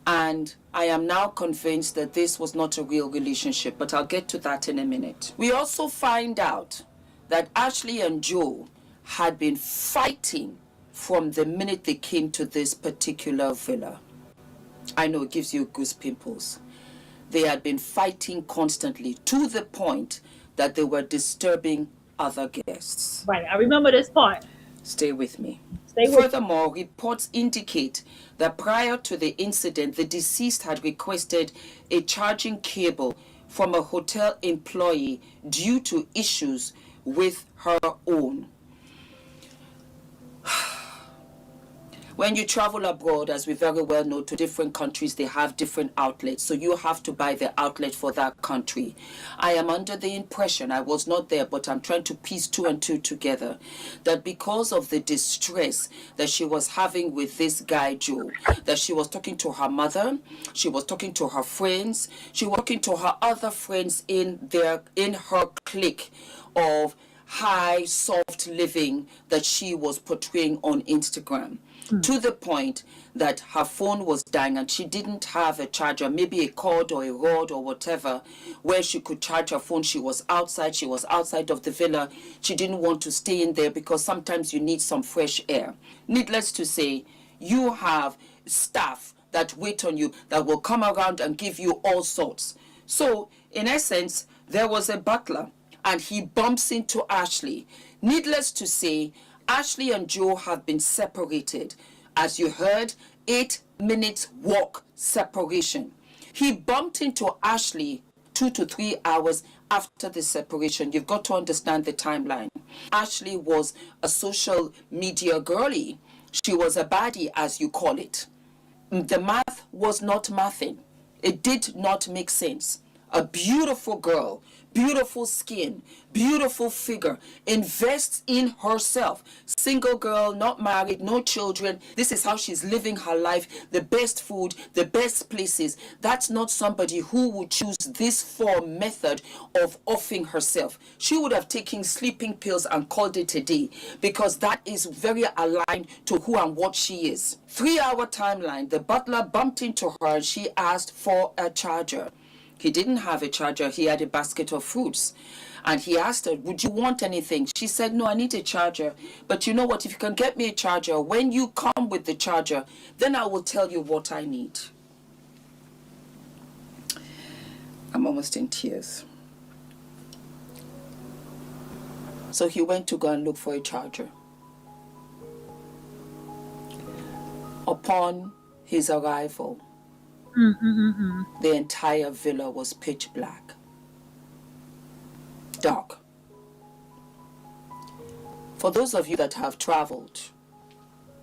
And I am now convinced that this was not a real relationship, but I'll get to that in a minute. We also find out that Ashley and Joe had been fighting from the minute they came to this particular villa. I know it gives you goose pimples. They had been fighting constantly to the point that they were disturbing other guests. Right, I remember this part. Stay with me. Stay with Furthermore, reports indicate that prior to the incident, the deceased had requested a charging cable from a hotel employee due to issues with her own. When you travel abroad, as we very well know, to different countries, they have different outlets. So you have to buy the outlet for that country. I am under the impression, I was not there, but I'm trying to piece two and two together, that because of the distress that she was having with this guy, Joe, that she was talking to her mother, she was talking to her friends, she was talking to her other friends in her clique of high, soft living that she was portraying on Instagram. To the point that her phone was dying and she didn't have a charger, maybe a cord or a rod or whatever, where she could charge her phone. She was outside of the villa. She didn't want to stay in there because sometimes you need some fresh air. Needless to say, you have staff that wait on you that will come around and give you all sorts. So, in essence, there was a butler and he bumps into Ashley. Needless to say, Ashley and Joe have been separated. As you heard, 8 minutes walk separation. He bumped into Ashley 2 to 3 hours after the separation. You've got to understand the timeline. Ashley was a social media girly. She was a baddie, as you call it. The math was not mathing. It did not make sense. A beautiful girl, beautiful skin, beautiful figure, invests in herself. Single girl, not married, no children. This is how she's living her life. The best food, the best places. That's not somebody who would choose this form method of offing herself. She would have taken sleeping pills and called it a day because that is very aligned to who and what she is. 3-hour timeline. The butler bumped into her and she asked for a charger. He didn't have a charger. He had a basket of fruits. And he asked her, would you want anything? She said, no, I need a charger. But you know what? If you can get me a charger, when you come with the charger, then I will tell you what I need. I'm almost in tears. So he went to go and look for a charger. Upon his arrival, the entire villa was pitch black. Dark. For those of you that have traveled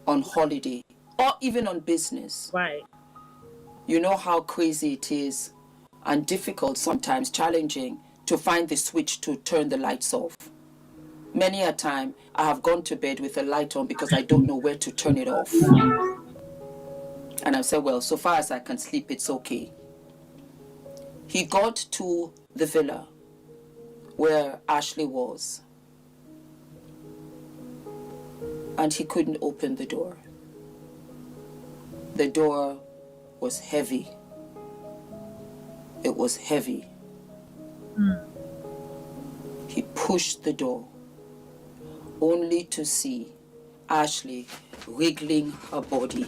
on holiday or even on business, right, you know how crazy it is and difficult, sometimes challenging, to find the switch to turn the lights off. Many a time I have gone to bed with the light on because I don't know where to turn it off. And I said, well, so far as I can sleep, it's okay. He got to the villa where Ashley was, and he couldn't open the door. The door was heavy. It was heavy. He pushed the door, only to see Ashley wriggling her body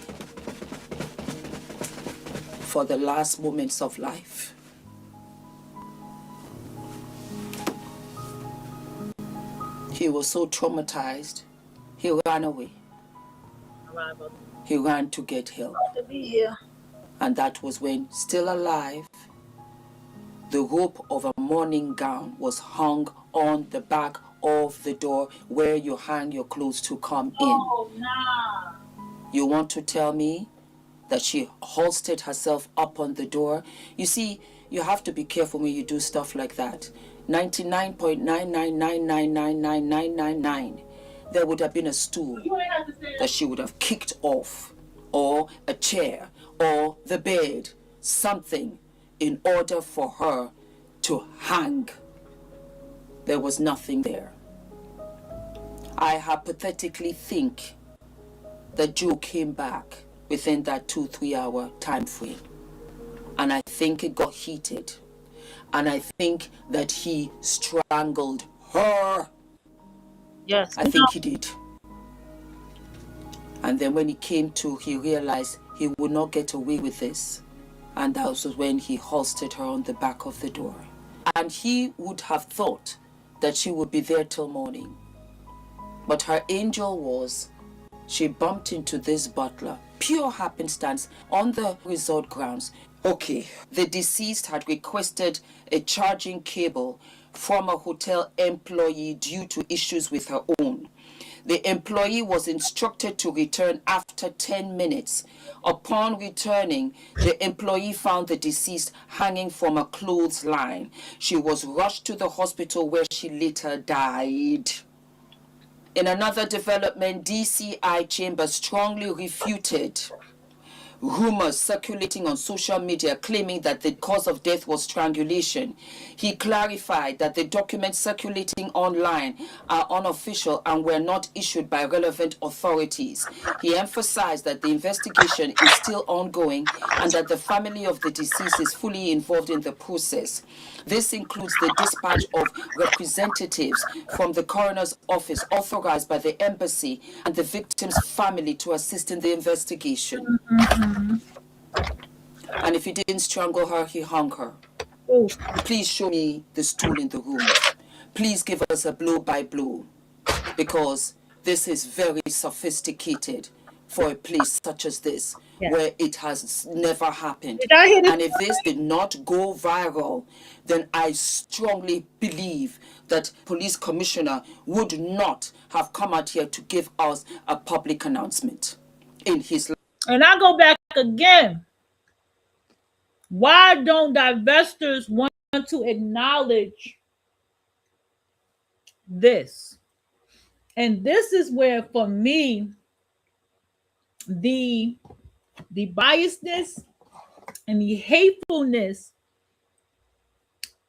for the last moments of life. He was so traumatized, he ran away. He ran to get help. And that was when, still alive, the rope of a morning gown was hung on the back of the door where you hang your clothes to come in. You want to tell me that she holstered herself up on the door? You see, you have to be careful when you do stuff like that. 99.999999999, there would have been a stool that she would have kicked off, or a chair, or the bed, something, in order for her to hang. There was nothing there. I hypothetically think that Joe came back within that 2-3 hour time frame. And I think it got heated. And I think that he strangled her. Yes. I think he did. And then when he came to, he realized he would not get away with this. And that was when he holstered her on the back of the door. And he would have thought that she would be there till morning. But her angel was, she bumped into this butler, pure happenstance, on the resort grounds. Okay, the deceased had requested a charging cable from a hotel employee due to issues with her own. The employee was instructed to return after 10 minutes. Upon returning, the employee found the deceased hanging from a clothesline. She was rushed to the hospital where she later died. In another development, DCI Chamber strongly refuted rumors circulating on social media claiming that the cause of death was strangulation. He clarified that the documents circulating online are unofficial and were not issued by relevant authorities. He emphasized that the investigation is still ongoing and that the family of the deceased is fully involved in the process. This includes the dispatch of representatives from the coroner's office authorized by the embassy and the victim's family to assist in the investigation. And if he didn't strangle her, he hung her. Please show me the stool in the room. Please give us a blow by blow, because this is very sophisticated for a place such as this, where it has never happened. And if this did not go viral, then I strongly believe that police commissioner would not have come out here to give us a public announcement in his life. And I go back again. Why don't divestors want to acknowledge this? And this is where, for me, the biasness and the hatefulness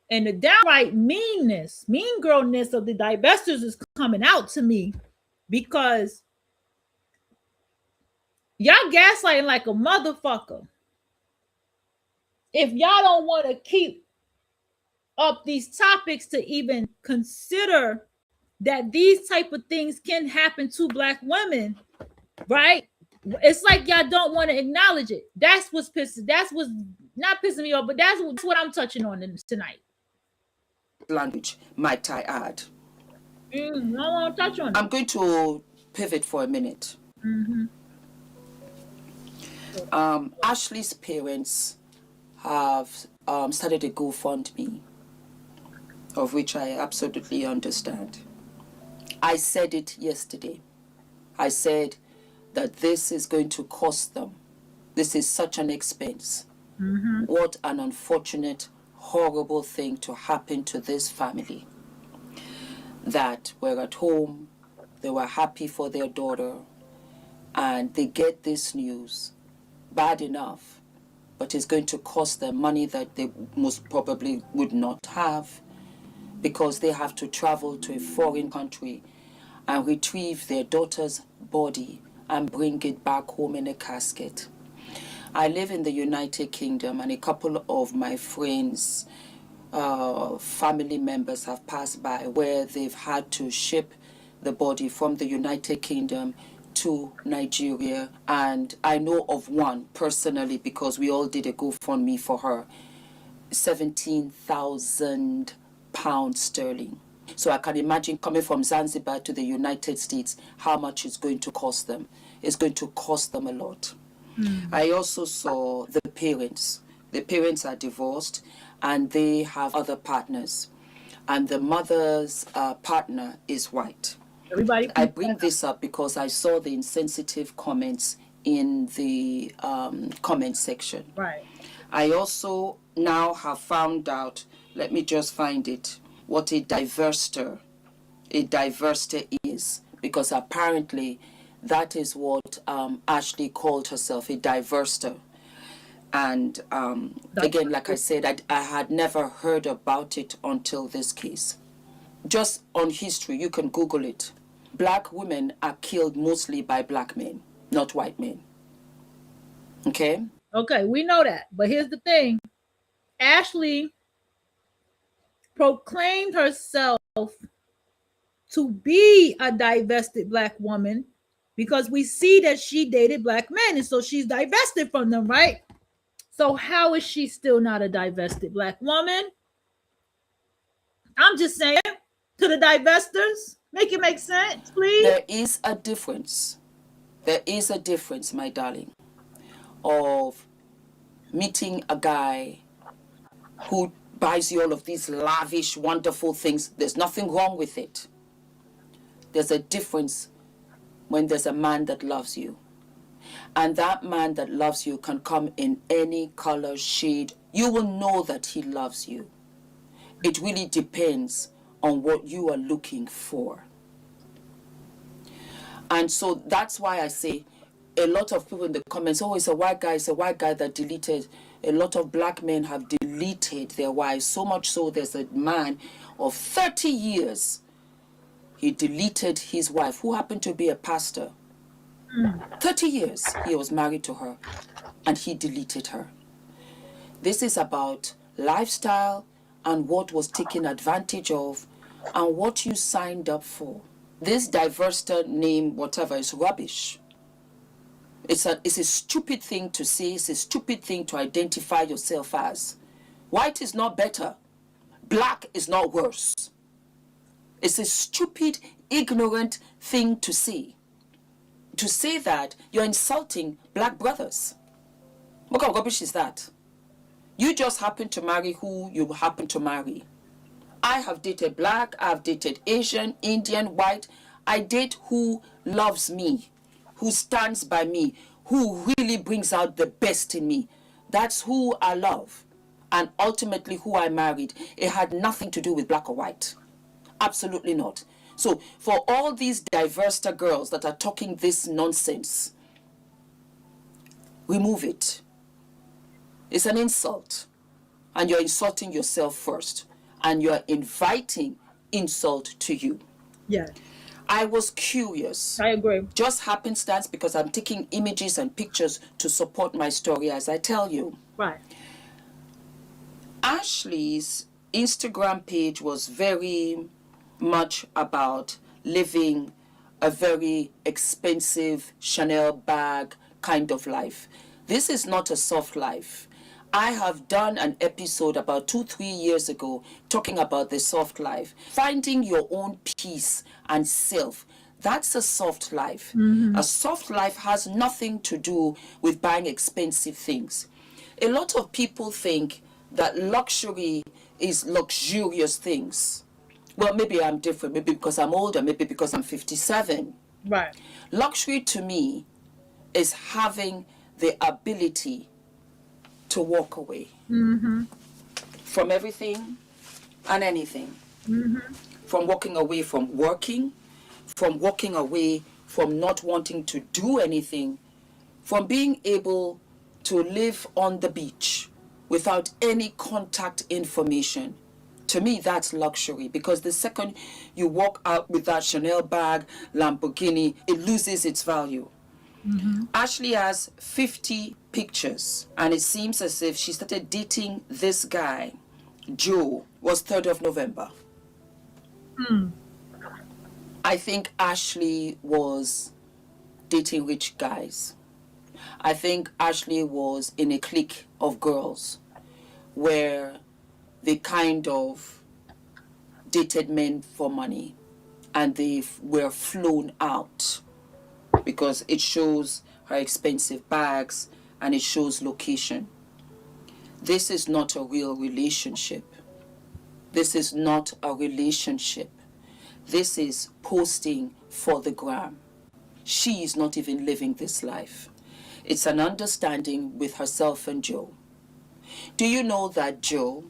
and the downright meanness, mean girlness of the divestors is coming out to me, because y'all gaslighting like a motherfucker. If y'all don't want to keep up these topics to even consider that these type of things can happen to Black women, right? It's like y'all don't want to acknowledge it. That's what's not pissing me off, but that's what I'm touching on tonight. Language, might I add. I want to touch on it. I'm going to pivot for a minute. Ashley's parents have started a GoFundMe, of which I absolutely understand. I said it yesterday. I said that this is going to cost them. This is such an expense. What an unfortunate, horrible thing to happen to this family. That were at home, they were happy for their daughter, and they get this news. Bad enough, but it's going to cost them money that they most probably would not have, because they have to travel to a foreign country and retrieve their daughter's body and bring it back home in a casket. I live in the United Kingdom, and a couple of my friends, family members have passed by where they've had to ship the body from the United Kingdom to Nigeria. And I know of one personally, because we all did a GoFundMe for her, £17,000. So I can imagine coming from Zanzibar to the United States, how much it's going to cost them. It's going to cost them a lot. I also saw the parents. The parents are divorced and they have other partners. And the mother's partner is white. I bring this up because I saw the insensitive comments in the comment section. Right. I also now have found out, let me just find it, what a diverster is, because apparently that is what Ashley called herself, a diverster. And again, like I said, I had never heard about it until this case. Just on history, you can Google it. Black women are killed mostly by Black men, not white men. Okay? Okay, we know that. But here's the thing. Ashley proclaimed herself to be a divested Black woman because we see that she dated Black men, and so she's divested from them, right? So how is she still not a divested Black woman? I'm just saying, to the divestors, make it make sense, please. There is a difference. There is a difference, my darling, of meeting a guy who buys you all of these lavish, wonderful things. There's nothing wrong with it. There's a difference when there's a man that loves you. And that man that loves you can come in any color, shade. You will know that he loves you. It really depends on what you are looking for. And so that's why I say a lot of people in the comments, oh, it's a white guy that deleted. A lot of black men have deleted their wives, so much so there's a man of 30 years. He deleted his wife, who happened to be a pastor. 30 years he was married to her, and he deleted her. This is about lifestyle and what was taken advantage of and what you signed up for. This diverster name, whatever, is rubbish. It's a stupid thing to say. It's a stupid thing to identify yourself as. White is not better. Black is not worse. It's a stupid, ignorant thing to say. To say that, you're insulting black brothers. What kind of rubbish is that? You just happen to marry who you happen to marry. I have dated black, I've dated Asian, Indian, white. I date who loves me, who stands by me, who really brings out the best in me. That's who I love. And ultimately who I married. It had nothing to do with black or white. Absolutely not. So for all these diverster girls that are talking this nonsense, remove it. It's an insult. And you're insulting yourself first. And you're inviting insult to you. Yeah. I was curious. I agree. Just happenstance, because I'm taking images and pictures to support my story as I tell you. Right. Ashley's Instagram page was very much about living a very expensive Chanel bag kind of life. This is not a soft life. I have done an episode about 2-3 years ago talking about the soft life. Finding your own peace and self. That's a soft life. Mm-hmm. A soft life has nothing to do with buying expensive things. A lot of people think that luxury is luxurious things. Well, maybe I'm different. Maybe because I'm older. Maybe because I'm 57. Right. Luxury to me is having the ability to walk away from everything and anything. From walking away from working, from walking away from not wanting to do anything, from being able to live on the beach without any contact information. To me, that's luxury, because the second you walk out with that Chanel bag, Lamborghini, it loses its value. Ashley has 50 pictures, and it seems as if she started dating this guy, Joe, was 3rd of November. I think Ashley was dating rich guys. I think Ashley was in a clique of girls where they kind of dated men for money, and they were flown out because it shows her expensive bags and it shows location. This is not a real relationship. This is not a relationship. This is posting for the gram. She is not even living this life. It's an understanding with herself and Joe. Do you know that Joe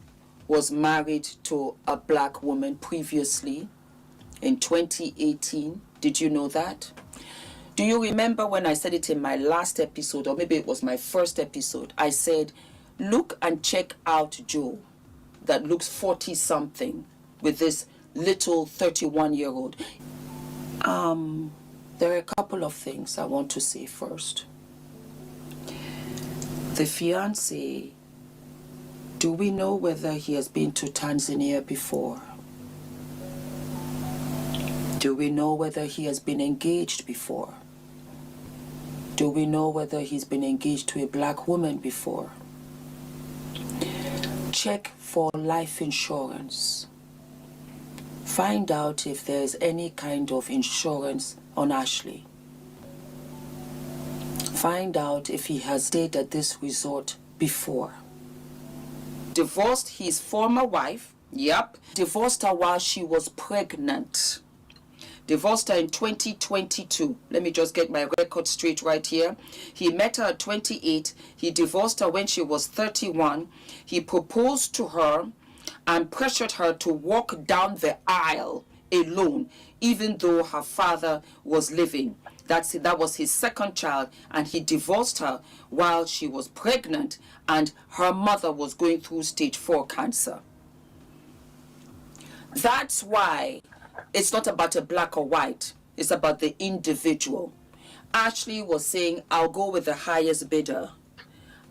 was married to a black woman previously in 2018? Did you know that? Do you remember when I said it in my last episode, or maybe it was my first episode? I said, look and check out Joe that looks 40-something with this little 31-year-old. There are a couple of things I want to say first. The fiancé, do we know whether he has been to Tanzania before? Do we know whether he has been engaged before? Do we know whether he's been engaged to a black woman before? Check for life insurance. Find out if there's any kind of insurance on Ashley. Find out if he has stayed at this resort before. Divorced his former wife. Yep. Divorced her while she was pregnant. divorced her in 2022. Let me just get my record straight right here. He met her at 28. He divorced her when she was 31. He proposed to her and pressured her to walk down the aisle alone, even though her father was living. That was his second child, and he divorced her while she was pregnant and her mother was going through stage 4 cancer. That's why it's not about a black or white. It's about the individual. Ashley was saying, I'll go with the highest bidder.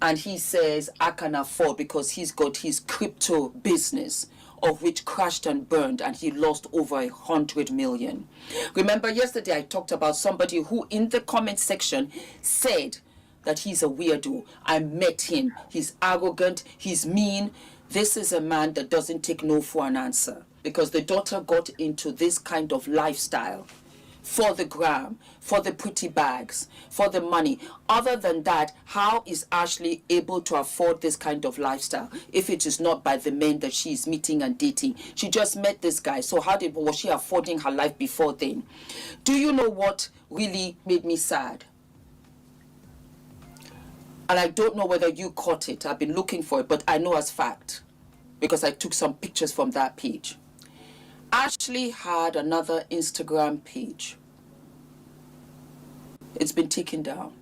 And he says, I can afford, because he's got his crypto business, of which crashed and burned, and he lost over 100 million. Remember yesterday I talked about somebody who in the comment section said that he's a weirdo. I met him. He's arrogant. He's mean. This is a man that doesn't take no for an answer, because the daughter got into this kind of lifestyle for the gram, for the pretty bags, for the money. Other than that, how is Ashley able to afford this kind of lifestyle if it is not by the men that she is meeting and dating? She just met this guy, so was she affording her life before then? Do you know what really made me sad? And I don't know whether you caught it. I've been looking for it, but I know as fact, because I took some pictures from that page. Ashley had another Instagram page. It's been taken down.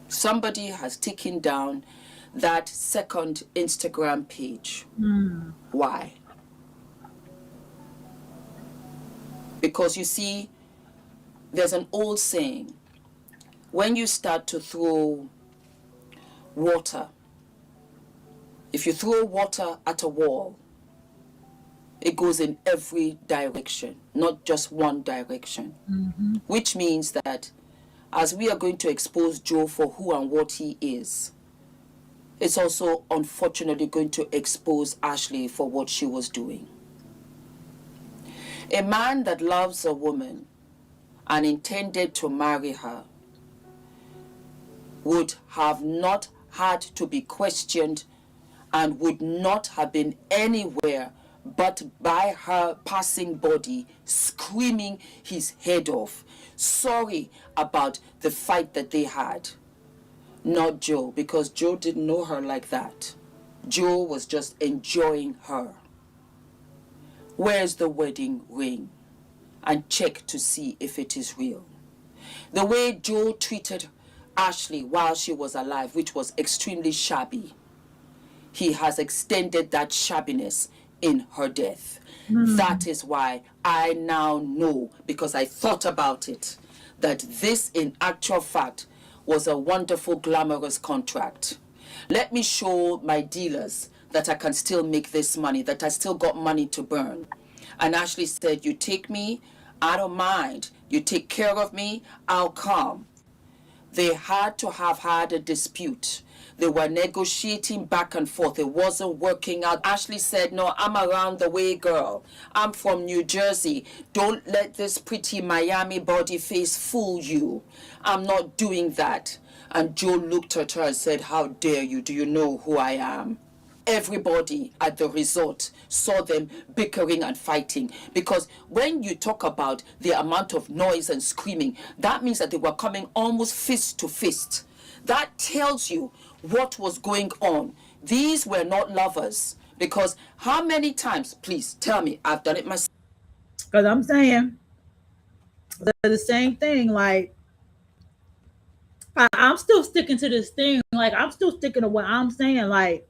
Somebody has taken down that second Instagram page. Why? Because you see, there's an old saying, when you start to throw water, if you throw water at a wall, it goes in every direction, not just one direction. Which means that as we are going to expose Joe for who and what he is, it's also unfortunately going to expose Ashley for what she was doing. A man that loves a woman and intended to marry her would have not had to be questioned and would not have been anywhere but by her passing body, screaming his head off, sorry about the fight that they had. Not Joe, because Joe didn't know her like that. Joe was just enjoying her. Where's the wedding ring? And check to see if it is real. The way Joe treated Ashley while she was alive, which was extremely shabby, he has extended that shabbiness in her death. That is why I now know, because I thought about it, that this in actual fact was a wonderful, glamorous contract. Let me show my dealers that I can still make this money, that I still got money to burn. And Ashley said, you take me, I don't mind. You take care of me, I'll come. They had to have had a dispute. They were negotiating back and forth. It wasn't working out. Ashley said, no, I'm around the way, girl. I'm from New Jersey. Don't let this pretty Miami body face fool you. I'm not doing that. And Joe looked at her and said, how dare you? Do you know who I am? Everybody at the resort saw them bickering and fighting, because when you talk about the amount of noise and screaming, that means that they were coming almost fist to fist. That tells you what was going on. These were not lovers, because how many times, please tell me, I've done it myself. Because I'm saying the same thing. Like, I'm still sticking to this thing. Like, I'm still sticking to what I'm saying. Like,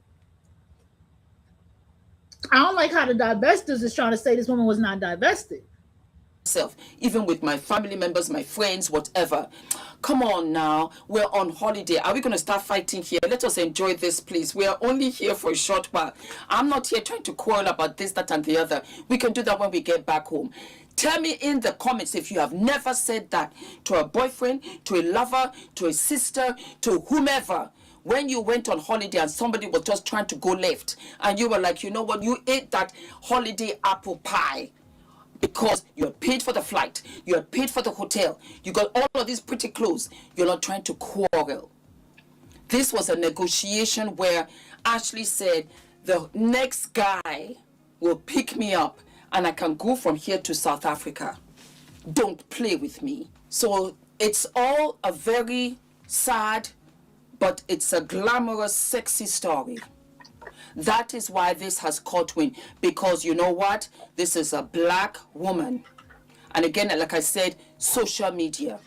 I don't like how the divestors is trying to say this woman was not divested. Even with my family members, my friends, whatever. Come on now, we're on holiday. Are we going to start fighting here? Let us enjoy this, please. We are only here for a short while. I'm not here trying to quarrel about this, that, and the other. We can do that when we get back home. Tell me in the comments if you have never said that to a boyfriend, to a lover, to a sister, to whomever. When you went on holiday and somebody was just trying to go left, and you were like, you know what, you ate that holiday apple pie because you had paid for the flight, you had paid for the hotel, you got all of these pretty clothes. You're not trying to quarrel. This was a negotiation where Ashley said, the next guy will pick me up and I can go from here to South Africa. Don't play with me. So it's all a very sad, but it's a glamorous, sexy story. That is why this has caught wind, because you know what? This is a black woman. And again, like I said, social media.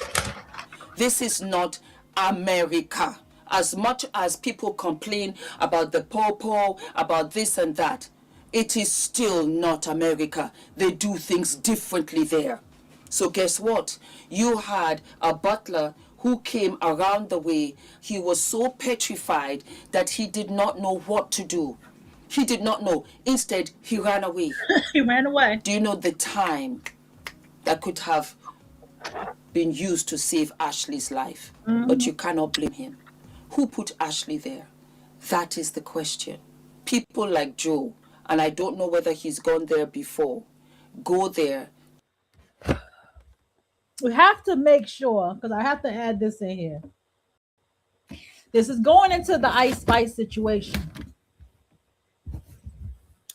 This is not America. As much as people complain about the po-po, about this and that, it is still not America. They do things differently there. So guess what? You had a butler who came around the way. He was so petrified that he did not know what to do. He did not know. Instead, he ran away. He ran away. Do you know the time that could have been used to save Ashley's life? But you cannot blame him. Who put Ashley there? That is the question. People like Joe, and I don't know whether he's gone there before, go there. We have to make sure, because I have to add this in here. This is going into the Ice Spice situation.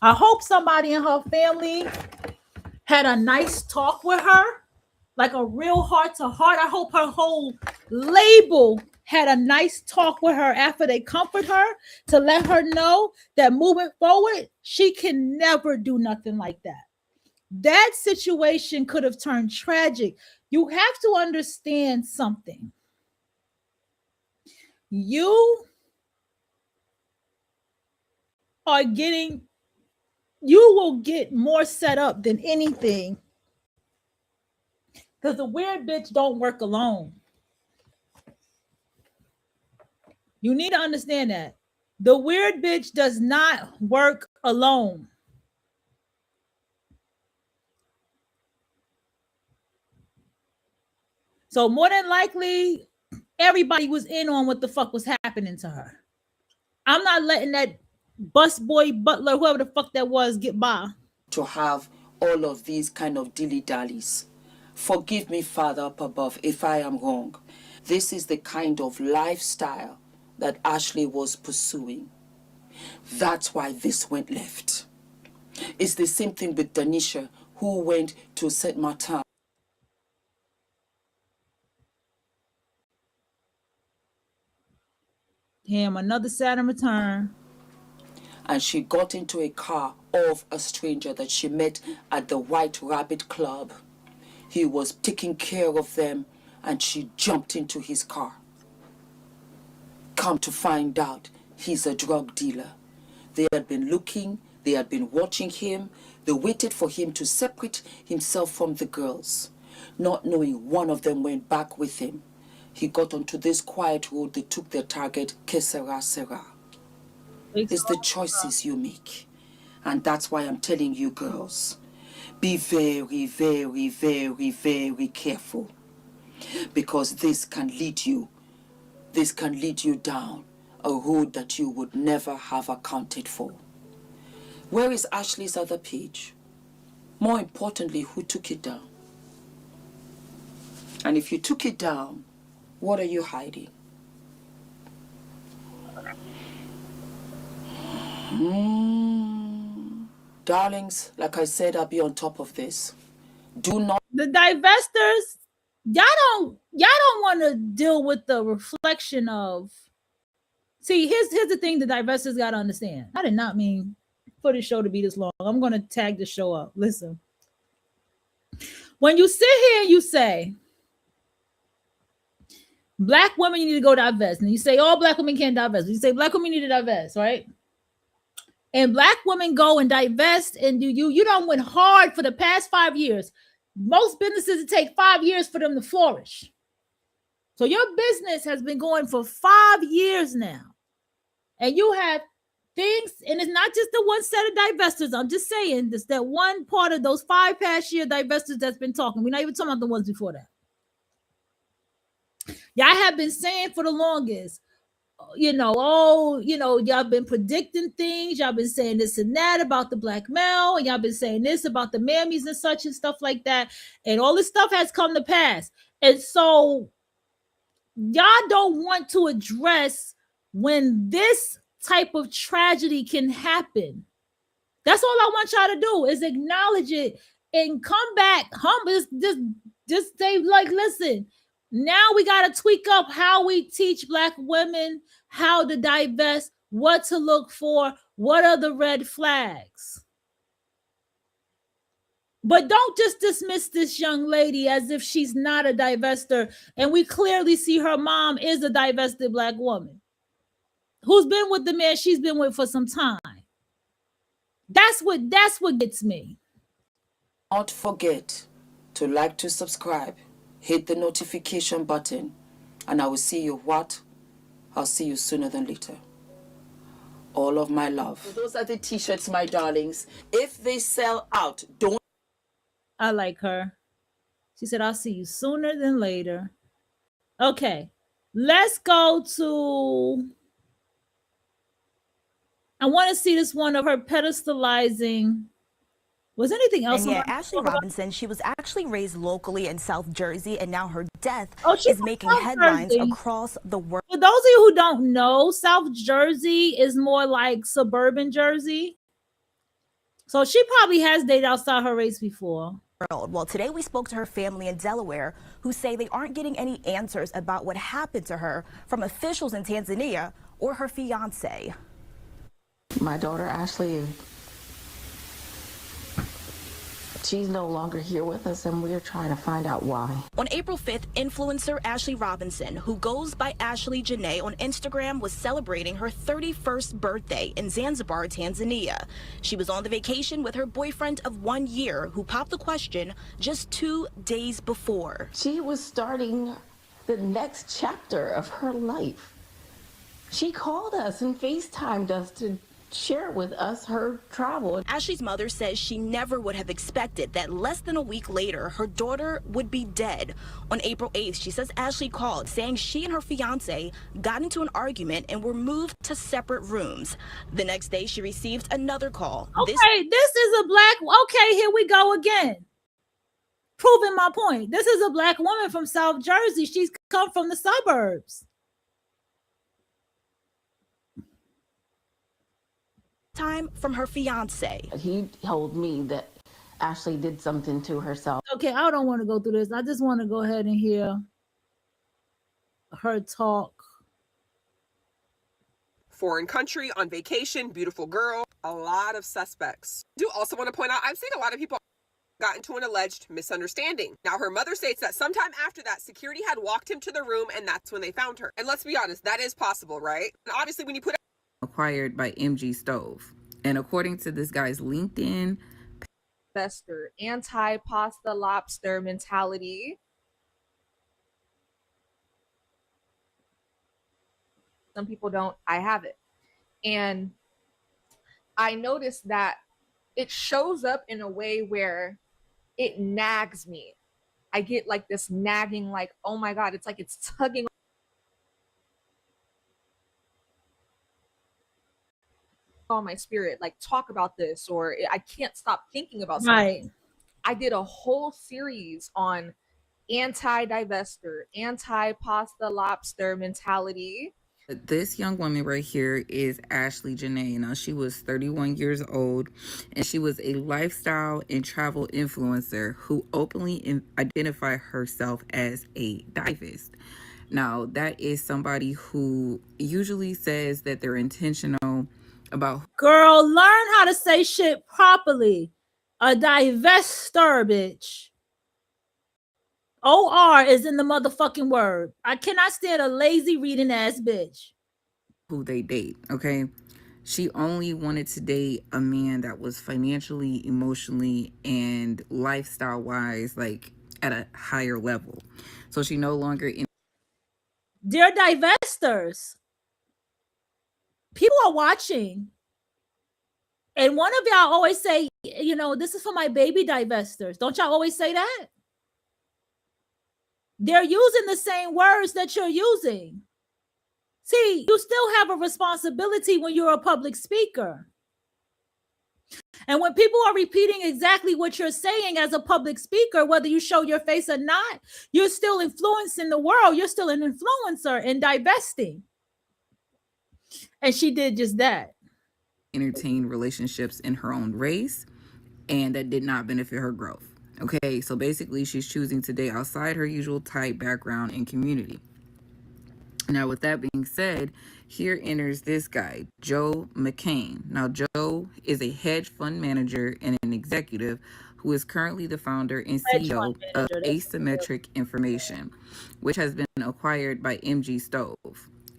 I hope somebody in her family had a nice talk with her, like a real heart to heart. I hope her whole label had a nice talk with her after they comfort her to let her know that moving forward, she can never do nothing like that. That situation could have turned tragic. You have to understand something. You will get more set up than anything, because the weird bitch don't work alone. You need to understand that. The weird bitch does not work alone. So more than likely, everybody was in on what the fuck was happening to her. I'm not letting that busboy, butler, whoever the fuck that was, get by. To have all of these kind of dilly-dallies. Forgive me, Father up above, if I am wrong. This is the kind of lifestyle that Ashley was pursuing. That's why this went left. It's the same thing with Danisha, who went to Saint Martin. Him, another Saturn return. And she got into a car of a stranger that she met at the White Rabbit Club. He was taking care of them, and she jumped into his car. Come to find out, he's a drug dealer. They had been looking, they had been watching him. They waited for him to separate himself from the girls. Not knowing, one of them went back with him. He got onto this quiet road. They took their target, Que Sera Sera. It's the choices you make. And that's why I'm telling you girls, be very, very, very, very careful. Because this can lead you down a road that you would never have accounted for. Where is Ashley's other page? More importantly, who took it down? And if you took it down, what are you hiding? Darlings, like I said, I'll be on top of this. Do not. The divestors, y'all don't want to deal with the reflection of. See, here's the thing the divestors got to understand. I did not mean for the show to be this long. I'm going to tag the show up. Listen. When you sit here and you say, Black women, you need to go divest. And you say, all Black women can't divest. You say, Black women need to divest, right? And Black women go and divest, and you don't went hard for the past 5 years. Most businesses, it take 5 years for them to flourish. So your business has been going for 5 years now. And you have things, and it's not just the one set of divestors. I'm just saying, this that one part of those 5 past year divestors that's been talking. We're not even talking about the ones before that. Y'all have been saying for the longest, y'all been predicting things. Y'all been saying this and that about the Black male, and y'all been saying this about the mammies and such and stuff like that. And all this stuff has come to pass. And so y'all don't want to address when this type of tragedy can happen. That's all I want y'all to do is acknowledge it and come back humble. Just say, like, listen, now we got to tweak up how we teach Black women how to divest, what to look for, what are the red flags. But don't just dismiss this young lady as if she's not a divester. And we clearly see her mom is a divested Black woman who's been with the man she's been with for some time. That's what gets me. Don't forget to like, to subscribe, hit the notification button, and I will see you what? I'll see you sooner than later. All of my love. So those are the t-shirts, my darlings. If they sell out, don't. I like her. She said, I'll see you sooner than later. Okay, let's go to, I want to see this one of her pedestalizing. Was anything else? And yeah, Ashley Robinson, she was actually raised locally in South Jersey, and now her death is making headlines across the world. For those of you who don't know, South Jersey is more like suburban Jersey. So she probably has dated outside her race before. Well, today we spoke to her family in Delaware, who say they aren't getting any answers about what happened to her from officials in Tanzania or her fiance. My daughter Ashley, she's no longer here with us, and we're trying to find out why. On April 5th, influencer Ashley Robinson, who goes by Ashley Janae on Instagram, was celebrating her 31st birthday in Zanzibar, Tanzania. She was on the vacation with her boyfriend of 1 year, who popped the question just 2 days before. She was starting the next chapter of her life. She called us and FaceTimed us to share with us her travel. Ashley's mother says she never would have expected that less than a week later, her daughter would be dead. On April 8th, she says Ashley called saying she and her fiance got into an argument and were moved to separate rooms. The next day, she received another call. Okay, this is a Black, okay, here we go again. Proving my point. This is a Black woman from South Jersey. She's come from the suburbs. Time from her fiance. He told me that Ashley did something to herself. Okay, I don't want to go through this. I just want to go ahead and hear her talk. Foreign country, on vacation, beautiful girl, a lot of suspects. I do also want to point out, I've seen a lot of people got into an alleged misunderstanding. Now, her mother states that sometime after that, security had walked him to the room, and that's when they found her. And let's be honest, that is possible, right? And obviously, when you put acquired by MG Stove. And according to this guy's LinkedIn, investor, anti-pasta lobster mentality. Some people don't. I have it. And I noticed that it shows up in a way where it nags me. I get like this nagging, like, oh my God, it's like it's tugging on my spirit, like, talk about this, or I can't stop thinking about something. Right. I did a whole series on anti-divester, anti-pasta lobster mentality. this young woman right here is Ashley Janae. Now, she was 31 years old, and she was a lifestyle and travel influencer who openly identified herself as a divest. Now, that is somebody who usually says that they're intentional about. Girl, learn how to say shit properly. A divester, bitch. OR is in the motherfucking word. I cannot stand a lazy reading ass bitch. Who they date, okay? She only wanted to date a man that was financially, emotionally, and lifestyle-wise, like, at a higher level. So she no longer... They're divestors. People are watching. And one of y'all always say, you know, this is for my baby divestors. Don't y'all always say that? They're using the same words that you're using. See, you still have a responsibility when you're a public speaker. And when people are repeating exactly what you're saying as a public speaker, whether you show your face or not, you're still influencing the world. You're still an influencer and divesting. And she did just that. Entertain relationships in her own race. and that did not benefit her growth. Okay, so basically she's choosing to date outside her usual type, background, and community. Now, with that being said, here enters this guy, Joe McCain. Now, Joe is a hedge fund manager and an executive who is currently the founder and CEO of Asymmetric Information, which has been acquired by MG Stove.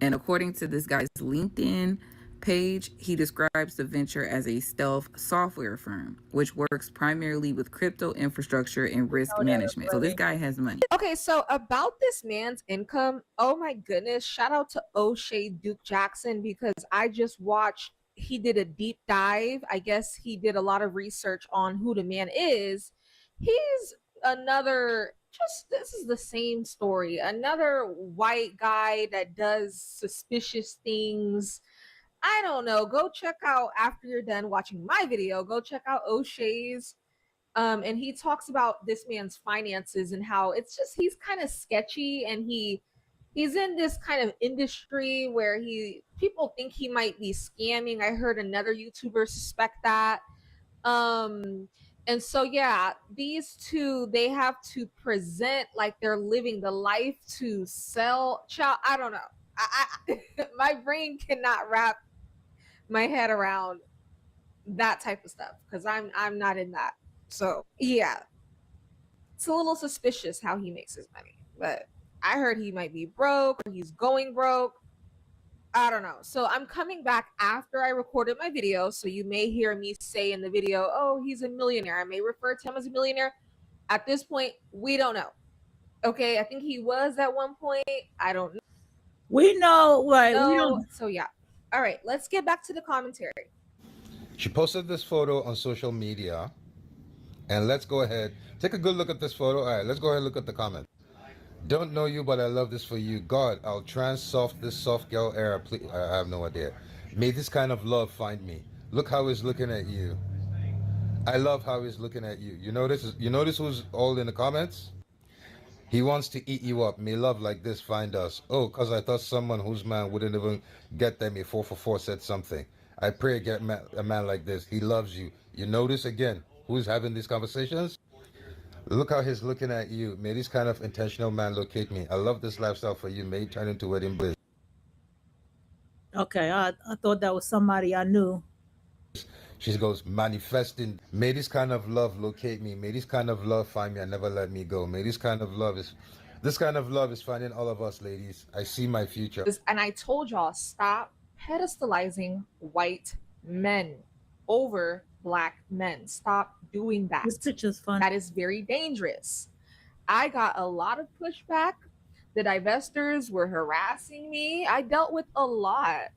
And according to this guy's LinkedIn page, he describes the venture as a stealth software firm, which works primarily with crypto infrastructure and risk management. So this guy has money. Okay, so about this man's income, oh my goodness, shout out to O'Shea Duke Jackson, because I just watched, he did a deep dive. I guess he did a lot of research on who the man is. He's another, just this is the same story, another white guy that does suspicious things. I don't know. Go check out, after you're done watching my video, go check out O'Shea's. And he talks about this man's finances and how it's just, he's kind of sketchy, and he's in this kind of industry where people think he might be scamming. I heard another YouTuber suspect that. And so yeah, these two, they have to present like they're living the life to sell. Child, I don't know. I my brain cannot wrap my head around that type of stuff, because I'm not in that. So yeah, it's a little suspicious how he makes his money, but I heard he might be broke or he's going broke. I don't know. So I'm coming back after I recorded my video, so you may hear me say in the video, oh, he's a millionaire. I may refer to him as a millionaire. At this point, we don't know. Okay, I think he was at one point. I don't know. We know, right? No. We don't. So yeah. All right, let's get back to the commentary. She posted this photo on social media, and let's go ahead, take a good look at this photo. All right, let's go ahead and look at the comments. Don't know you, but I love this for you. God, I'll trans soft this soft girl era. Please, I have no idea. May this kind of love find me. Look how he's looking at you. I love how he's looking at you. You notice who's all in the comments? He wants to eat you up. May love like this find us. Oh, because I thought someone whose man wouldn't even get them if 444 said something. I pray I get a man like this. He loves you. You notice again who's having these conversations? Look how he's looking at you. May this kind of intentional man locate me. I love this lifestyle for you. May it turn into wedding bliss. Okay, I thought that was somebody I knew. She goes, manifesting. May this kind of love locate me. May this kind of love find me and never let me go. May this kind of love is finding all of us, ladies. I see my future. And I told y'all, stop pedestalizing white men over black men. Stop doing that. This picture's fun. That is very dangerous. I got a lot of pushback. The divestors were harassing me. I dealt with a lot,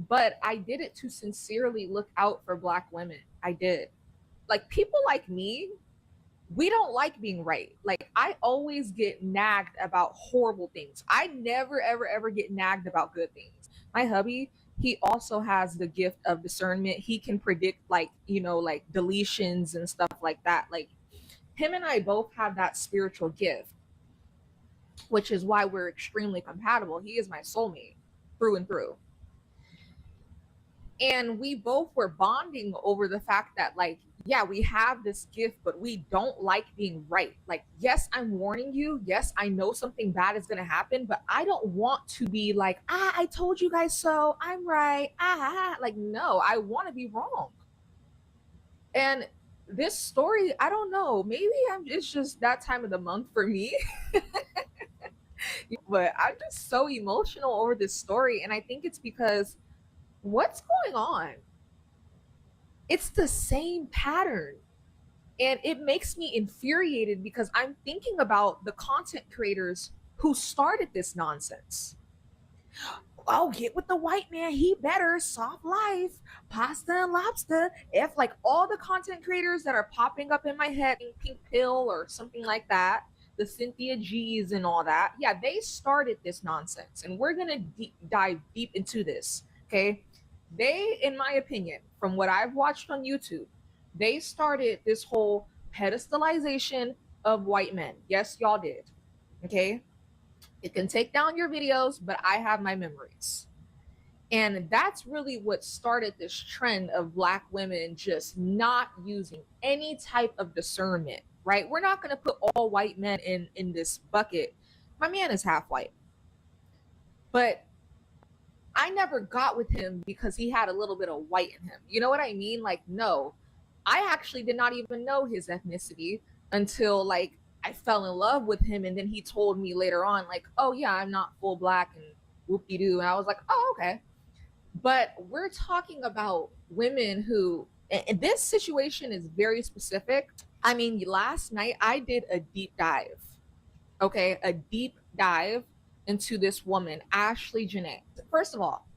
but I did it to sincerely look out for black women. I did. Like, people like me, we don't like being right. Like, I always get nagged about horrible things. I never, ever, ever get nagged about good things. My hubby, he also has the gift of discernment. He can predict, like, you know, like deletions and stuff like that. Like, him and I both have that spiritual gift, which is why we're extremely compatible. He is my soulmate through and through. And we both were bonding over the fact that, like, yeah, we have this gift, but we don't like being right. Like, yes, I'm warning you. Yes, I know something bad is going to happen, but I don't want to be like, I told you guys so. I'm right. Like, no, I want to be wrong. And this story, I don't know. Maybe it's just that time of the month for me. But I'm just so emotional over this story. And I think it's because what's going on? It's the same pattern. And it makes me infuriated because I'm thinking about the content creators who started this nonsense. Oh, get with the white man. He better. Soft life. Pasta and lobster. If, like, all the content creators that are popping up in my head, Pink Pill or something like that, the Cynthia G's and all that. Yeah, they started this nonsense. And we're going to dive deep into this. Okay. They, in my opinion, from what I've watched on YouTube, they started this whole pedestalization of white men. Yes, y'all did. Okay. It can take down your videos, but I have my memories. And that's really what started this trend of Black women just not using any type of discernment, right? We're not going to put all white men in this bucket. My man is half white. But I never got with him because he had a little bit of white in him. You know what I mean? Like, no, I actually did not even know his ethnicity until like I fell in love with him. And then he told me later on, like, oh yeah, I'm not full Black and whoop-de-doo. And I was like, oh, okay. But we're talking about women who, and this situation is very specific. I mean, last night I did a deep dive, okay? A deep dive into this woman, Ashley Janae. First of all,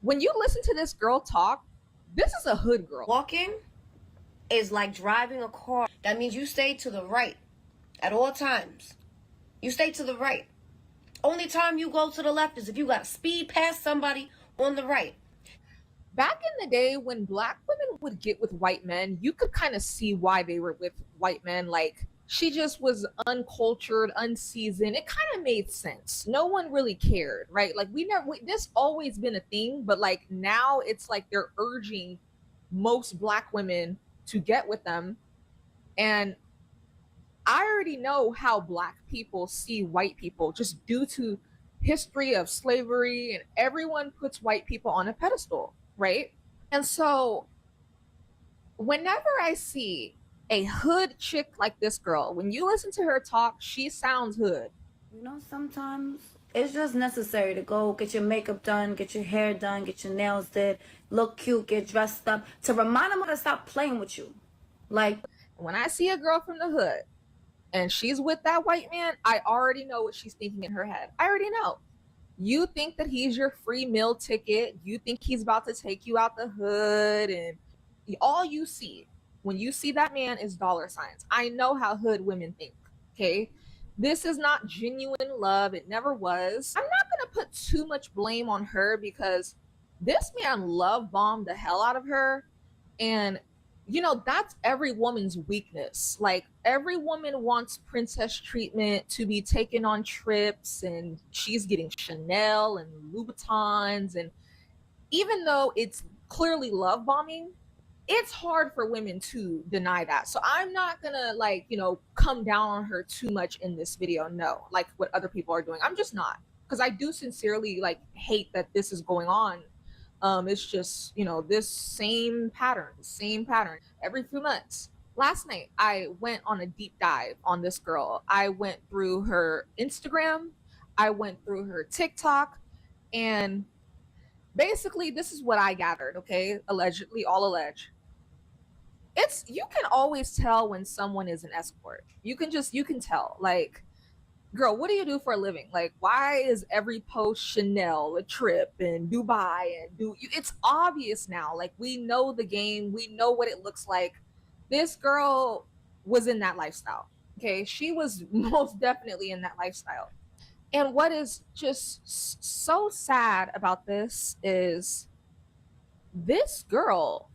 when you listen to this girl talk, this is a hood girl. Walking is like driving a car. That means you stay to the right at all times. You stay to the right. Only time you go to the left is if you got to speed past somebody on the right. Back in the day when Black women would get with white men, you could kind of see why they were with white men. Like, she just was uncultured, unseasoned. It kind of made sense. No one really cared, right? Like, this always been a thing, but like now it's like they're urging most Black women to get with them. And I already know how Black people see white people just due to history of slavery, and everyone puts white people on a pedestal, right? And so whenever I see a hood chick like this girl, when you listen to her talk, she sounds hood. You know, sometimes it's just necessary to go get your makeup done, get your hair done, get your nails did, look cute, get dressed up, to remind them to stop playing with you. Like, when I see a girl from the hood and she's with that white man, I already know what she's thinking in her head. I already know. You think that he's your free meal ticket. You think he's about to take you out the hood, and all you see when you see that man is dollar signs. I know how hood women think, okay? This is not genuine love. It never was. I'm not going to put too much blame on her because this man love bombed the hell out of her. And you know, that's every woman's weakness. Like, every woman wants princess treatment, to be taken on trips, and she's getting Chanel and Louboutins. And even though it's clearly love bombing, it's hard for women to deny that. So I'm not gonna, like, you know, come down on her too much in this video. No, like what other people are doing. I'm just not, because I do sincerely like hate that this is going on. It's just, you know, this same pattern every few months. Last night, I went on a deep dive on this girl. I went through her Instagram, I went through her TikTok, and basically this is what I gathered, okay? Allegedly, all alleged. You can always tell when someone is an escort. You can tell, like, girl, what do you do for a living? Like, why is every post Chanel, a trip, and Dubai, and it's obvious now. Like, we know the game. We know what it looks like. This girl was in that lifestyle. Okay. She was most definitely in that lifestyle. And what is just so sad about this is this girl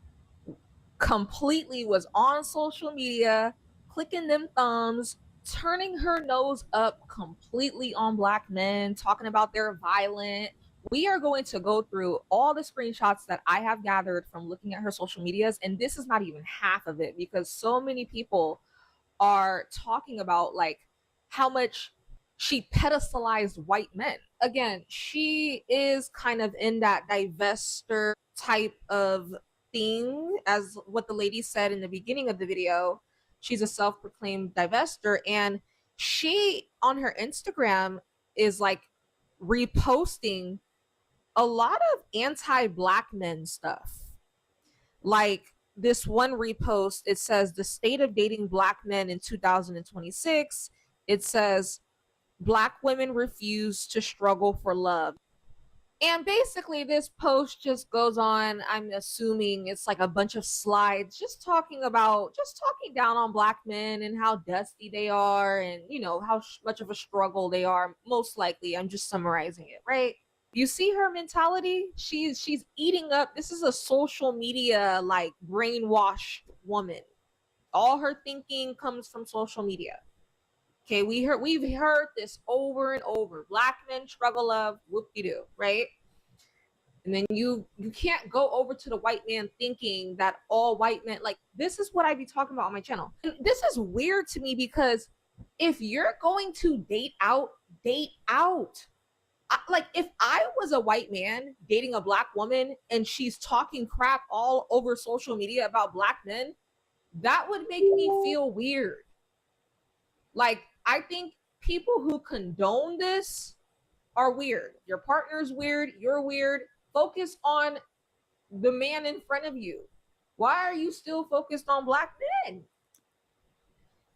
completely was on social media, clicking them thumbs, turning her nose up completely on Black men, talking about they're violent. We are going to go through all the screenshots that I have gathered from looking at her social medias, and this is not even half of it, because so many people are talking about like how much she pedestalized white men. Again, she is kind of in that divester type of thing, as what the lady said in the beginning of the video. She's a self-proclaimed divester, and she on her Instagram is like reposting a lot of anti-Black men stuff. Like this one repost, it says the state of dating Black men in 2026. It says Black women refuse to struggle for love. And basically this post just goes on, I'm assuming it's like a bunch of slides just talking down on Black men and how dusty they are, and you know how much of a struggle they are. Most likely, I'm just summarizing it, right? You see her mentality? She's eating up. This is a social media like brainwashed woman. All her thinking comes from social media. Okay, we've heard this over and over. Black men struggle love, whoop-de-doo, right? And then you can't go over to the white man thinking that all white men, like, this is what I be talking about on my channel. And this is weird to me because if you're going to date out, date out. Like, if I was a white man dating a black woman and she's talking crap all over social media about black men, that would make me feel weird. Like, I think people who condone this are weird. Your partner's weird. You're weird. Focus on the man in front of you. Why are you still focused on black men?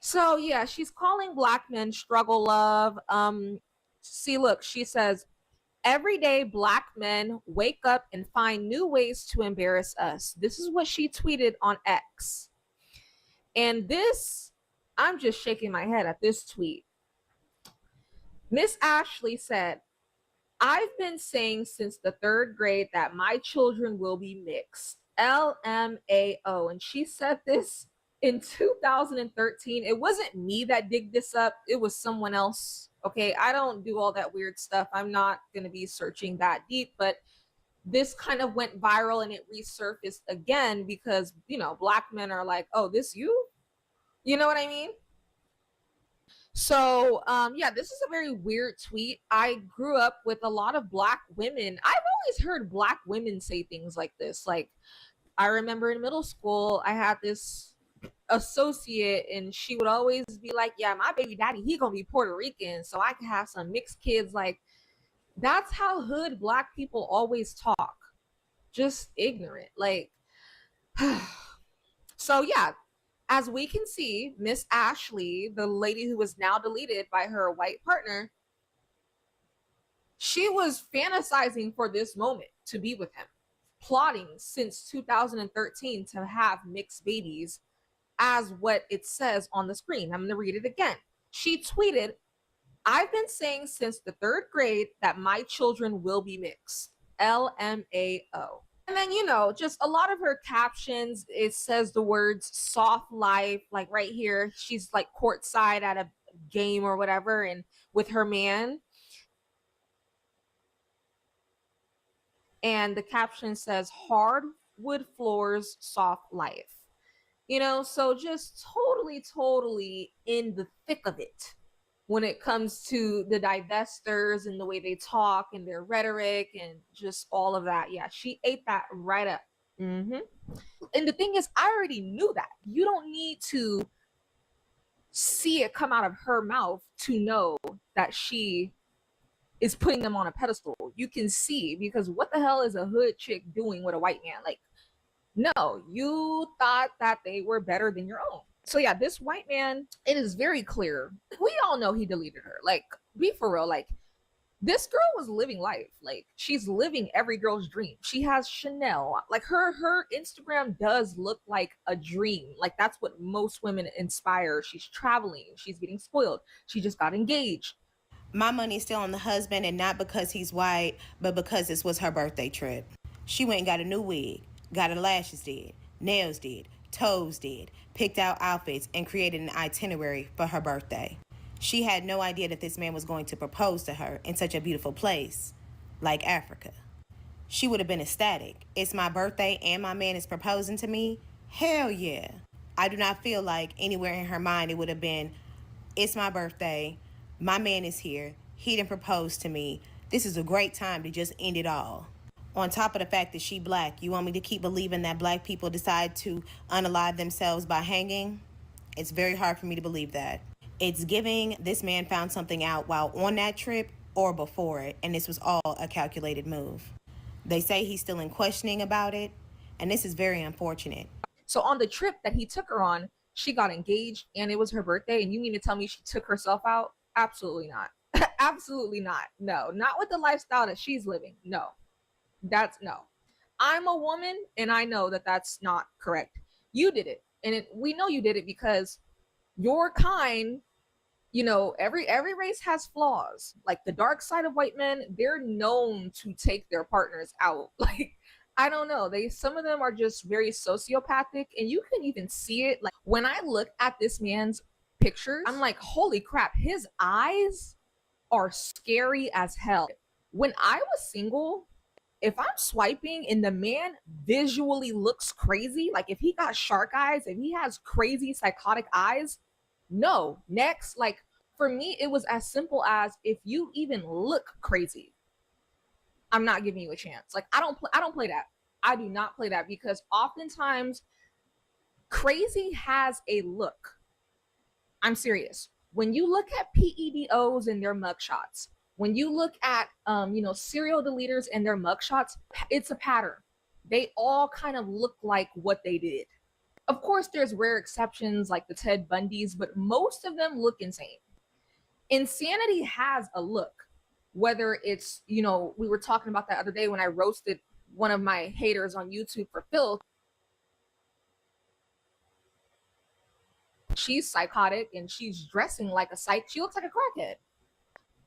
So yeah, she's calling black men struggle love. See, look, she says, every day black men wake up and find new ways to embarrass us. This is what she tweeted on X. And this, I'm just shaking my head at this tweet. Miss Ashley said, I've been saying since the 3rd grade that my children will be mixed. LMAO. And she said this in 2013. It wasn't me that digged this up. It was someone else. Okay, I don't do all that weird stuff. I'm not going to be searching that deep, but this kind of went viral and it resurfaced again because, you know, black men are like, oh, this you? You know what I mean? So, yeah, this is a very weird tweet. I grew up with a lot of black women. I've always heard black women say things like this. Like, I remember in middle school, I had this associate and she would always be like, yeah, my baby daddy, he gonna be Puerto Rican, so I can have some mixed kids. Like, that's how hood black people always talk. Just ignorant. Like, so yeah. As we can see, Miss Ashley, the lady who was now deleted by her white partner, she was fantasizing for this moment to be with him, plotting since 2013 to have mixed babies, as what it says on the screen. I'm going to read it again. She tweeted, I've been saying since the 3rd grade that my children will be mixed. LMAO. And then, you know, just a lot of her captions, it says the words soft life, like right here, she's like courtside at a game or whatever, and with her man. And the caption says hardwood floors, soft life. You know, so just totally in the thick of it when it comes to the divestors and the way they talk and their rhetoric and just all of that. Yeah, she ate that right up. And the thing is, I already knew that. You don't need to see it come out of her mouth to know that she is putting them on a pedestal. You can see, because what the hell is a hood chick doing with a white man? Like, no, you thought that they were better than your own. So yeah, this white man, it is very clear. We all know he deleted her. Like, be for real. Like, this girl was living life. Like, she's living every girl's dream. She has Chanel. Like, her Instagram does look like a dream. Like, that's what most women inspire. She's traveling. She's getting spoiled. She just got engaged. My money's still on the husband, and not because he's white, but because this was her birthday trip. She went and got a new wig, got her lashes did, nails did, toes did, picked out outfits, and created an itinerary for her birthday. She had no idea that this man was going to propose to her in such a beautiful place like Africa. She would have been ecstatic. It's my birthday and my man is proposing to me? Hell yeah. I do not feel like anywhere in her mind it would have been, it's my birthday, my man is here, he didn't propose to me, this is a great time to just end it all. On top of the fact that she black, you want me to keep believing that black people decide to unalive themselves by hanging? It's very hard for me to believe that. It's giving this man found something out while on that trip or before it, and this was all a calculated move. They say he's still in questioning about it, and this is very unfortunate. So on the trip that he took her on, she got engaged and it was her birthday, and you mean to tell me she took herself out? Absolutely not. Absolutely not. No, not with the lifestyle that she's living. No. That's no. I'm a woman and I know that that's not correct. You did it, and we know you did it because your kind, you know, every race has flaws. Like the dark side of white men, they're known to take their partners out. Like, I don't know, some of them are just very sociopathic, and you can even see it. Like, when I look at this man's pictures, I'm like, holy crap, his eyes are scary as hell. When I was single, if I'm swiping and the man visually looks crazy, like if he got shark eyes, if he has crazy psychotic eyes, no, next. Like for me, it was as simple as if you even look crazy, I'm not giving you a chance. Like I don't play that. I do not play that because oftentimes crazy has a look. I'm serious. When you look at PEDOs and their mugshots, when you look at serial deleters and their mugshots, it's a pattern. They all kind of look like what they did. Of course, there's rare exceptions like the Ted Bundys, but most of them look insane. Insanity has a look. Whether it's, we were talking about that other day when I roasted one of my haters on YouTube for filth. She's psychotic and she's dressing like a psych. She looks like a crackhead.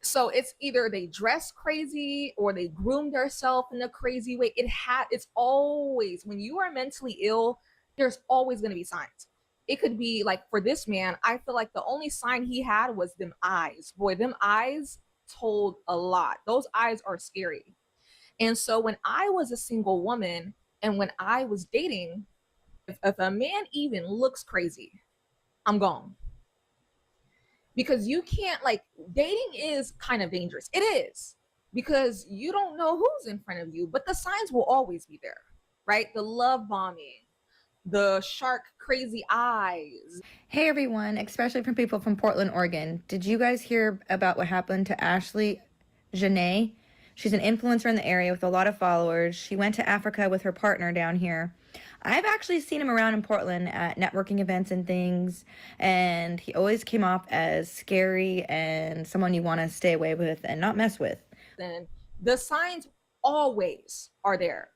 So it's either they dress crazy or they groom themselves in a crazy way. It's always, when you are mentally ill, there's always going to be signs. It could be like for this man, I feel like the only sign he had was them eyes. Boy, them eyes told a lot. Those eyes are scary. And so when I was a single woman and when I was dating, if a man even looks crazy, I'm gone. Because you can't, dating is kind of dangerous. It is, because you don't know who's in front of you, but the signs will always be there, right? The love bombing, the shark crazy eyes. Hey everyone, especially from people from Portland, Oregon. Did you guys hear about what happened to Ashley Janae? She's an influencer in the area with a lot of followers. She went to Africa with her partner down here. I've actually seen him around in Portland at networking events and things, and he always came off as scary and someone you want to stay away with and not mess with. And the signs always are there.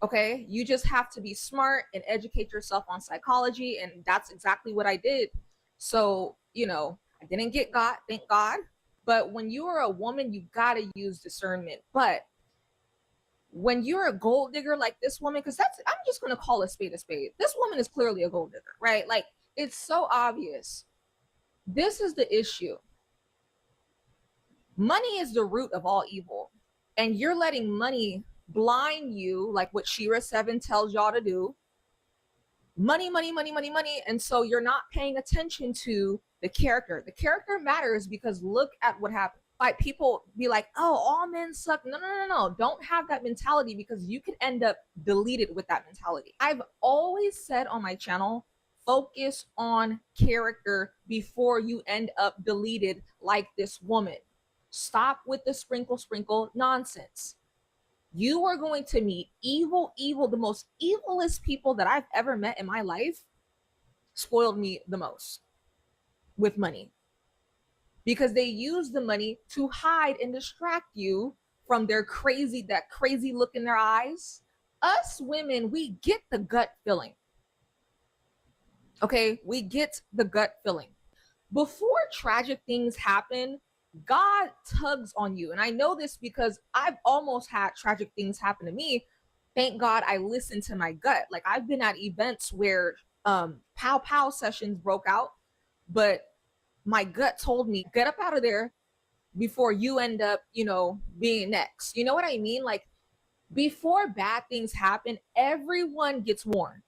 Okay, you just have to be smart and educate yourself on psychology, and that's exactly what I did. So, I didn't get got, thank God. But when you are a woman, you gotta use discernment. But when you're a gold digger like this woman, because I'm just gonna call a spade a spade. This woman is clearly a gold digger, right? Like, it's so obvious. This is the issue. Money is the root of all evil, and you're letting money blind you, like what Shira 7 tells y'all to do. Money, money, money, money, money. And so you're not paying attention to the character. The character matters, because look at what happened. Like, people be like, oh, all men suck. No. Don't have that mentality, because you could end up deleted with that mentality. I've always said on my channel, focus on character before you end up deleted like this woman. Stop with the sprinkle nonsense. You are going to meet evil, the most evilest people that I've ever met in my life spoiled me the most with money, because they use the money to hide and distract you from that crazy look in their eyes. Us women, we get the gut feeling. Okay, we get the gut feeling. Before tragic things happen, God tugs on you. And I know this because I've almost had tragic things happen to me. Thank God I listened to my gut. Like, I've been at events where pow sessions broke out, but my gut told me, get up out of there before you end up, being next. You know what I mean? Like, before bad things happen, everyone gets warned.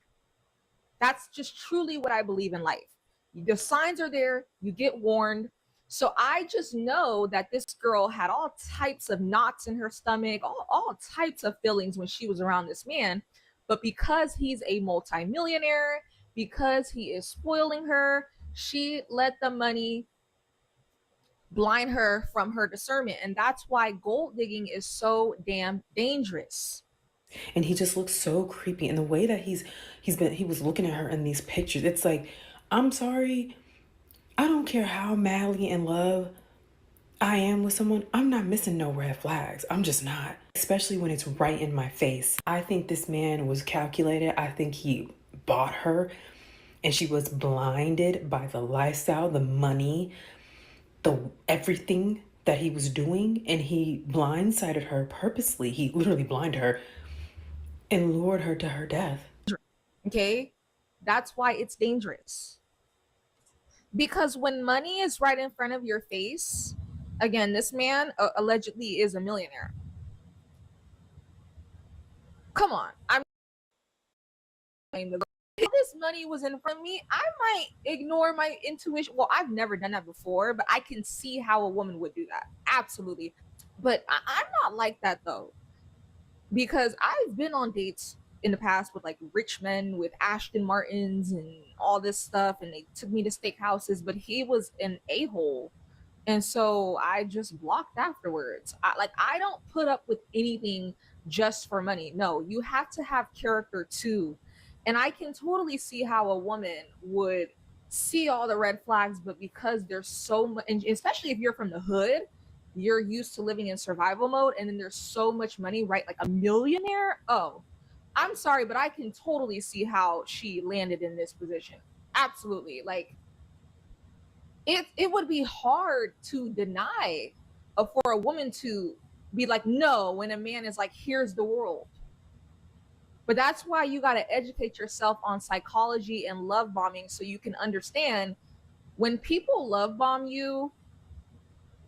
That's just truly what I believe in life. The signs are there, you get warned. So I just know that this girl had all types of knots in her stomach, all types of feelings when she was around this man. But because he's a multimillionaire, because he is spoiling her, she let the money blind her from her discernment. And that's why gold digging is so damn dangerous. And he just looks so creepy. And the way that he was looking at her in these pictures, it's like, I'm sorry, I don't care how madly in love I am with someone, I'm not missing no red flags. I'm just not. Especially when it's right in my face. I think this man was calculated. I think he bought her, and she was blinded by the lifestyle, the money, everything that he was doing, and he blindsided her purposely. He literally blinded her and lured her to her death. Okay? That's why it's dangerous. Because when money is right in front of your face, again, this man allegedly is a millionaire. Come on. If this money was in front of me, I might ignore my intuition. Well, I've never done that before, but I can see how a woman would do that. Absolutely. But I'm not like that though, because I've been on dates in the past with like rich men with Ashton Martins and all this stuff, and they took me to steakhouses, but he was an a-hole. And so I just blocked afterwards. I don't put up with anything just for money. No, you have to have character too. And I can totally see how a woman would see all the red flags, but because there's so much, and especially if you're from the hood, you're used to living in survival mode, and then there's so much money, right? Like a millionaire. Oh, I'm sorry, but I can totally see how she landed in this position. Absolutely. Like it would be hard to deny for a woman to be like, no, when a man is like, here's the world. But that's why you got to educate yourself on psychology and love bombing, so you can understand when people love bomb you.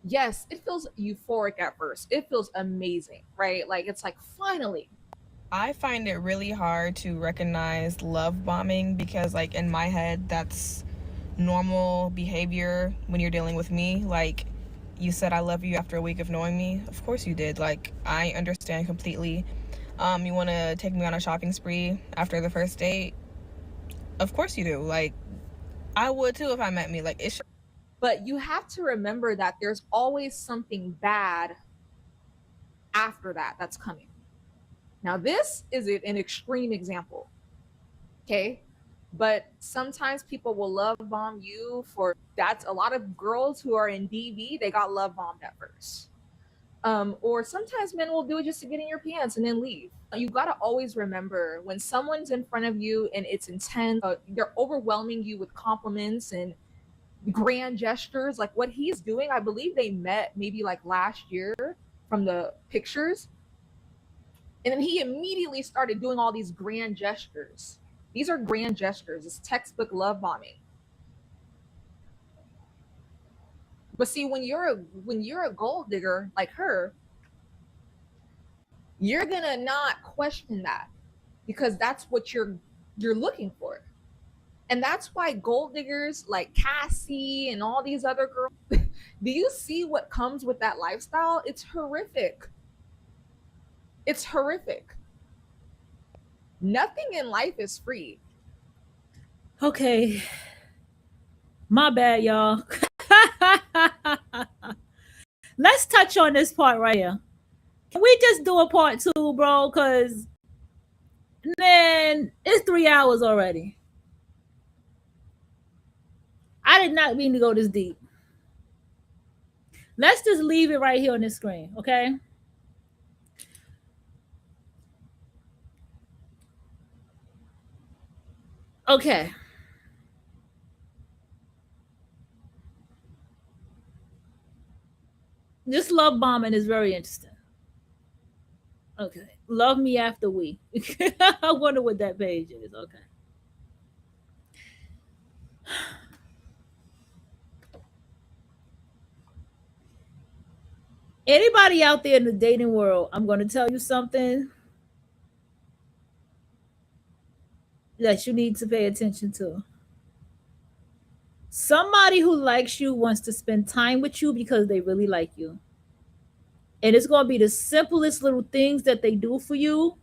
Yes, it feels euphoric at first. It feels amazing, right? Like it's like, finally. I find it really hard to recognize love bombing because, like, in my head, that's normal behavior when you're dealing with me. Like, you said I love you after a week of knowing me. Of course you did. Like, I understand completely. You want to take me on a shopping spree after the first date? Of course you do. Like, I would too if I met me. Like, it's... But you have to remember that there's always something bad after that that's coming. Now, this is an extreme example, okay? But sometimes people will love bomb you for, that's a lot of girls who are in DV, they got love bombed at first. Or sometimes men will do it just to get in your pants and then leave. You got to always remember when someone's in front of you and it's intense, they're overwhelming you with compliments and grand gestures, like what he's doing. I believe they met maybe like last year from the pictures. And then he immediately started doing all these grand gestures. These are grand gestures. It's textbook love bombing. But see, when you're a gold digger like her, you're gonna not question that, because that's what you're looking for. And that's why gold diggers like Cassie and all these other girls, do you see what comes with that lifestyle? It's horrific. It's horrific. Nothing in life is free. Okay. My bad, y'all. Let's touch on this part right here. Can we just do a part 2, bro? Because, man, it's 3 hours already. I did not mean to go this deep. Let's just leave it right here on the screen, okay? Okay. This love bombing is very interesting. Okay. Love me after we. I wonder what that page is. Okay. Anybody out there in the dating world, I'm going to tell you something that you need to pay attention to. Somebody who likes you wants to spend time with you because they really like you. And it's going to be the simplest little things that they do for you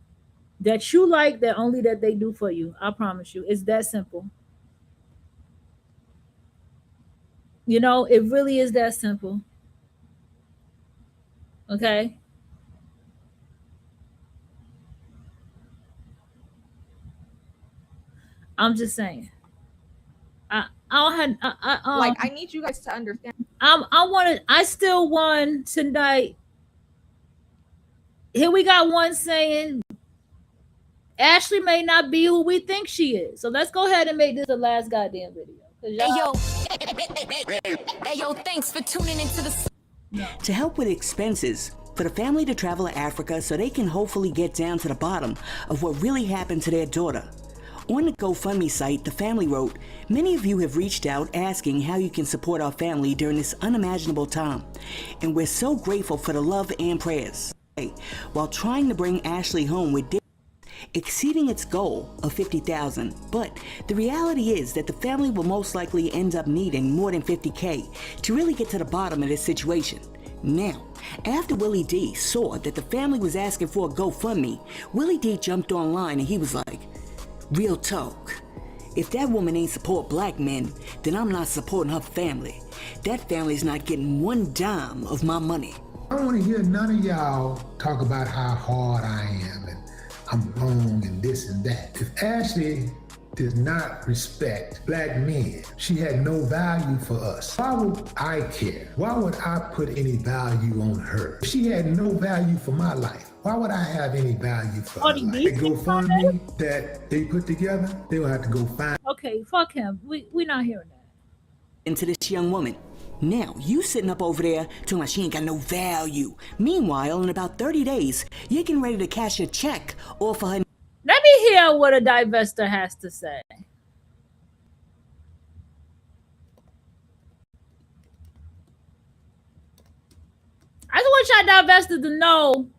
that you like, that only that they do for you. I promise you. It's that simple. You know, it really is that simple. Okay? I'm just saying. I need you guys to understand. I still won tonight. Here we got one saying Ashley may not be who we think she is. So let's go ahead and make this the last goddamn video. Hey yo, thanks for tuning into the... To help with expenses for the family to travel to Africa so they can hopefully get down to the bottom of what really happened to their daughter. On the GoFundMe site, the family wrote, "Many of you have reached out asking how you can support our family during this unimaginable time, and we're so grateful for the love and prayers." While trying to bring Ashley home with exceeding its goal of $50,000. But the reality is that the family will most likely end up needing more than $50K to really get to the bottom of this situation. Now, after Willie D saw that the family was asking for a GoFundMe, Willie D jumped online and he was like, real talk. If that woman ain't support black men, then I'm not supporting her family. That family's not getting one dime of my money. I don't want to hear none of y'all talk about how hard I am and I'm wrong and this and that. If Ashley does not respect black men, she had no value for us. Why would I care? Why would I put any value on her? If she had no value for my life, why would I have any value for her life? The GoFundMe that they put together, they will have to go find. Okay, fuck him. We're not hearing that. Into this young woman. Now, you sitting up over there talking about she ain't got no value. Meanwhile, in about 30 days, you're getting ready to cash a check off of her. Let me hear what a divester has to say. I just want y'all divestors to know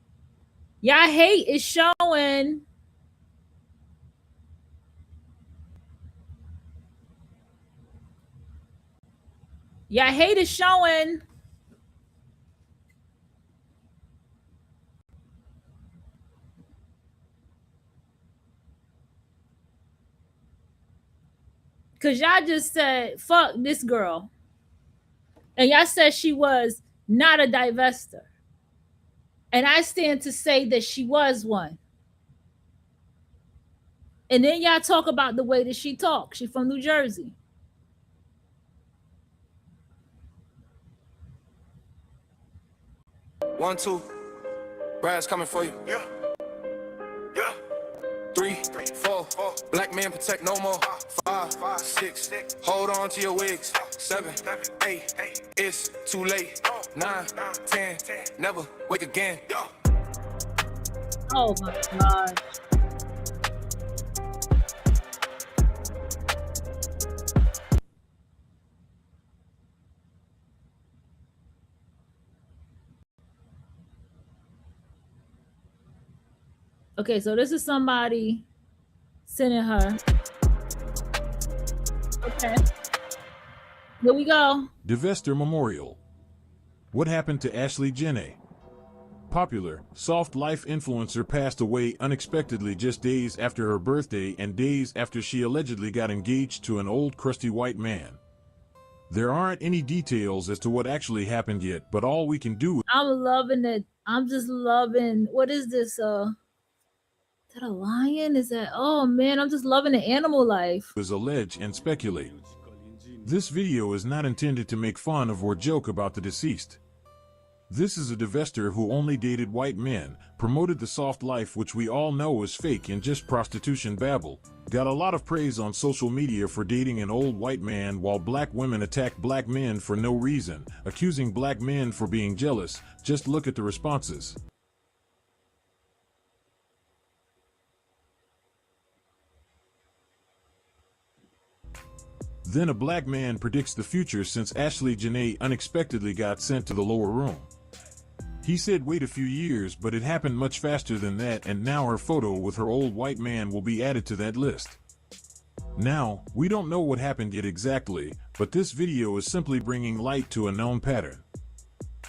y'all hate is showing. Y'all hate is showing. Because y'all just said, fuck this girl. And y'all said she was not a divester. And I stand to say that she was one. And then y'all talk about the way that she talks. She's from New Jersey. One, two. Brad's coming for you. Yeah. Yeah. 3, 4. Black men protect no more. 5, 6. Hold on to your wigs. 7, 8. It's too late. 9, 10. Never wake again. Oh my God. Okay, so this is somebody sending her. Okay. Here we go. Divester Memorial. What happened to Ashley Jenne? Popular, soft life influencer passed away unexpectedly just days after her birthday and days after she allegedly got engaged to an old crusty white man. There aren't any details as to what actually happened yet, but all we can do. I'm loving it. I'm just loving. What is this? Is that a lion? Is that? Oh man, I'm just loving the animal life. Is allege and speculate. This video is not intended to make fun of or joke about the deceased. This is a divester who only dated white men, promoted the soft life which we all know is fake and just prostitution babble, got a lot of praise on social media for dating an old white man while black women attack black men for no reason, accusing black men for being jealous. Just look at the responses. Then a black man predicts the future since Ashley Jenne unexpectedly got sent to the lower room. He said wait a few years, but it happened much faster than that, and now her photo with her old white man will be added to that list. Now, we don't know what happened yet exactly, but this video is simply bringing light to a known pattern.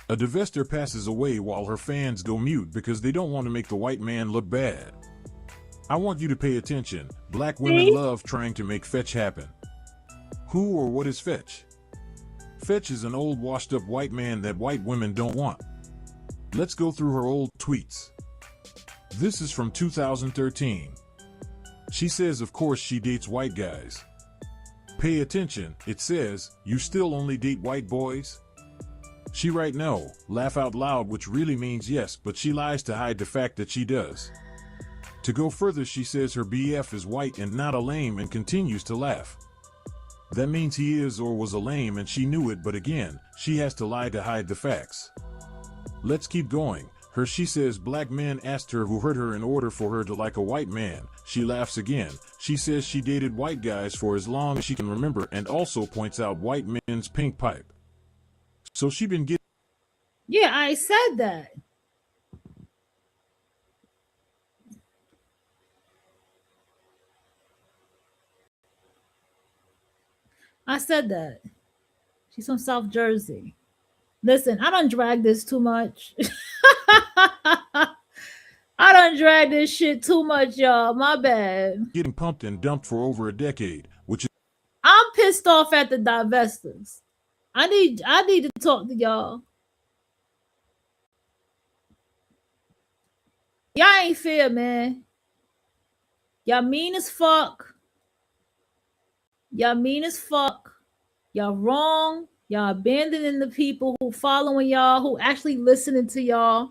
A divester passes away while her fans go mute because they don't want to make the white man look bad. I want you to pay attention. Black women love trying to make fetch happen. Who or what is fetch? Fetch is an old washed up white man that white women don't want. Let's go through her old tweets. This is from 2013. She says of course she dates white guys. Pay attention, it says, you still only date white boys? She write no, laugh out loud, which really means yes, but she lies to hide the fact that she does. To go further, she says her BF is white and not a lame and continues to laugh. That means he is or was a lame and she knew it, but again, she has to lie to hide the facts. Let's keep going. She says black men asked her who hurt her in order for her to like a white man. She laughs again. She says she dated white guys for as long as she can remember and also points out white men's pink pipe. So she been getting... Yeah, I said that. I said that. She's from South Jersey. Listen, I don't drag this too much. I don't drag this shit too much, y'all. My bad. Getting pumped and dumped for over a decade, which is I'm pissed off at the divestors. I need to talk to y'all. Y'all ain't fair, man. Y'all mean as fuck. Y'all mean as fuck. Y'all wrong. Y'all abandoning the people who following y'all, who actually listening to y'all.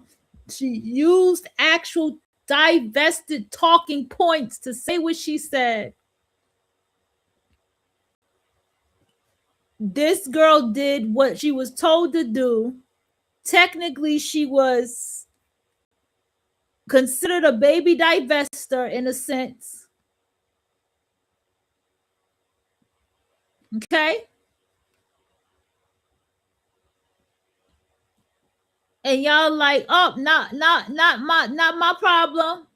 She used actual divested talking points to say what she said. This girl did what she was told to do. Technically, she was considered a baby divester in a sense. Okay? And y'all like, oh, not my problem.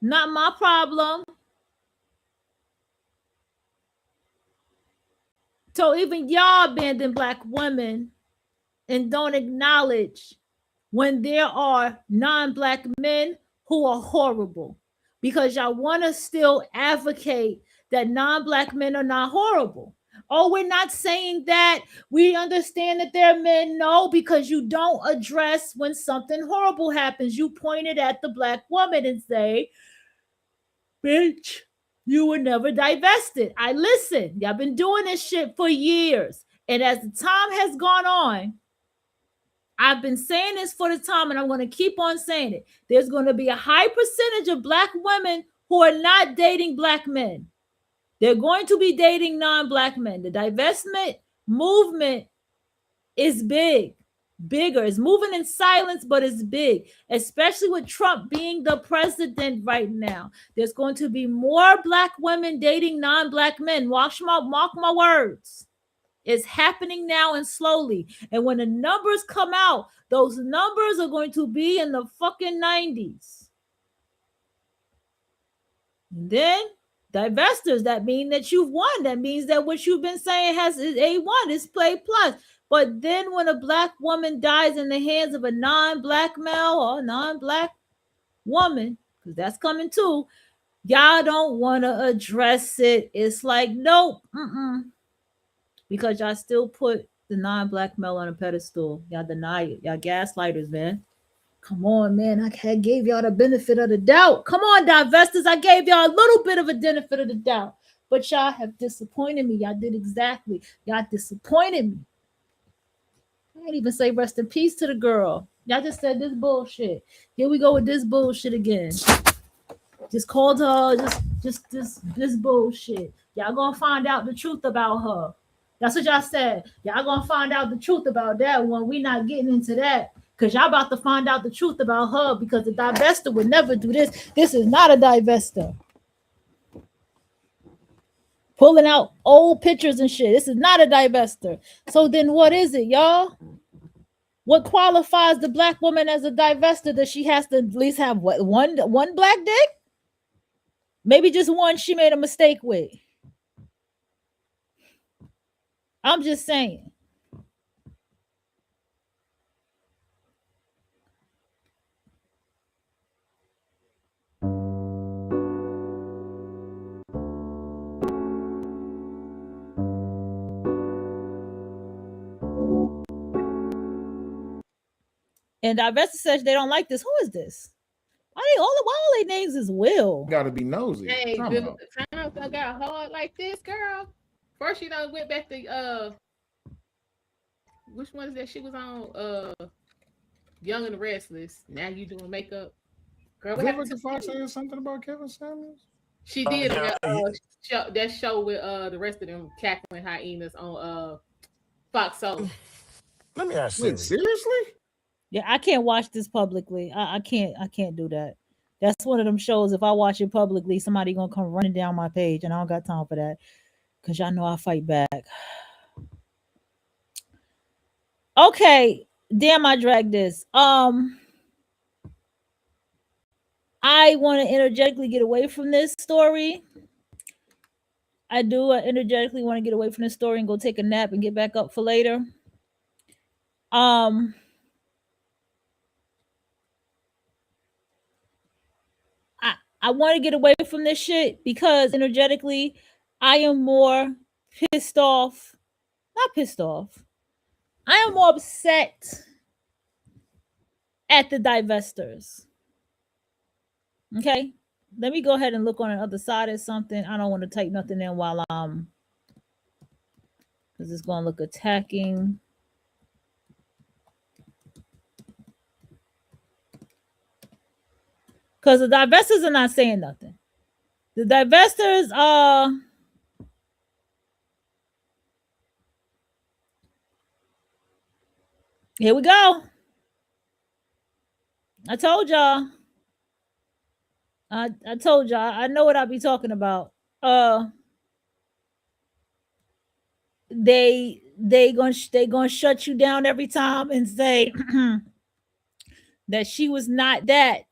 Not my problem. So even y'all abandon black women and don't acknowledge when there are non-black men who are horrible, because y'all want to still advocate that non-black men are not horrible. Oh, we're not saying that. We understand that they're men. No, because you don't address when something horrible happens. You point it at the black woman and say, bitch, you were never divested. I listen. Y'all been doing this shit for years. And as the time has gone on, I've been saying this for the time, and I'm going to keep on saying it. There's going to be a high percentage of black women who are not dating black men. They're going to be dating non-black men. The divestment movement is big. Bigger. It's moving in silence, but it's big, especially with Trump being the president right now. There's going to be more black women dating non-black men. Mark my words. It's happening now and slowly. And when the numbers come out, those numbers are going to be in the fucking 90s. And then divestors, that mean that you've won. That means that what you've been saying is A1, it's play plus. But then when a black woman dies in the hands of a non-black male or non-black woman, because that's coming too, y'all don't want to address it. It's like, nope, because y'all still put the non-black male on a pedestal. Y'all deny it. Y'all gaslighters, man. Come on, man. I gave y'all the benefit of the doubt. Come on, divestors. I gave y'all a little bit of a benefit of the doubt. But y'all have disappointed me. Y'all did exactly. Y'all disappointed me. I didn't even say rest in peace to the girl. Y'all just said this bullshit. Here we go with this bullshit again. Just called her just this bullshit. Y'all gonna find out the truth about her. That's what y'all said. Y'all gonna find out the truth about that one. We not getting into that. Because y'all about to find out the truth about her, because the divester would never do this. This is not a divester. Pulling out old pictures and shit. This is not a divester. So then what is it, y'all? What qualifies the black woman as a divester? That she has to at least have what, one black dick? Maybe just one she made a mistake with. I'm just saying. And divester says they don't like this. Who is this? Why all their names is Will? Gotta be nosy. Hey, the times I got hard like this, girl. First, you know, went back to which one is that she was on? Young and the Restless. Now you doing makeup, girl. What happened to Fox say something about Kevin Samuels? She did that show with the rest of them cackling hyenas on Fox Soul. Let me ask you. Seriously? Yeah, I can't watch this publicly. I can't do that. That's one of them shows. If I watch it publicly, somebody gonna come running down my page, and I don't got time for that. Cause y'all know I fight back. Okay, damn, I dragged this. I want to energetically get away from this story. I do energetically want to get away from this story and go take a nap and get back up for later. I want to get away from this shit because energetically I am more pissed off. Not pissed off. I am more upset at the divestors. Okay? Let me go ahead and look on the other side of something. I don't want to type nothing in while because it's going to look attacking. Because the divestors are not saying nothing. The divestors here we go. I told y'all. I told y'all. I know what I'll be talking about. They gonna shut you down every time and say that she was not that.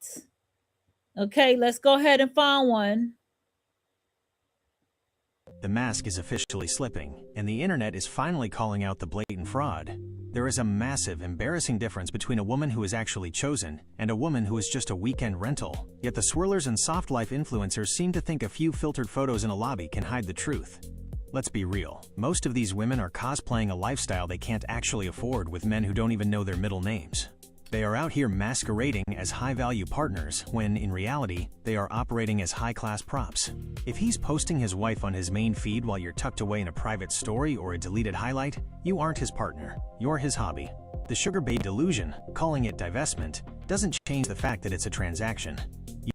Okay, let's go ahead and find one. The mask is officially slipping, and the internet is finally calling out the blatant fraud. There is a massive, embarrassing difference between a woman who is actually chosen and a woman who is just a weekend rental. Yet the swirlers and soft life influencers seem to think a few filtered photos in a lobby can hide the truth. Let's be real, most of these women are cosplaying a lifestyle they can't actually afford with men who don't even know their middle names. They are out here masquerading as high-value partners when, in reality, they are operating as high-class props. If he's posting his wife on his main feed while you're tucked away in a private story or a deleted highlight, you aren't his partner, you're his hobby. The sugar babe delusion, calling it divestment, doesn't change the fact that it's a transaction.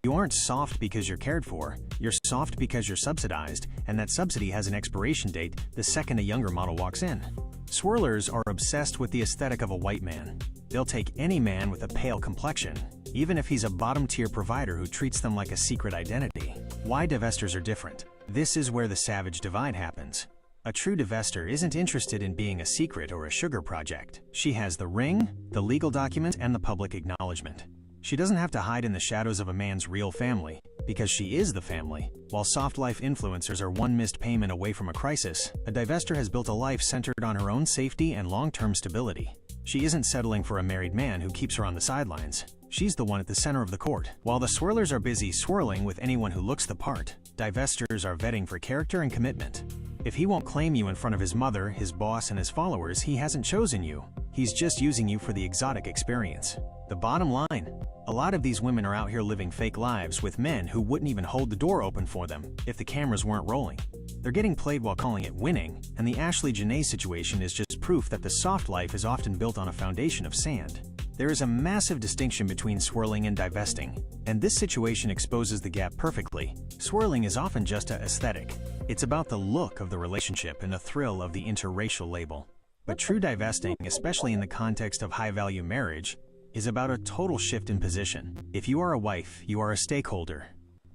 You aren't soft because you're cared for, you're soft because you're subsidized, and that subsidy has an expiration date the second a younger model walks in. Swirlers are obsessed with the aesthetic of a white man. They'll take any man with a pale complexion, even if he's a bottom-tier provider who treats them like a secret identity. Why divestors are different? This is where the savage divide happens. A true divestor isn't interested in being a secret or a sugar project. She has the ring, the legal document, and the public acknowledgement. She doesn't have to hide in the shadows of a man's real family, because she is the family. While soft life influencers are one missed payment away from a crisis, a divestor has built a life centered on her own safety and long-term stability. She isn't settling for a married man who keeps her on the sidelines. She's the one at the center of the court. While the swirlers are busy swirling with anyone who looks the part, divestors are vetting for character and commitment. If he won't claim you in front of his mother, his boss, and his followers, he hasn't chosen you. He's just using you for the exotic experience. The bottom line, a lot of these women are out here living fake lives with men who wouldn't even hold the door open for them if the cameras weren't rolling. They're getting played while calling it winning, and the Ashley Janae situation is just proof that the soft life is often built on a foundation of sand. There is a massive distinction between swirling and divesting, and this situation exposes the gap perfectly. Swirling is often just an aesthetic. It's about the look of the relationship and the thrill of the interracial label. But true divesting, especially in the context of high-value marriage, is about a total shift in position. If you are a wife, you are a stakeholder.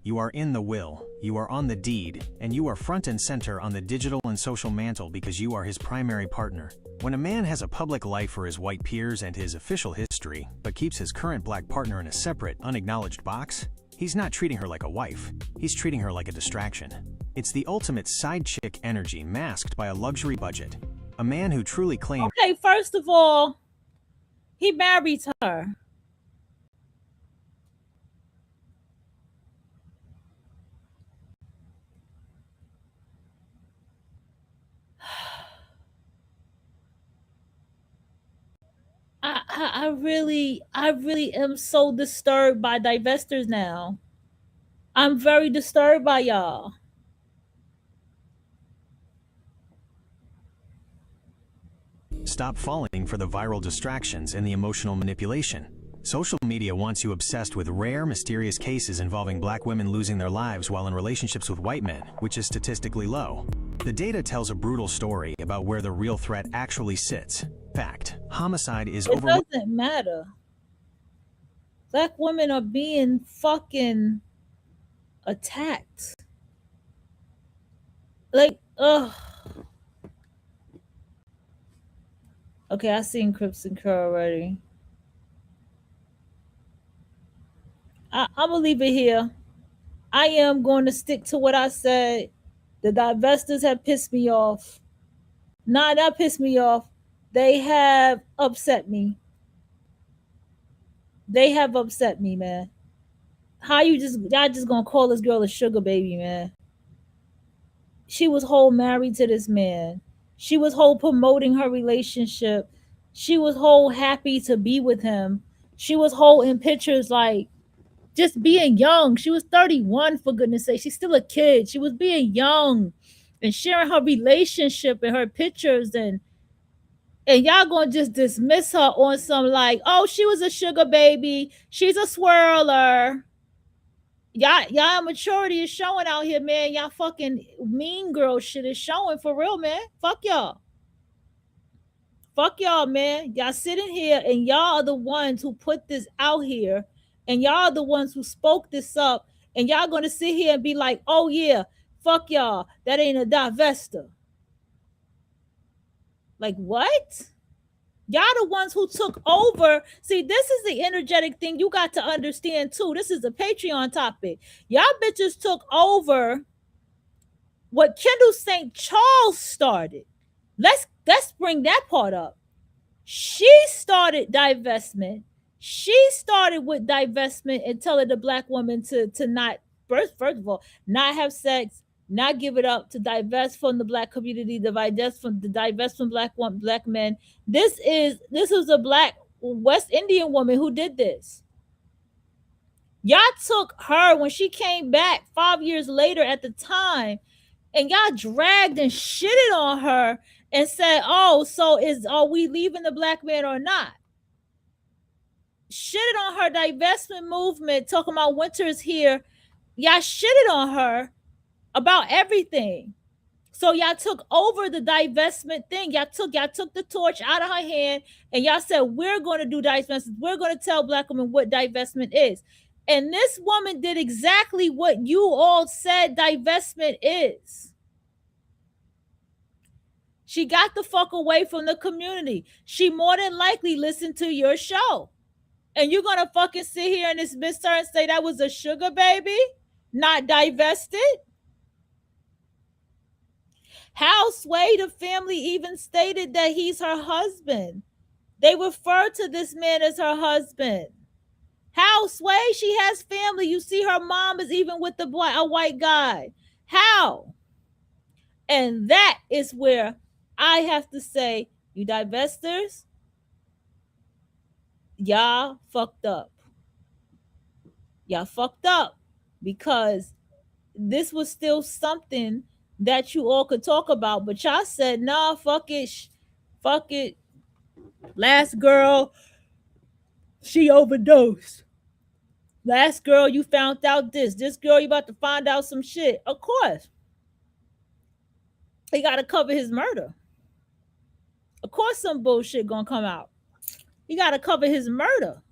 You are in the will, you are on the deed, and you are front and center on the digital and social mantle because you are his primary partner. When a man has a public life for his white peers and his official history, but keeps his current black partner in a separate, unacknowledged box, he's not treating her like a wife, he's treating her like a distraction. It's the ultimate side chick energy masked by a luxury budget. A man who truly claims— Okay, first of all, he married her. I really am so disturbed by divestors now. I'm very disturbed by y'all. Stop falling for the viral distractions and the emotional manipulation. Social media wants you obsessed with rare, mysterious cases involving black women losing their lives while in relationships with white men, which is statistically low. The data tells a brutal story about where the real threat actually sits. Fact: homicide is It doesn't matter. Black women are being fucking attacked. Like, ugh. Okay, I seen Crips and Kerr already. I'm gonna leave it here. I am going to stick to what I said. The divestors have pissed me off. Nah, that pissed me off. They have upset me. They have upset me, man. How y'all just gonna call this girl a sugar baby, man? She was whole married to this man. She was whole promoting her relationship. She was whole happy to be with him. She was whole in pictures like just being young. She was 31, for goodness sake. She's still a kid. She was being young and sharing her relationship and her pictures, and y'all gonna just dismiss her on some like, oh, she was a sugar baby. She's a swirler. Y'all immaturity is showing out here, man. Y'all fucking mean girl shit is showing for real, man. Fuck y'all. Fuck y'all, man. Y'all sitting here and y'all are the ones who put this out here, and y'all are the ones who spoke this up, and y'all gonna sit here and be like, oh yeah, fuck y'all. That ain't a divester. Like what? Y'all the ones who took over. See, this is the energetic thing you got to understand too. This is a Patreon topic. Y'all bitches took over what Kendall St. Charles started. Let's bring that part up. She started divestment. She started with divestment and telling the black woman to not first of all, not have sex, not give it up, to divest from the black community, divest from black men. This was a black West Indian woman who did this. Y'all took her when she came back 5 years later at the time, and y'all dragged and shitted on her and said, oh, so are we leaving the black man or not? Shitted on her divestment movement, talking about winter is here. Y'all shitted on her about everything. So y'all took over the divestment thing. Y'all took the torch out of her hand, and y'all said, we're going to do divestment. We're going to tell black women what divestment is. And this woman did exactly what you all said divestment is. She got the fuck away from the community. She more than likely listened to your show. And you're going to fucking sit here and dismiss her and say that was a sugar baby, not divested? How Sway, the family even stated that he's her husband. They refer to this man as her husband. How Sway, she has family. You see her mom is even with a white guy. How? And that is where I have to say, you divestors, y'all fucked up. Y'all fucked up, because this was still something that you all could talk about, but y'all said, nah, fuck it. Fuck it. Last girl, she overdosed. Last girl, you found out this. This girl, you about to find out some shit. Of course. He got to cover his murder. Of course some bullshit gonna come out. He got to cover his murder.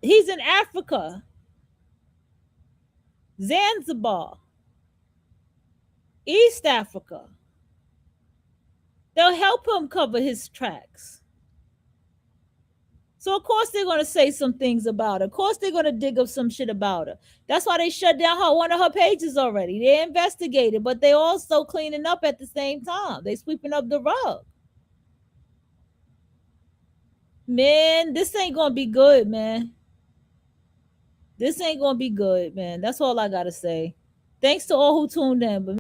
He's in Africa. Zanzibar. East Africa. They'll help him cover his tracks. So of course they're going to say some things about her. Of course they're going to dig up some shit about her. That's why they shut down one of her pages already. They investigated, but they also cleaning up at the same time. They sweeping up the rug. Man, this ain't going to be good, man. This ain't going to be good, man. That's all I got to say. Thanks to all who tuned in. But